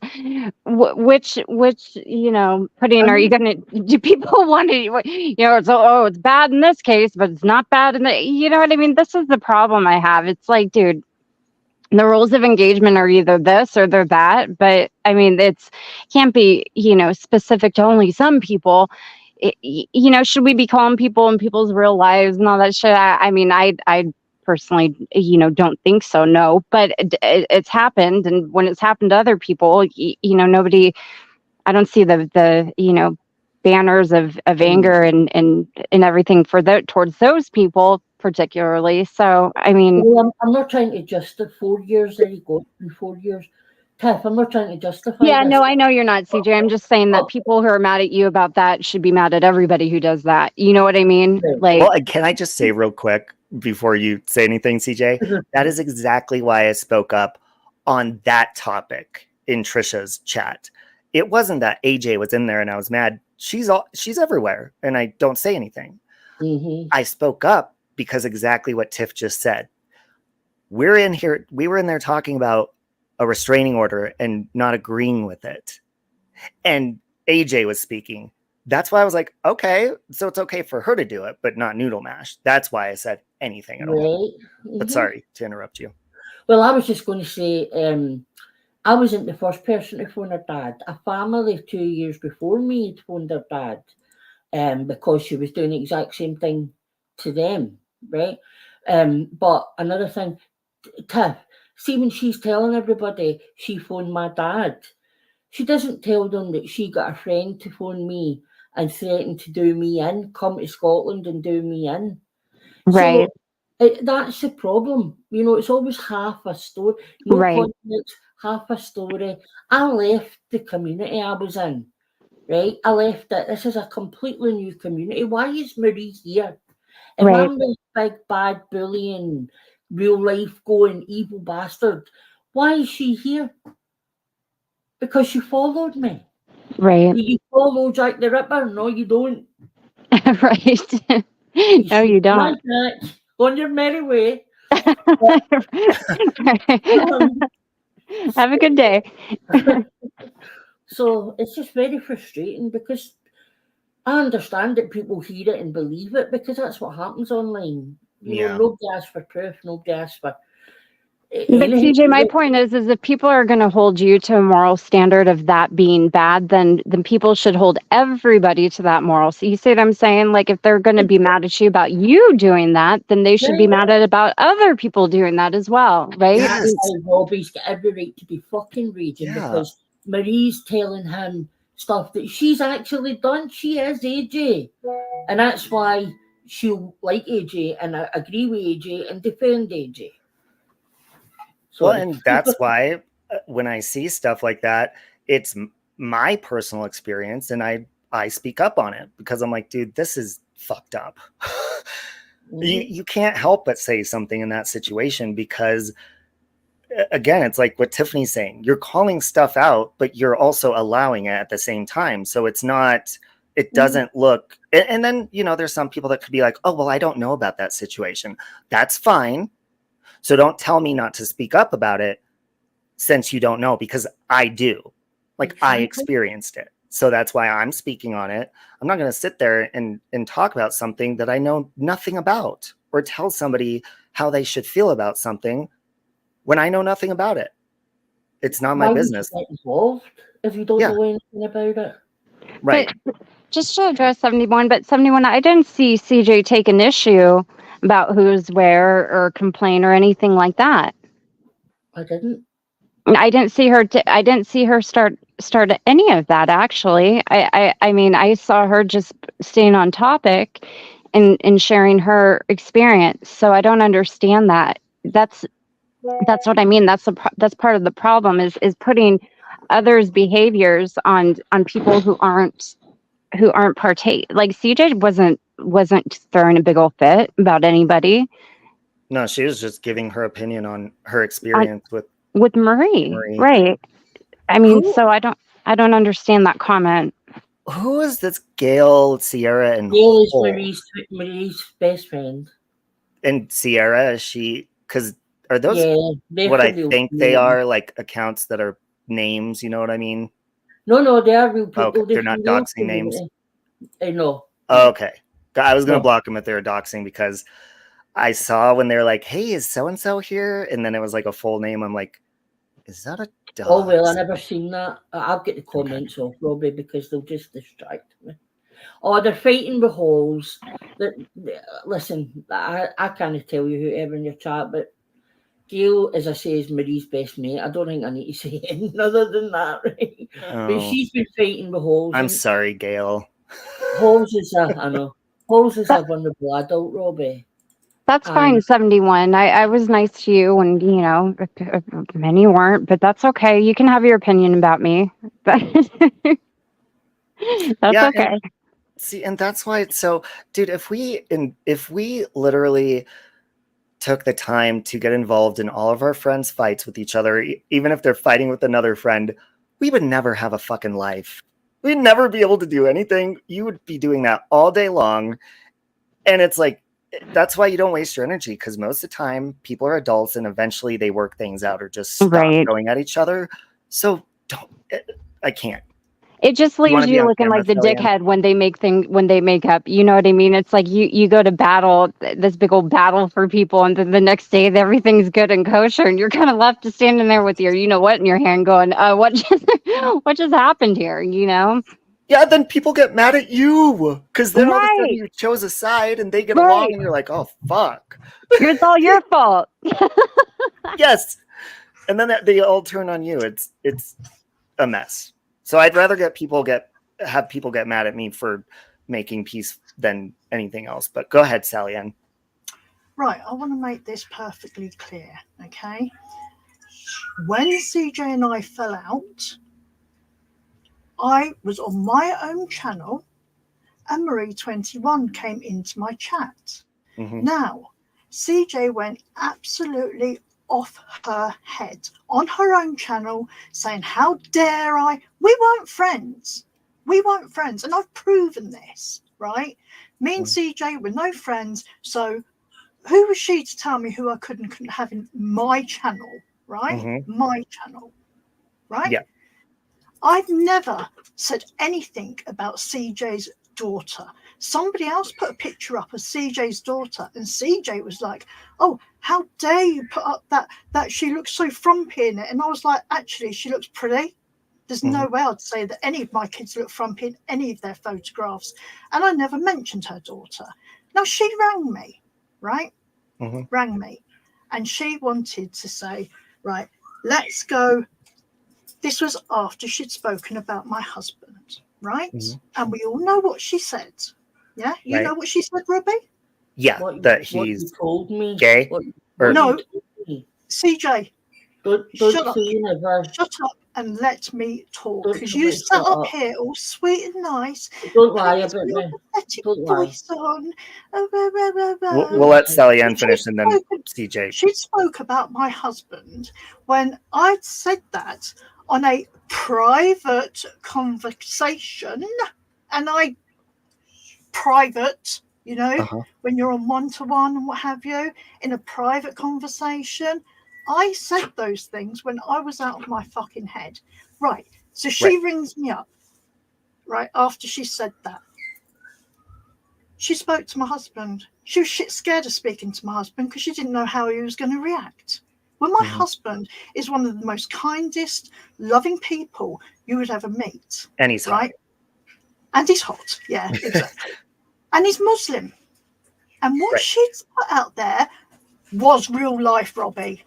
are you going to, do people want to, it's bad in this case, but it's not bad in the, you know what I mean? This is the problem I have. It's like, dude, the rules of engagement are either this or they're that, but I mean, can't be, specific to only some people. Should we be calling people in people's real lives and all that shit? I mean, I personally, don't think so, no, but it's happened. And when it's happened to other people, nobody, I don't see the banners of anger and everything towards those people particularly. So, I mean, well, I'm not trying to justify 4 years. There you go, in 4 years. Tiff, I'm not trying to justify. Yeah, no, I know you're not, CJ. I'm just saying that people who are mad at you about that should be mad at everybody who does that. You know what I mean? Like, well, can I just say real quick before you say anything, CJ? That is exactly why I spoke up on that topic in Trisha's chat. It wasn't that AJ was in there and I was mad. She's everywhere, and I don't say anything. I spoke up because exactly what Tiff just said. We were in there talking about a restraining order and not agreeing with it. And AJ was speaking. That's why I was like, okay, so it's okay for her to do it, but not Noodle Mash. That's why I said anything at all. But sorry to interrupt you. Well, I was just going to say, I wasn't the first person to phone her dad. A family 2 years before me had phoned her dad because she was doing the exact same thing to them, right? But another thing, Tiff, see, when she's telling everybody she phoned my dad, she doesn't tell them that she got a friend to phone me and threaten to do me in, come to Scotland and do me in. Right. So that's the problem. It's always half a story. Context, half a story. I left the community I was in, right? I left it. This is a completely new community. Why is Marie here? If I'm this big, bad, bullying, real life going evil bastard, why is she here? Because she followed me. Right. You follow Jack the Ripper? No, you don't. Right. No, you don't. On your merry way. Have a good day. So it's just very frustrating because I understand that people hear it and believe it because that's what happens online. Nobody asks for proof, nobody asks for. But CJ, my point is if people are going to hold you to a moral standard of that being bad, then people should hold everybody to that moral. So you see what I'm saying? Like if they're going to be mad at you about you doing that, then they should be mad at about other people doing that as well, right? Yes. Robbie's got every right to be fucking raging because Marie's telling him stuff that she's actually done. She is AJ, and that's why she'll like AJ and agree with AJ and defend AJ. Well, and that's why when I see stuff like that, it's my personal experience and I speak up on it because I'm like, dude, this is fucked up. You can't help but say something in that situation because, again, it's like what Tiffany's saying. You're calling stuff out, but you're also allowing it at the same time. So it's not it doesn't look, and then, you know, there's some people that could be like, oh, well, I don't know about that situation. That's fine. So don't tell me not to speak up about it since you don't know, because I do. Like, I experienced it. So that's why I'm speaking on it. I'm not going to sit there and talk about something that I know nothing about, or tell somebody how they should feel about something when I know nothing about it. It's not my business. Why would you get involved if you don't know anything about it? Right. But just to address 71, but 71, I didn't see CJ take an issue about who's where or complain or anything like that. I didn't. I didn't see her. I didn't see her start any of that. Actually, I mean, I saw her just staying on topic and sharing her experience. So I don't understand that. That's what I mean. That's part of the problem is putting others' behaviors on people who aren't partake. Like CJ wasn't throwing a big old fit about anybody. No, she was just giving her opinion on her experience with Marie. Right. I mean, so I don't understand that comment. Who is this Gail, Sierra, and Gail is Marie's best friend. And Sierra, is she, because are those what I think they are, like accounts that are names, you know what I mean? No, they are real people. Okay. They're not doxing names? No. Okay. I was going to block them if they were doxing, because I saw when they're like, hey, is so-and-so here? And then it was like a full name. I'm like, is that a dox? Oh, well, I never seen that. I'll get the comments off, Robbie, because they'll just distract me. Oh, they're fighting with holes. Listen, I can't tell you whoever in your chat, but Gail, as I say, is Marie's best mate. I don't think I need to say anything other than that, right? Oh. But she's been fighting with holes. I'm sorry, Gail. Holes is a vulnerable adult, Robbie. That's fine, 71. I was nice to you, and you know, if many weren't, but that's okay. You can have your opinion about me. That's okay. And that's why it's so, dude, if we literally took the time to get involved in all of our friends' fights with each other, even if they're fighting with another friend, we would never have a fucking life. We'd never be able to do anything. You would be doing that all day long. And it's like, that's why you don't waste your energy, because most of the time people are adults and eventually they work things out or just stop going at each other. So I can't. It just leaves you looking like the dickhead when they make up. You know what I mean? It's like you go to battle, this big old battle for people, and then the next day everything's good and kosher, and you're kind of left to standing there with your, you know what, in your hand, going, what just happened here? You know? Yeah, then people get mad at you because then all of a sudden you chose a side and they get along, and you're like, oh fuck, it's all your fault. Yes, and then they all turn on you. It's a mess. So I'd rather have people get mad at me for making peace than anything else. But go ahead, Sally Ann. Right, I want to make this perfectly clear, okay? When CJ and I fell out, I was on my own channel and Marie21 came into my chat. Mm-hmm. Now, CJ went absolutely off her head on her own channel saying, how dare I? We weren't friends. And I've proven this, right? Me and CJ were no friends. So who was she to tell me who I couldn't have in my channel, right? Mm-hmm. My channel, right? Yeah. I've never said anything about CJ's daughter. Somebody else put a picture up of CJ's daughter, and CJ was like, oh, how dare you put up that she looks so frumpy in it. And I was like, actually, she looks pretty. There's no way I'd say that any of my kids look frumpy in any of their photographs. And I never mentioned her daughter. Now, she rang me, right? Mm-hmm. Rang me. And she wanted to say, right, let's go. This was after she'd spoken about my husband, right? Mm-hmm. And we all know what she said. Yeah? You know what she said, Robbie? Yeah, that he's gay? No, CJ, shut up. Shut up and let me talk. Because you sat up here all sweet and nice. Don't lie about me. Don't voice on. We'll let Sally Ann finish and then CJ. She spoke about my husband when I'd said that on a private conversation, and I private, you know, Uh-huh. when you're on one-to-one and what have you, in a private conversation. I said those things when I was out of my fucking head. Right. So she rings me up, right, after she said that. She spoke to my husband. She was shit scared of speaking to my husband because she didn't know how he was going to react. Well, my husband is one of the most kindest, loving people you would ever meet. And he's right? And he's hot. Yeah, exactly. And he's Muslim. And what she'd put out there was real life, Robbie.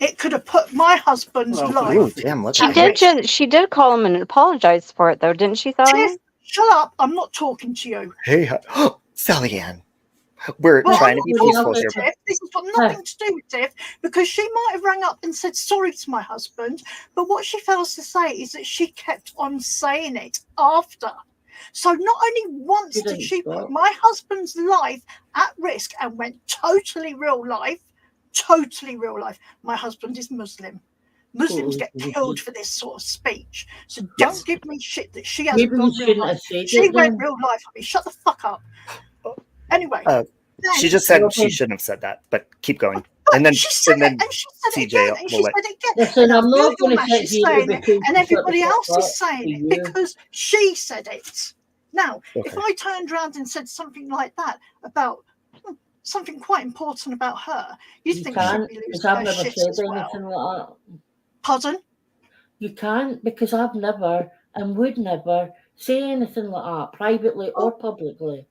It could have put my husband's life. Ooh, damn, look She at did that. she did call him and apologize for it though, didn't she, Sally? Tiff, shut up. I'm not talking to you. Hey, Sally Ann. We're Well, trying I'm to be not peaceful talking here. to Tiff. This has got nothing to do with Tiff, because she might have rang up and said sorry to my husband, but what she fails to say is that she kept on saying it after. So not only once did she put my husband's life at risk and went totally real life. My husband is Muslim. Muslims get killed for this sort of speech. So don't give me shit that she hasn't gone real life. She went real life. I mean, shut the fuck up. Anyway. She just said she shouldn't have said that, but keep going. And then, she said and then it, and she said CJ it again, and she will said it again. Listen, I'm not going to Mash is sit here saying it, because and everybody else is saying to it you. because she said it. Now, if Okay. I turned around and said something like that about something quite important about her, you'd You think can't, she'd be because losing I've her never shit said as anything well. like that. Pardon? You can't, because I've never and would never say anything like that, privately or publicly.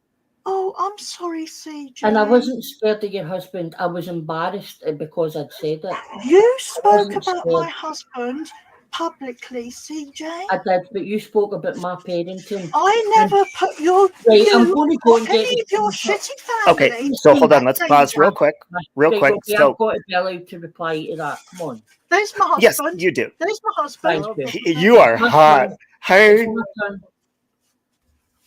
Oh, I'm sorry, CJ. And I wasn't scared of your husband. I was embarrassed because I'd said it. You spoke about scared. my husband publicly, CJ. I did, but you spoke about my parenting. I never put your Right, I'm you going to go or and get any the of your screenshot. shitty family. Okay, so hold on. Let's pause real quick. Real Right, quick. okay, So I've got to be allowed to reply to that. Come on. There's my yes, husband. you do. There's my husband. Thank you. You are My hot. son.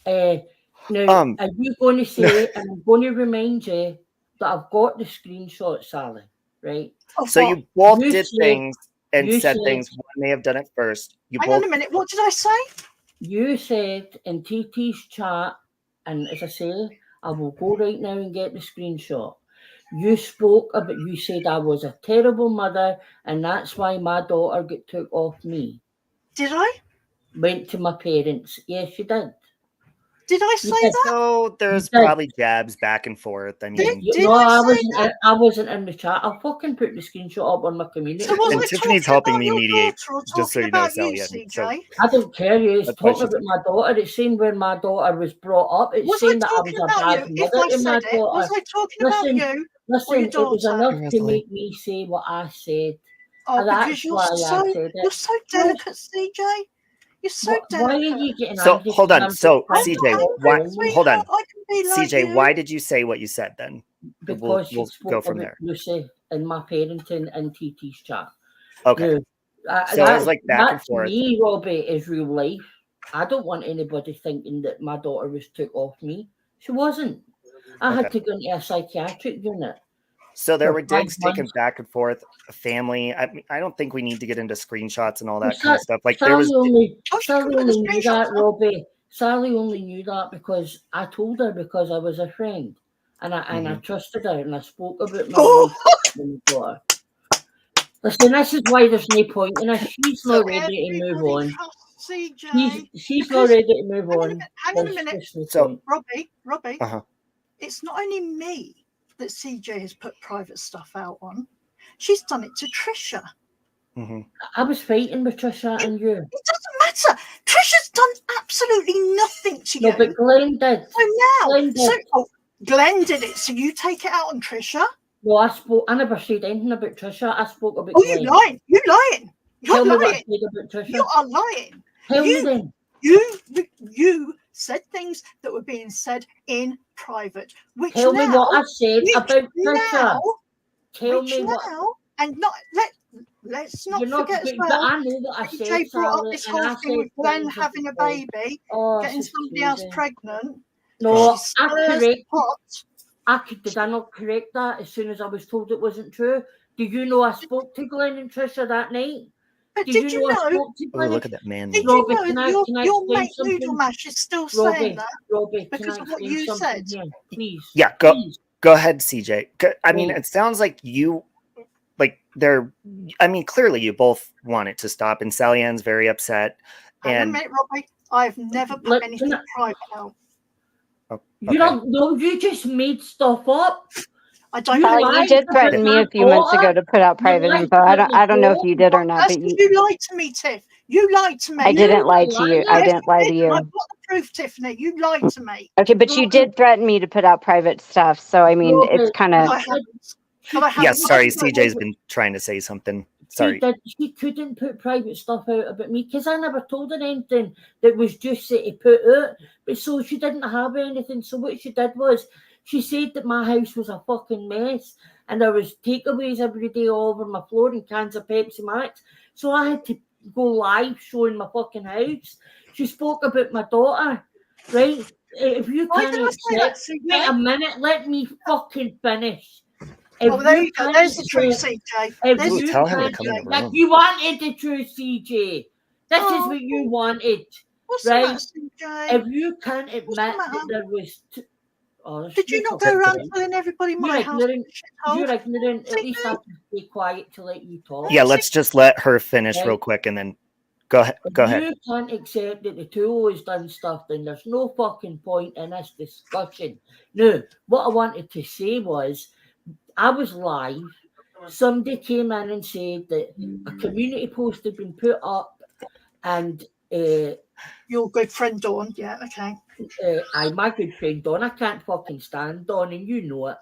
Hey. Now, are you going to say, and I'm going to remind you that I've got the screenshot, Sally, right? So you both did said- things and you said said- things. One may have done it first. You Hang both. on a minute. What did I say? You said in TT's chat, and as I say, I will go right now and get the screenshot. You spoke about, you said I was a terrible mother, and that's why my daughter got took off me. Did I? Went to my parents. Yes, you did. Did I say that? So there's You did. probably jabs back and forth. I mean, Did No, I I say wasn't. that? I wasn't in the chat. I'll fucking put the screenshot up on my community. So was And I Tiffany's talking helping about me your mediate, daughter or just so talking you know, about you, Sally Ann. CJ? So I don't care. It's That's why talking she's about my daughter. It's saying where my daughter was brought up. It's Was I saying that I was talking a about bad you? If mother I to my said it, daughter. was I talking about you or Listen, your it was daughter? enough to Rosalie. make me say what I said. Oh, And because that's you're why I so said you're it. so delicate, CJ. You're so Why are delicate. you getting So angry? hold on. I'm So just CJ, trying to why? get along? Hold on, I can be like CJ. you. Why did you say what you said then? Because We'll she spoke go from about there. Lucy and my parenting and TT's chat. Okay. Now, So it was like back and that to forth. me, Robbie, is real life. I don't want anybody thinking that my daughter was took off me. She wasn't. I had to go into a psychiatric unit. So there for were 5 digs taken months. back and forth. A family. I don't think we need to get into screenshots and all that Well, kind of stuff. Like there was. Sally only Oh, she can put the knew screenshots that, up. Robbie. Sally only knew that because I told her because I was a friend, and I trusted her, and I spoke about my relationship with my daughter. Listen, this is why there's no point in us. She's So not ready to move everybody on. trusts CJ. She's not ready to move on. Hang on a There's minute. just no So- point. Robbie, Uh-huh. it's not only me that CJ has put private stuff out on. She's done it to Trisha. Mhm. I was fighting with Trisha and you. It doesn't matter. Trisha's done absolutely nothing to No, you. but Glenn did. So now, Glenn did. Glenn did it. So you take it out on Trisha. No, I never said anything about Trisha. I spoke about Oh, Glenn. you lying. You're lying. Tell You're me what I lying. said about Trisha. You are lying. Tell me you- then. You said things that were being said in private. Which Tell me now, what I said which about now, Trisha. Tell which me what. now, and let's not You're not, forget as but well. I know what I said, Jay brought up Sally, this and whole I thing with said Glenn things having a about Glenn. baby, Oh, getting this is somebody else crazy. pregnant. No, She I stirs the correct. pot. Did I not correct that as soon as I was told it wasn't true? Do you know I spoke to Glenn and Trisha that night? But Did did you you know I know? spoke to Oh, Glenn? look at that man. Did meat. you Robbie, know can I your explain mate Noodle something? Mash is still Robbie, saying that Robbie, can because I of what explain you something said? here? Please. Yeah, Please. go ahead, CJ. I mean, Wait. it sounds like you like they're. I mean, clearly you both want it to stop, and Sally Ann's very upset. Hang on a And minute, Robbie. I've never put Look, anything can I- private out. You don't know. You just made stuff up. I don't You know. Sally, you lied did about threaten me my a few months ago daughter. to put out You private lied info. about I my don't know if you did or daughter. not, That's but because you lied to me, Tiff. You lied to me. I didn't lie You're to you. a I liar. didn't lie to I've you. got the proof, Tiffany. You lied to me. Okay, but you did threaten me to put out private stuff. So I mean, it's kind But of I haven't. But I haven't. yes, sorry, CJ's been trying to say something. Sorry. She couldn't put private stuff out about me because I never told her anything that was juicy to put out. But so she didn't have anything. So what she did was she said that my house was a fucking mess and there was takeaways every day all over my floor and cans of Pepsi Max. So I had to go live showing my fucking house. She spoke about my daughter, right? If you Why can't did I say that, accept, CJ? wait a minute, let me fucking finish. Oh, there you go. There's the truth, CJ. There's Ooh, tell him to come in the Like room. you wanted the truth, CJ. This is what you wanted, What's the right? matter, CJ? If you can't admit matter? that there was, Did you not go around telling everybody my you're house ignorant. is a shithole? You're ignorant. At least I CJ? have to stay quiet to let you talk. Yeah, let's just let her finish Right. real quick, and then go ahead. Go If ahead. you can't accept that the two has done stuff, then there's no fucking point in this discussion. No, what I wanted to say was, I was live. Somebody came in and said that a community post had been put up, and your good friend Dawn, yeah, okay. My good friend Dawn. I can't fucking stand Dawn, and you know it.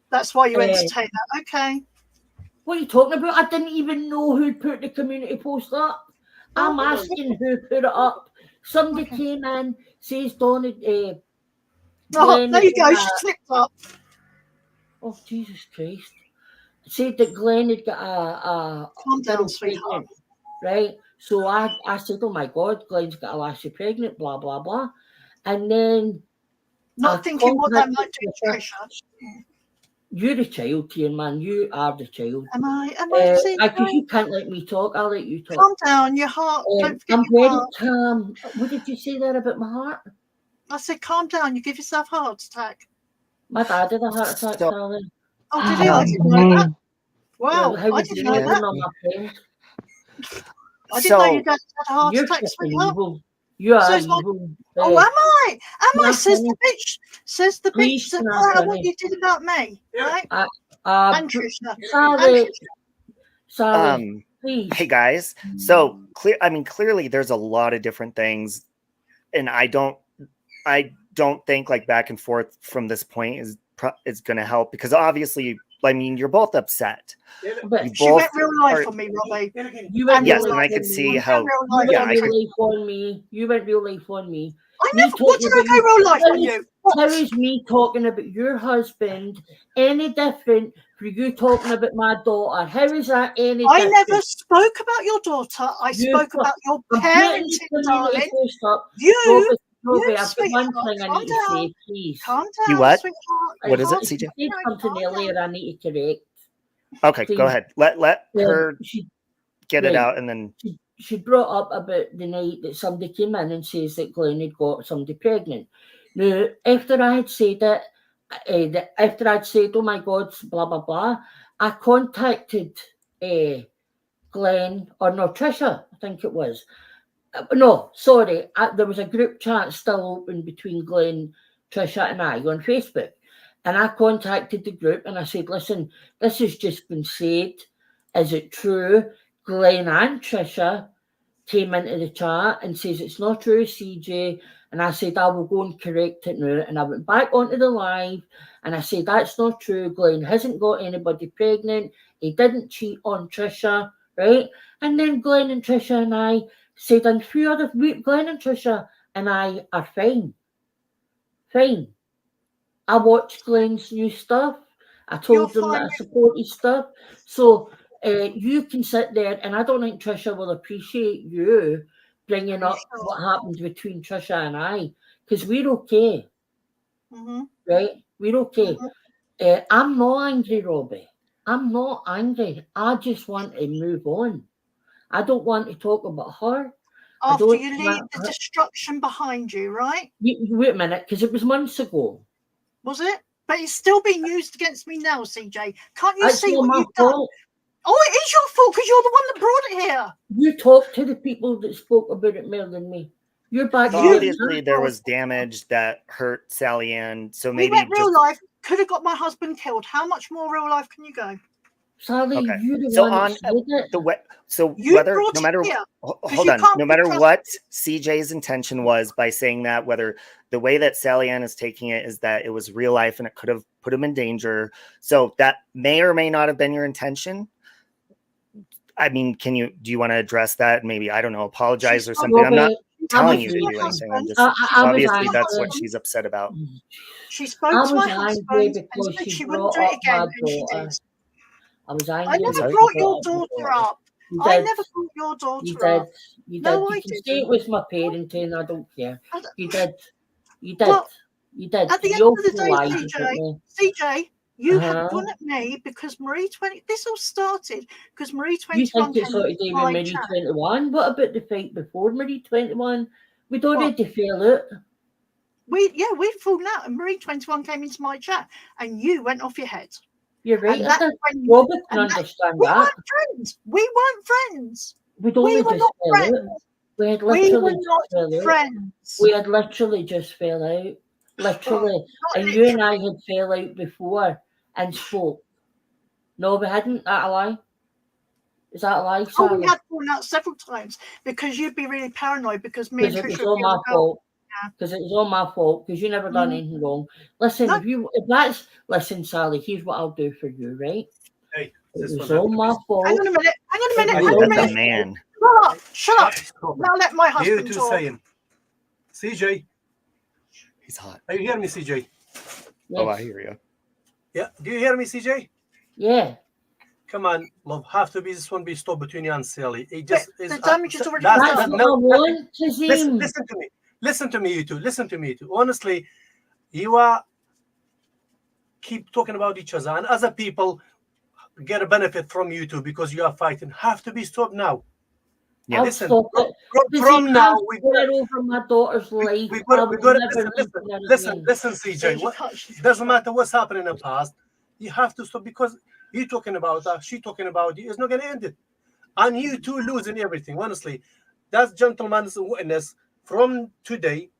That's why you entertain that, okay. What are you talking about? I didn't even know who put the community post up. I'm asking who put it up. Somebody came in, says Dawn. There you go. She slipped up. Oh Jesus Christ! Said that Glenn had got a calm down, sweetheart. Right? So I said, oh my God, Glenn's got a lassie pregnant, blah, blah, blah. And then... Not thinking what that might do to Trisha. You're a child here, man. You are the child. Am I? Because you can't let me talk. I'll let you talk. Calm down, your heart. Don't forget I'm your very heart. calm. What did you say there about my heart? I said, calm down. You give yourself a heart attack. My dad had a heart attack, darling. Oh, did he? I didn't know that. Wow, How I was didn't know that. my friend? I didn't know your dad had a heart attack, sweetheart. Evil. You are evil. Oh, am I? Am I? Says the bitch. Says the bitch that what you did about me, right? And Trisha. Sorry. Please. Hey guys. So clearly there's a lot of different things, and I don't think like back and forth from this point is going to help, because obviously, I mean, you're both upset. But she went real life on me, Robbie. Yes, and I could see how. You went real life on me. I never. What did I go real life on you? How is me talking about your husband any different from you talking about my daughter? How is that any different? I never spoke about your daughter. I spoke about your parenting, darling. Robbie, I've got one thing I need to say, please. Calm down, you what? sweetheart. What is it, CJ? I said something earlier I need to correct. Okay, please. Go ahead. Let her get it out, and then... She brought up about the night that somebody came in and says that Glenn had got somebody pregnant. Now, after I had said it, after I'd said, oh my God, blah, blah, blah, I contacted Glenn, or no, Trisha, I think it was. No, sorry, there was a group chat still open between Glenn, Trisha and I on Facebook. And I contacted the group and I said, listen, this has just been said. Is it true? Glenn and Trisha came into the chat and says, it's not true, CJ. And I said, I will go and correct it now. And I went back onto the live and I said, that's not true. Glenn hasn't got anybody pregnant. He didn't cheat on Trisha, right? And then Glenn and Trisha and I said, and few other Glenn and Trisha and I are fine. Fine. I watched Glenn's new stuff. I told them that I supported stuff. So you can sit there, and I don't think Trisha will appreciate you bringing up what happened between Trisha and I, because we're okay. Right? We're okay. I'm not angry, Robbie. I'm not angry. I just want to move on. I don't want to talk about her. After don't you leave want the her- destruction behind you, right? Wait a minute, because it was months ago. Was it? But it's still being used against me now, CJ. Can't you It's see not what my you've done? fault. Oh, it is your fault because you're the one that brought it here. You talked to the people that spoke about it more than me. You're back. So obviously there was damage that hurt Sally Ann. So We maybe went real just life. Could have got my husband killed. How much more real life can you go? Sally, okay. you're the So one on that said it. the way, so You whether brought no it matter here, hold you on, can't no be matter trusted. what CJ's intention was by saying that, whether the way that Sally Ann is taking it is that it was real life and it could have put him in danger. So that may or may not have been your intention. I mean, do you want to address that? Maybe, I don't know, apologize or something. I'm not telling you to do anything. I'm just obviously that's what she's upset about. She spoke I to my was angry husband and because said she she wouldn't brought do it up my again, and she daughter. did. I was I angry. never sorry? brought your daughter up. You I did. never brought your You daughter did. up. You did. No, You I can say it didn't. was my parenting. I don't care. I don't- You did. You did. Well, You did. At the You end of the also day, lied CJ, about me. CJ, you have Uh-huh. gone at me because Marie 20. This all started because Marie You 21 think it's came sort of into David my Marie chat. 21? What about the fight before Marie 21? We'd already fell out. We'd fallen out, and Marie 21 came into my chat, and you went off your head. You're right. And I that's think when you, Robert can and that, understand we that. weren't friends. We weren't friends. We'd We only were just not fell out. friends. We had We literally were just not fell out. friends. We had literally just fell out. Literally. Not And you and I had fell out before and spoke. No, we hadn't. That a lie? Is that a lie, Oh, Sally? we had fallen out several times because you'd be really paranoid because me and Because it was Trisha all would be my on the go. fault. Because it was all my fault. Because you never done anything wrong. Listen, No. listen, Sally. Here's what I'll do for you, right? Hey, It was all my fault. Hang on a minute. Hang on a minute. Ooh, Hang on a that's a minute. man. Shut up. Now let my You husband two talk. saying, CJ, He's hot. are you hearing me, CJ? Oh, I Yes. hear you. Yeah, do you hear me, CJ? Yeah. Come on, love. Have to be this one be stopped between you and Sally. It But just is. the damage is already that's- done. That's that- what no, I want, Kazim. listen to me. Listen to me, you two. Listen to me, you two. Honestly, you are keep talking about each other, and other people get a benefit from you two because you are fighting. Have to be stopped now. Yeah. I'll Listen, stop it. from now, we got over my daughter's life. we I got will to never listen, CJ. Doesn't matter what's happening in the past. You have to stop because you talking about her, she talking about you. It's not going to end it, and you two losing everything. Honestly, that's gentleman's witness from today.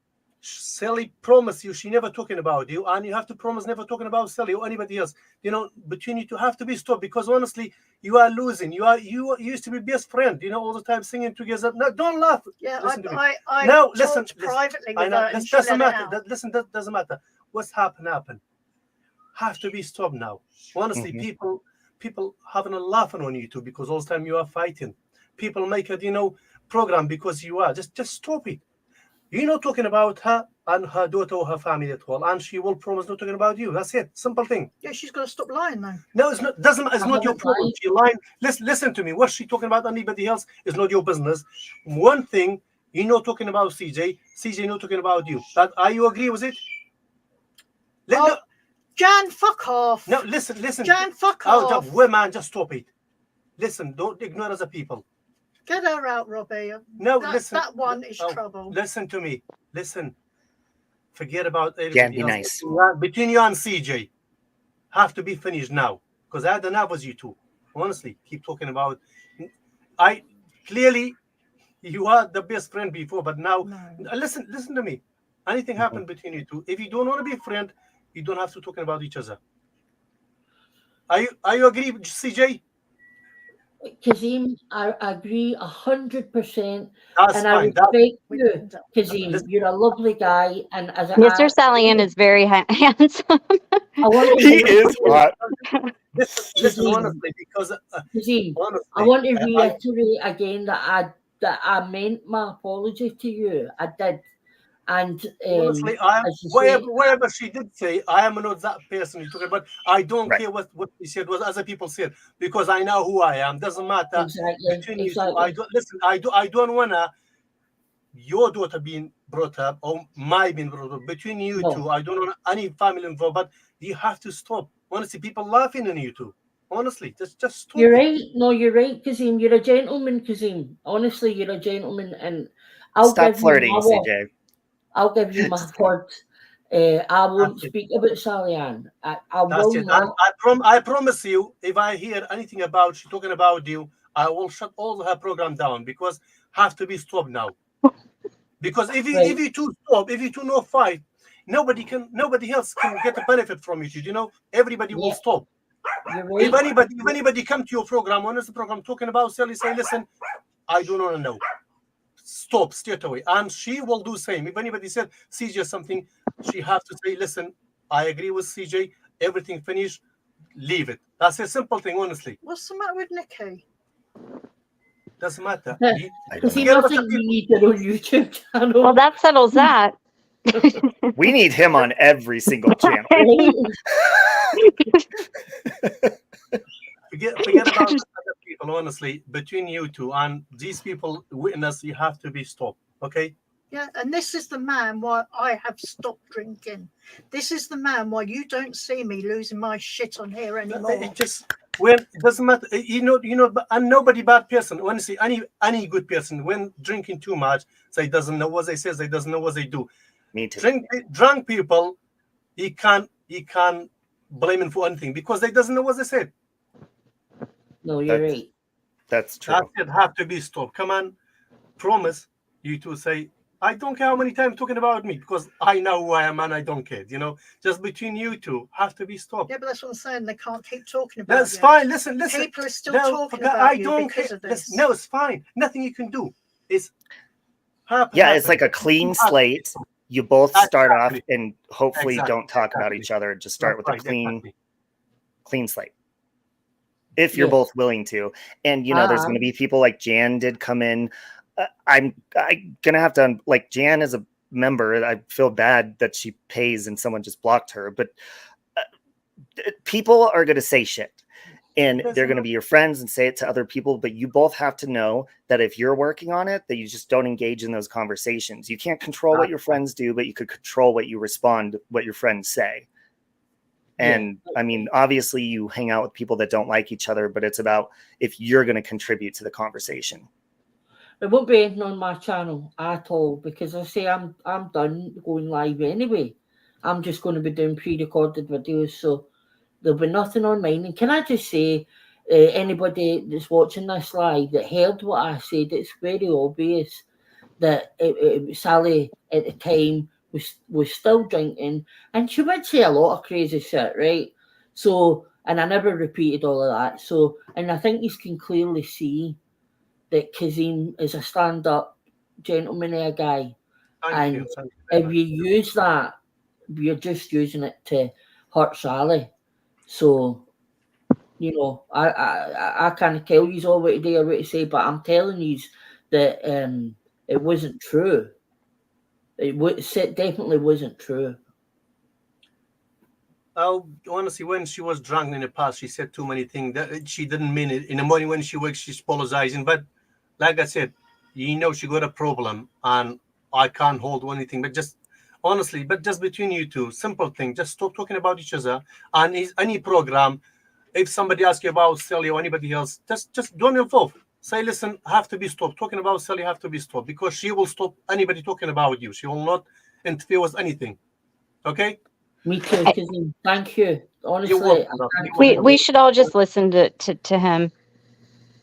Sally promised you she never talking about you, and you have to promise never talking about Sally or anybody else. You know, between you two have to be stopped because honestly, you are losing. You used to be best friend. You know, all the time singing together. No, don't laugh. Yeah, Listen to me. I No, talked listen, privately I with know her and this she let doesn't it matter. out. Listen, that doesn't matter. What's happened. Have to be stopped now. Honestly, people having a laughing on you two because all the time you are fighting. People make a program because you are just stop it. You're not talking about her and her daughter or her family at all, and she will promise not talking about you. That's it. Simple thing. Yeah, she's got to stop lying though. No, it's not. It's not your haven't problem. lied. She lying. Listen to me. What she talking about anybody else is not your business. One thing you're not talking about CJ. CJ not talking about you. Are you agree with it? Jan, fuck off. No, listen. Jan, fuck off. Women, just stop it. Listen, don't ignore other people. Get her out, Robbie. No, listen. That one is trouble. Listen to me. Listen. Forget about Jan, everybody be else. nice. Between you and CJ, have to be finished now. Because I had enough with you two. Honestly, keep talking about. Clearly, you are the best friend before, but now, listen to me. Anything happened between you two? If you don't want to be a friend, you don't have to talk about each other. Are you agree, CJ? Kazim, I agree 100%. That's and fine. I respect you, Kazim. Listen. You're a lovely guy. And as Mr. Salian is very handsome. I want to He is hot. Listen, honestly, because Kazim, honestly, I want to reiterate again that I meant my apology to you. I did. And honestly, whatever she did say, I am not that person you're talking about. I don't care what she said, what other people said, because I know who I am. Doesn't matter. Between you two, I don't listen. I don't wanna your daughter being brought up or my being brought up. Between you two, I don't want any family involved. But you have to stop. Honestly, people laughing on you two. Honestly, just stop You're it. right. No, you're right, Kazim. You're a gentleman, Kazim. Honestly, you're a gentleman, and I'll Stop give you flirting, my word. CJ. I'll give you my word. I won't That's it. speak about Sally Ann. I That's will it. And not. I promise you, if I hear anything about she talking about you, I will shut all her program down because have to be stopped now. Because Right. if you two stop, if you two no fight, nobody else can get a benefit from it. You know, everybody will Yeah, stop. you're right. If anybody come to your program, when is the program talking about Sally, say, listen, I do not know. Stop straight away. And she will do same. If anybody said CJ something, she have to say, listen, I agree with CJ, everything finished, leave it. That's a simple thing, honestly. What's the matter with Nikki? Doesn't matter. Yeah. I don't Kazim, Get I a bunch think of you people. need your own YouTube channel. Well, that settles that. We need him on every single channel. Right? Forget about other people, honestly. Between you two and these people witness, you have to be stopped. Okay? Yeah, and this is the man why I have stopped drinking. This is the man why you don't see me losing my shit on here anymore. It just when it doesn't matter, and nobody bad person. Honestly, any good person when drinking too much, they doesn't know what they say, they doesn't know what they do. Me too. Drunk people, he can't blame him for anything because they doesn't know what they said. No, you're That's, right. that's true. That should have to be stopped. Come on, promise you to say. I don't care how many times talking about me because I know who I am and I don't care. You know, just between you two have to be stopped. Yeah, but that's what I'm saying. They can't keep talking about That's you. fine. Listen. People are still No, talking forget- about I you don't because care. of this. No, it's fine. Nothing you can do. It's happen. Yeah, it's like a clean slate. You both start off Exactly. and hopefully Exactly. don't talk about Exactly. each other. Just start with a Right, exactly. clean slate. If you're Yes. both willing to. And you know, there's Ah. going to be people like Jan did come in. I'm gonna have to, like, Jan is a member. I feel bad that she pays and someone just blocked her, but people are gonna say shit. And they're going to be your friends and say it to other people, but you both have to know that if you're working on it, that you just don't engage in those conversations. You can't control what your friends do, but you could control what you respond, what your friends say. And I mean, obviously you hang out with people that don't like each other, but it's about if you're going to contribute to the conversation. It won't be anything on my channel at all because I say I'm done going live anyway. I'm just going to be doing pre-recorded videos, so there'll be nothing on mine. And can I just say, anybody that's watching this live that heard what I said, it's very obvious that Sally at the time was still drinking, and she would say a lot of crazy shit, right? So, and I never repeated all of that. So, and I think you can clearly see that Kazim is a stand-up gentleman guy. Thank you. If you use that, you're just using it to hurt Sally. So, you know, I can't tell you all what to do or what to say, but I'm telling you that it wasn't true. It definitely wasn't true. Oh, honestly, when she was drunk in the past, she said too many things that she didn't mean it. In the morning when she wakes, she's apologizing. But like I said, you know, she got a problem, and I can't hold anything. But just honestly, but just between you two, simple thing. Just stop talking about each other. And any program, if somebody asks you about Sally or anybody else, just don't involve. Say, listen, have to be stopped. Talking about Sally have to be stopped because she will stop anybody talking about you. She will not interfere with anything. Okay? Me too, Kazim. Thank you. Honestly, we should all just listen to him.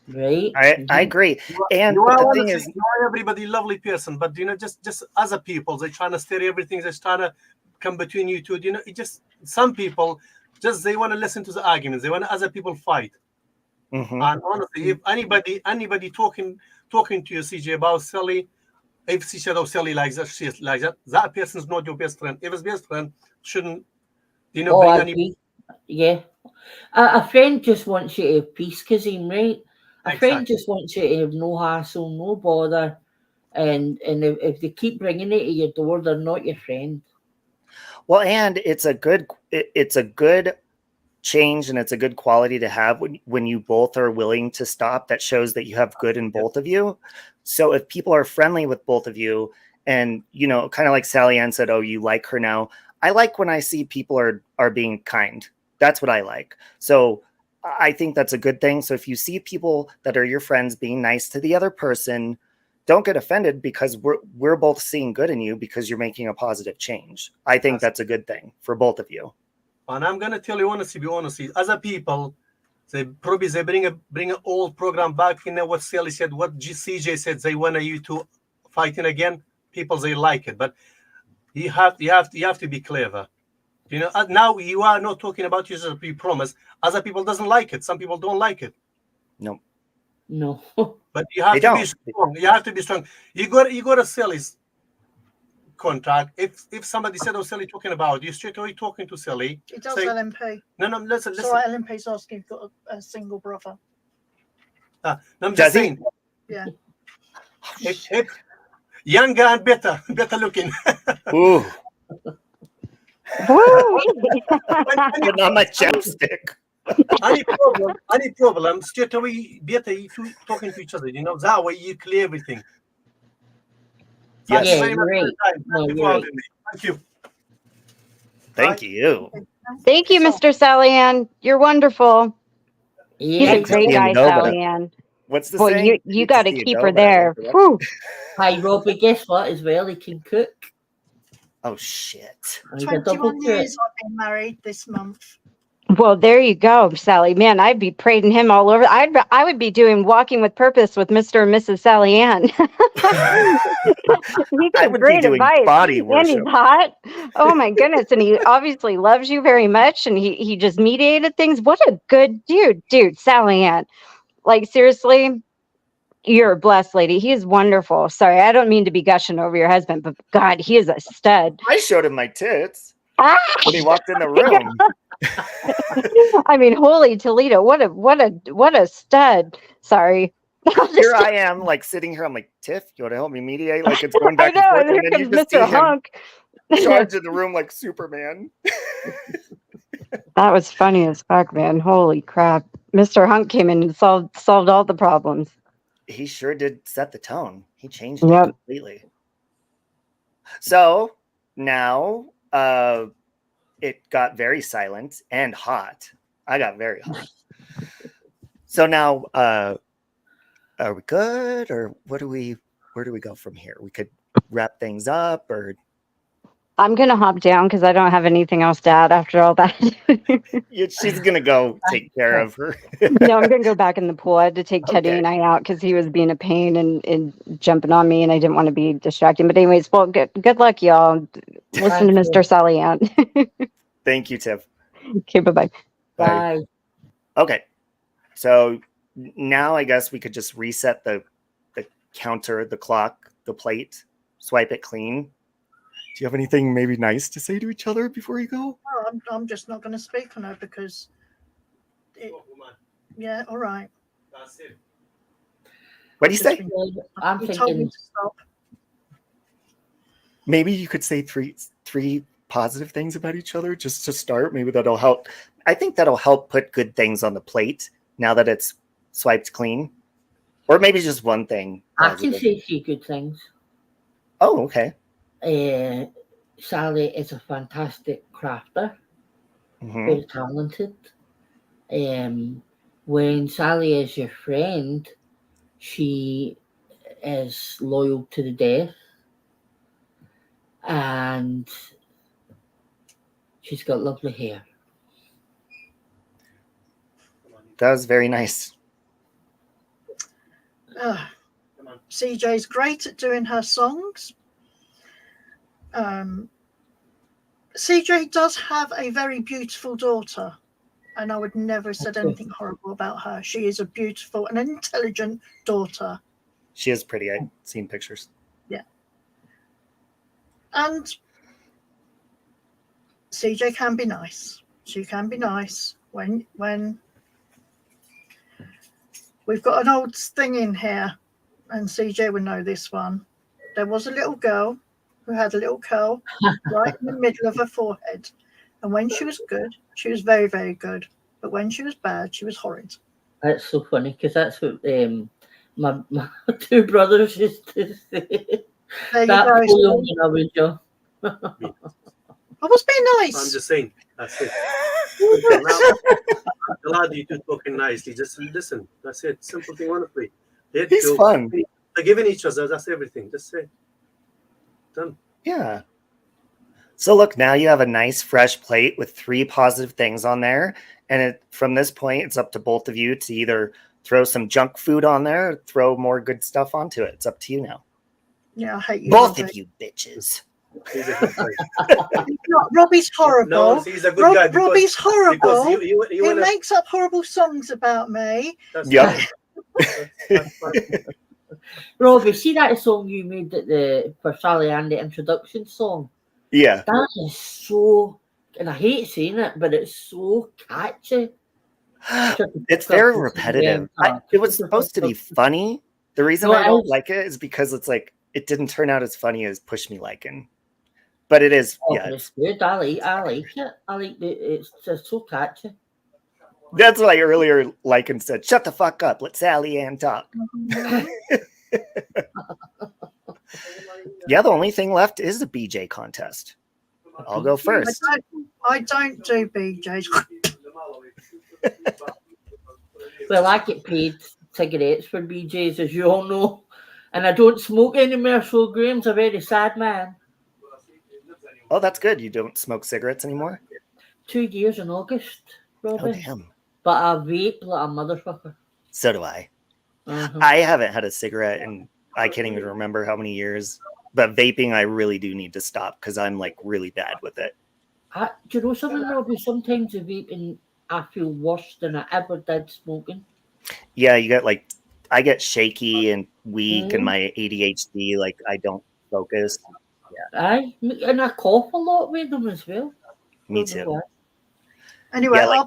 Right? I agree. And the thing is, you are everybody lovely person, but you know, just other people, they're trying to steer everything, they're trying to come between you two. You know, it just some people just they want to listen to the arguments, they want other people fight. Mm-hmm. And honestly, if anybody talking to you, CJ, about Sally, if she said, "Oh, Sally likes that," she's like that. That person's not your best friend. If it's best friend, shouldn't bring any. Yeah, a friend just wants you to have peace, Kazim, right? A friend Exactly. just wants you to have no hassle, no bother, and if they keep bringing it to your door, they're not your friend. Well, and it's a good change, and it's a good quality to have when you both are willing to stop. That shows that you have good in both of you. So if people are friendly with both of you, and you know, kind of like Sally Ann said, oh, you like her now. I like when I see people are being kind. That's what I like. So I think that's a good thing. So if you see people that are your friends being nice to the other person, don't get offended, because we're both seeing good in you because you're making a positive change. I think that's a good thing for both of you. And I'm gonna tell you honestly, be honestly, as a people, they probably bring an old program back. You know what Sally said, what CJ said. They want you to fighting again. People they like it, but you have to be clever. You know, now you are not talking about you as we promise. Other people doesn't like it. Some people don't like it. No. No. But you have They to don't. be strong. You have to be strong. You got to sell his contract. If somebody said, "Oh, Sally talking about you," straight away talking to Sally. It does say, LMP. No, listen. So LMP's asking if you've got a single brother. No, I'm Does just he? saying. Yeah. If younger and better looking. Ooh. Woo! Putting on my chapstick. Any problem, straight away better if you talking to each other, you know, that way you clear everything. Yes. Thank you Yeah, very much you're for right. your time. No, Thank you you're for right. having me. Thank you. Thank you. Thank you, Mr. Sally Ann. You're wonderful. He's Yeah, a great guy, no, but Sally Ann. What's the Boy, saying? you got to see a keep no, her but I there. like the Whew. Hi, Robbie. Guess what? As well, he can cook. Oh shit. He's a double 21 cook. years I've been married this month. Well, there you go, Sally. Man, I'd be praising him all over. I would be doing Walking with Purpose with Mr. and Mrs. Sally Ann. He I gives would be great doing advice. body And he's worship. hot. Oh my goodness. And he obviously loves you very much. And he just mediated things. What a good dude, Sally Ann. Like, seriously, you're a blessed lady. He is wonderful. Sorry, I don't mean to be gushing over your husband, but God, he is a stud. I showed him my tits Ah! when he walked in the room. I mean, holy Toledo, what a stud. Sorry. Here I am, like sitting here. I'm like, Tiff, you want to help me mediate? Like it's going I back know, and forth, and and here then you comes just see Mr. him Hunk. charge in the room like Superman. That was funny as fuck, man. Holy crap. Mr. Hunk came in and solved all the problems. He sure did set the tone. He changed it Yep. completely. So now it got very silent and hot. I got very hot. So now are we good, or where do we go from here? We could wrap things up, or I'm going to hop down because I don't have anything else to add after all that. she's gonna go take care of her. No, I'm going to go back in the pool. I had to take Teddy Okay. and I out because he was being a pain and jumping on me, and I didn't want to be distracting. But anyways, well, good luck, y'all. Listen to Thank you. Mr. Sally Ann. Thank you, Tiff. Okay, bye-bye. Bye. Okay, so now I guess we could just reset the counter, the clock, the plate, swipe it clean. Do you have anything maybe nice to say to each other before you go? Oh, I'm just not going to speak on her because yeah, all right. That's it. What do you say? I'm You told me thinking to stop. Maybe you could say three positive things about each other just to start. Maybe that'll help. I think that'll help put good things on the plate now that it's swiped clean. Or maybe just one thing. I can positive. say 3 good things. Oh, okay. Sally is a fantastic crafter, Mhm. very talented. When Sally is your friend, she is loyal to the death, and she's got lovely hair. That was very nice. CJ's great at doing her songs. CJ does have a very beautiful daughter, and I would never have said anything horrible about her. She is a beautiful and intelligent daughter. She is pretty. I've seen pictures. Yeah. And CJ can be nice. She can be nice when we've got an old thing in here, and CJ would know this one. There was a little girl who had a little curl right in the middle of her forehead. And when she was good, she was very, very good. But when she was bad, she was horrid. That's so funny because that's what my 2 brothers used to say. There you That go. poem when I was young. I was being nice. I'm just saying. That's it. Okay, now, I'm glad you two talking nicely. Just listen. That's it. Simple thing, honestly. He's fun. Forgiving each other. That's everything. Just say. Done. Yeah. So look, now you have a nice fresh plate with 3 positive things on there. And from this point, it's up to both of you to either throw some junk food on there or throw more good stuff onto it. It's up to you now. Yeah, I hate you. Both Robbie. of you bitches. He's a good guy. Robbie's horrible. No, he's a good guy. Robbie's horrible. Because you he wanna, makes up horrible songs about me. Yep. Robbie, see that song you made for Sally Ann, the introduction song? Yeah. That is so, and I hate saying it, but it's so catchy. It's very repetitive. It was supposed to be funny. The reason I don't like it is because it's like it didn't turn out as funny as Push Me Likin'. But it is, yeah. It's good. I like it. I like it. It's just so catchy. That's why earlier Lycan said, "Shut the fuck up. Let Sally Ann talk." Yeah, the only thing left is the BJ contest. I'll go first. I don't do BJs. Well, I get paid cigarettes for BJs, as you all know, and I don't smoke anymore. So Graham's a very sad man. Oh, that's good. You don't smoke cigarettes anymore? 2 years in August, Robbie. Oh, damn. But I vape like a motherfucker. So do I. Uh-huh. I haven't had a cigarette in, I can't even remember how many years. But vaping, I really do need to stop because I'm like really bad with it. Do you know something, Robbie? Sometimes the vaping, I feel worse than I ever did smoking. Yeah, you get like, I get shaky and weak and my ADHD, like I don't focus. Aye, and I cough a lot with them as well. Me too. Anyway, Yeah, like,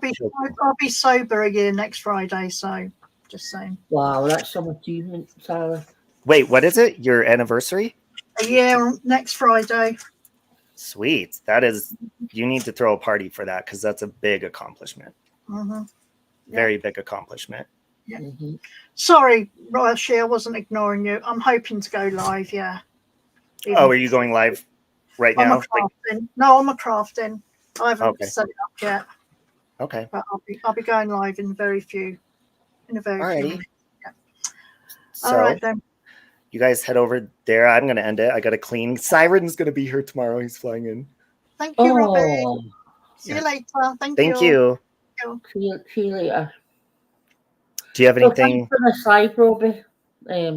I'll be sober again next Friday, so just saying. Wow, that's some achievement, Sarah. Wait, what is it? Your anniversary? A year next Friday. Sweet. That is, you need to throw a party for that because that's a big accomplishment. Mm-hmm. Very big accomplishment. Yeah. Mm-hmm. Sorry, Roshi, I wasn't ignoring you. I'm hoping to go live, yeah. Oh, are you going live right now? No, I'm a crafting. I haven't set it up yet. Okay. But I'll be going live in a very few minutes. Yeah. So, all right then. You guys head over there. I'm gonna end it. I gotta clean. Siren's gonna be here tomorrow. He's flying in. Thank you, Robbie. See you later. Thank you. See you later. Do you have anything? For the side, Robbie. Yeah.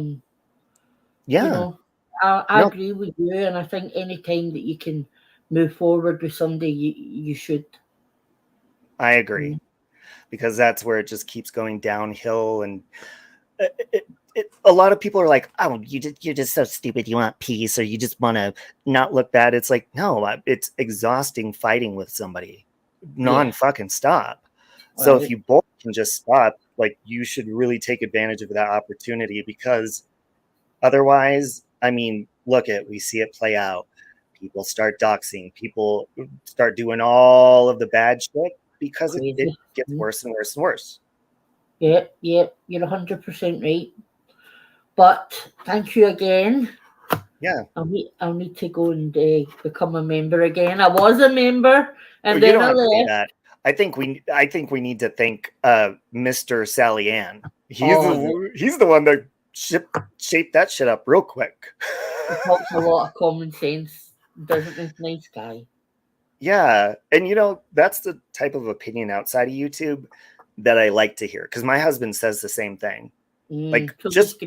You know, I agree with you, and I think any time that you can move forward with somebody, you should. I agree, because that's where it just keeps going downhill, and a lot of people are like, "Oh, you're just so stupid. You want peace, or you just want to not look bad." It's like, no, it's exhausting fighting with somebody, non-fucking stop. So if you both can just stop, like, you should really take advantage of that opportunity, because otherwise, I mean, we see it play out. People start doxing. People start doing all of the bad shit because it gets worse and worse and worse. Yeah, you're 100% right. But thank you again. Yeah. I'll need to go and become a member again. I was a member, and you then don't I have to say left. that. I think we need to thank Mr. Sally Ann. He's the one that shaped that shit up real quick. He talks a lot of common sense, doesn't he? Nice guy. Yeah, and that's the type of opinion outside of YouTube that I like to hear, because my husband says the same thing. Like, just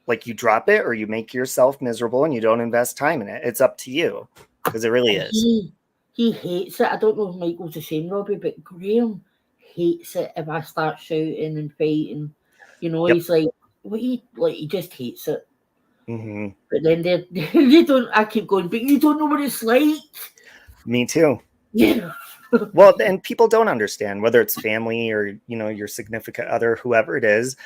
like, you drop it or you make yourself miserable and you don't invest time in it. It's up to you, because it really is. He hates it. I don't know if Michael's the same, Robbie, but Graham hates it if I start shouting and fighting. He's like, he just hates it. Mm-hmm. But then they don't. I keep going, but you don't know what it's like. Me too. Yeah. Well, and people don't understand, whether it's family or your significant other, whoever it is.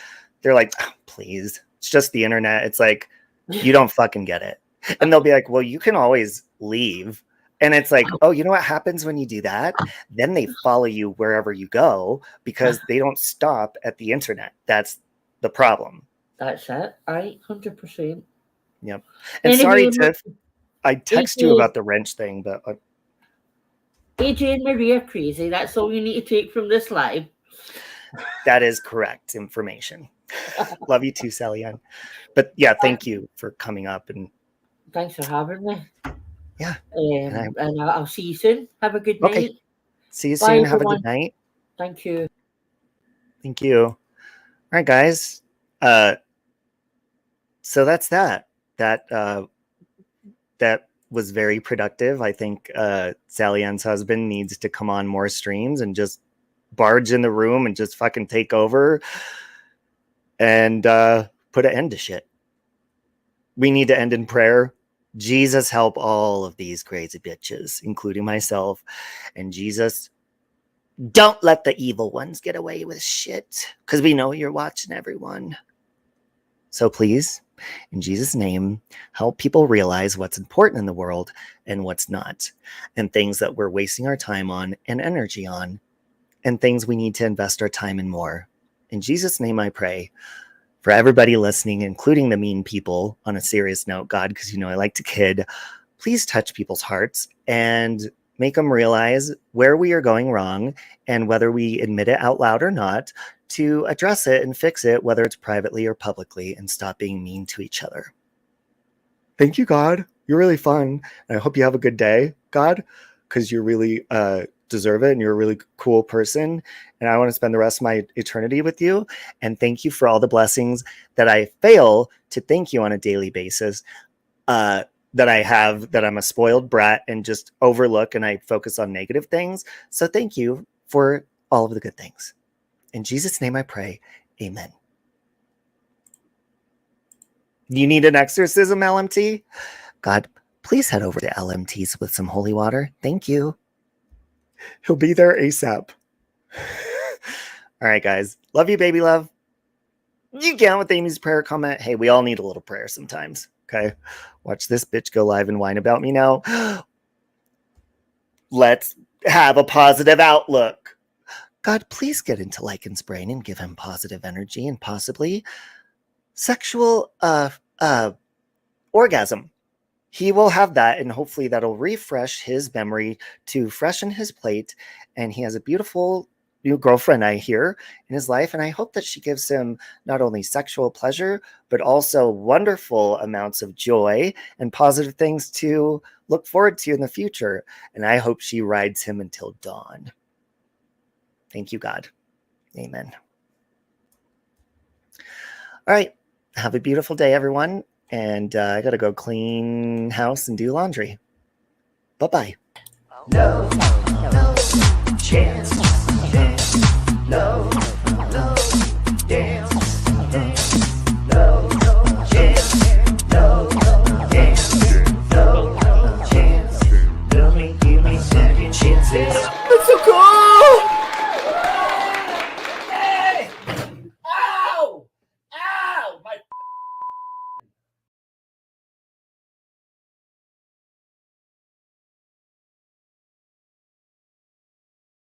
They're like, oh, please, it's just the internet. It's like, you don't fucking get it. And they'll be like, well, you can always leave. And it's like, oh, you know what happens when you do that? Then they follow you wherever you go, because they don't stop at the internet. That's the problem. That's it. 100%. Yep. And anyway, sorry, Tiff. I text you about the wrench thing, but AJ and Maria are crazy. That's all you need to take from this live. That is correct information. Love you too, Sally Ann. But yeah, thank you for coming up, and thanks for having me. Yeah. And I'll see you soon. Have a good night. Okay. See you Bye, soon. Have a everyone. good night. Thank you. Thank you. All right, guys. So that's that. That was very productive. I think Sally Ann's husband needs to come on more streams and just barge in the room and just fucking take over and put an end to shit. We need to end in prayer. Jesus, help all of these crazy bitches, including myself. And Jesus, don't let the evil ones get away with shit, because we know you're watching everyone. So please, in Jesus' name, help people realize what's important in the world and what's not, and things that we're wasting our time on and energy on, and things we need to invest our time in more. In Jesus' name I pray. For everybody listening, including the mean people, on a serious note, God, because you know I like to kid, please touch people's hearts and make them realize where we are going wrong, and whether we admit it out loud or not, to address it and fix it, whether it's privately or publicly, and stop being mean to each other. Thank you, God. You're really fun. And I hope you have a good day, God, because you're really deserve it, and you're a really cool person, and I want to spend the rest of my eternity with you. And thank you for all the blessings that I fail to thank you on a daily basis, that I have, that I'm a spoiled brat and just overlook, and I focus on negative things. So thank you for all of the good things. In Jesus' name I pray, amen. You need an exorcism, LMT? God, please head over to LMT's with some holy water. Thank you. He'll be there ASAP. All right, guys. Love you, baby love. You count with Amy's prayer comment. Hey, we all need a little prayer sometimes. Okay. Watch this bitch go live and whine about me now. Let's have a positive outlook. God, please get into Lycan's brain and give him positive energy and possibly sexual orgasm. He will have that, and hopefully that'll refresh his memory to freshen his plate. And he has a beautiful new girlfriend, I hear, in his life. And I hope that she gives him not only sexual pleasure, but also wonderful amounts of joy and positive things to look forward to in the future. And I hope she rides him until dawn. Thank you, God. Amen. All right. Have a beautiful day, everyone. And I got to go clean house and do laundry. Bye-bye. No chance.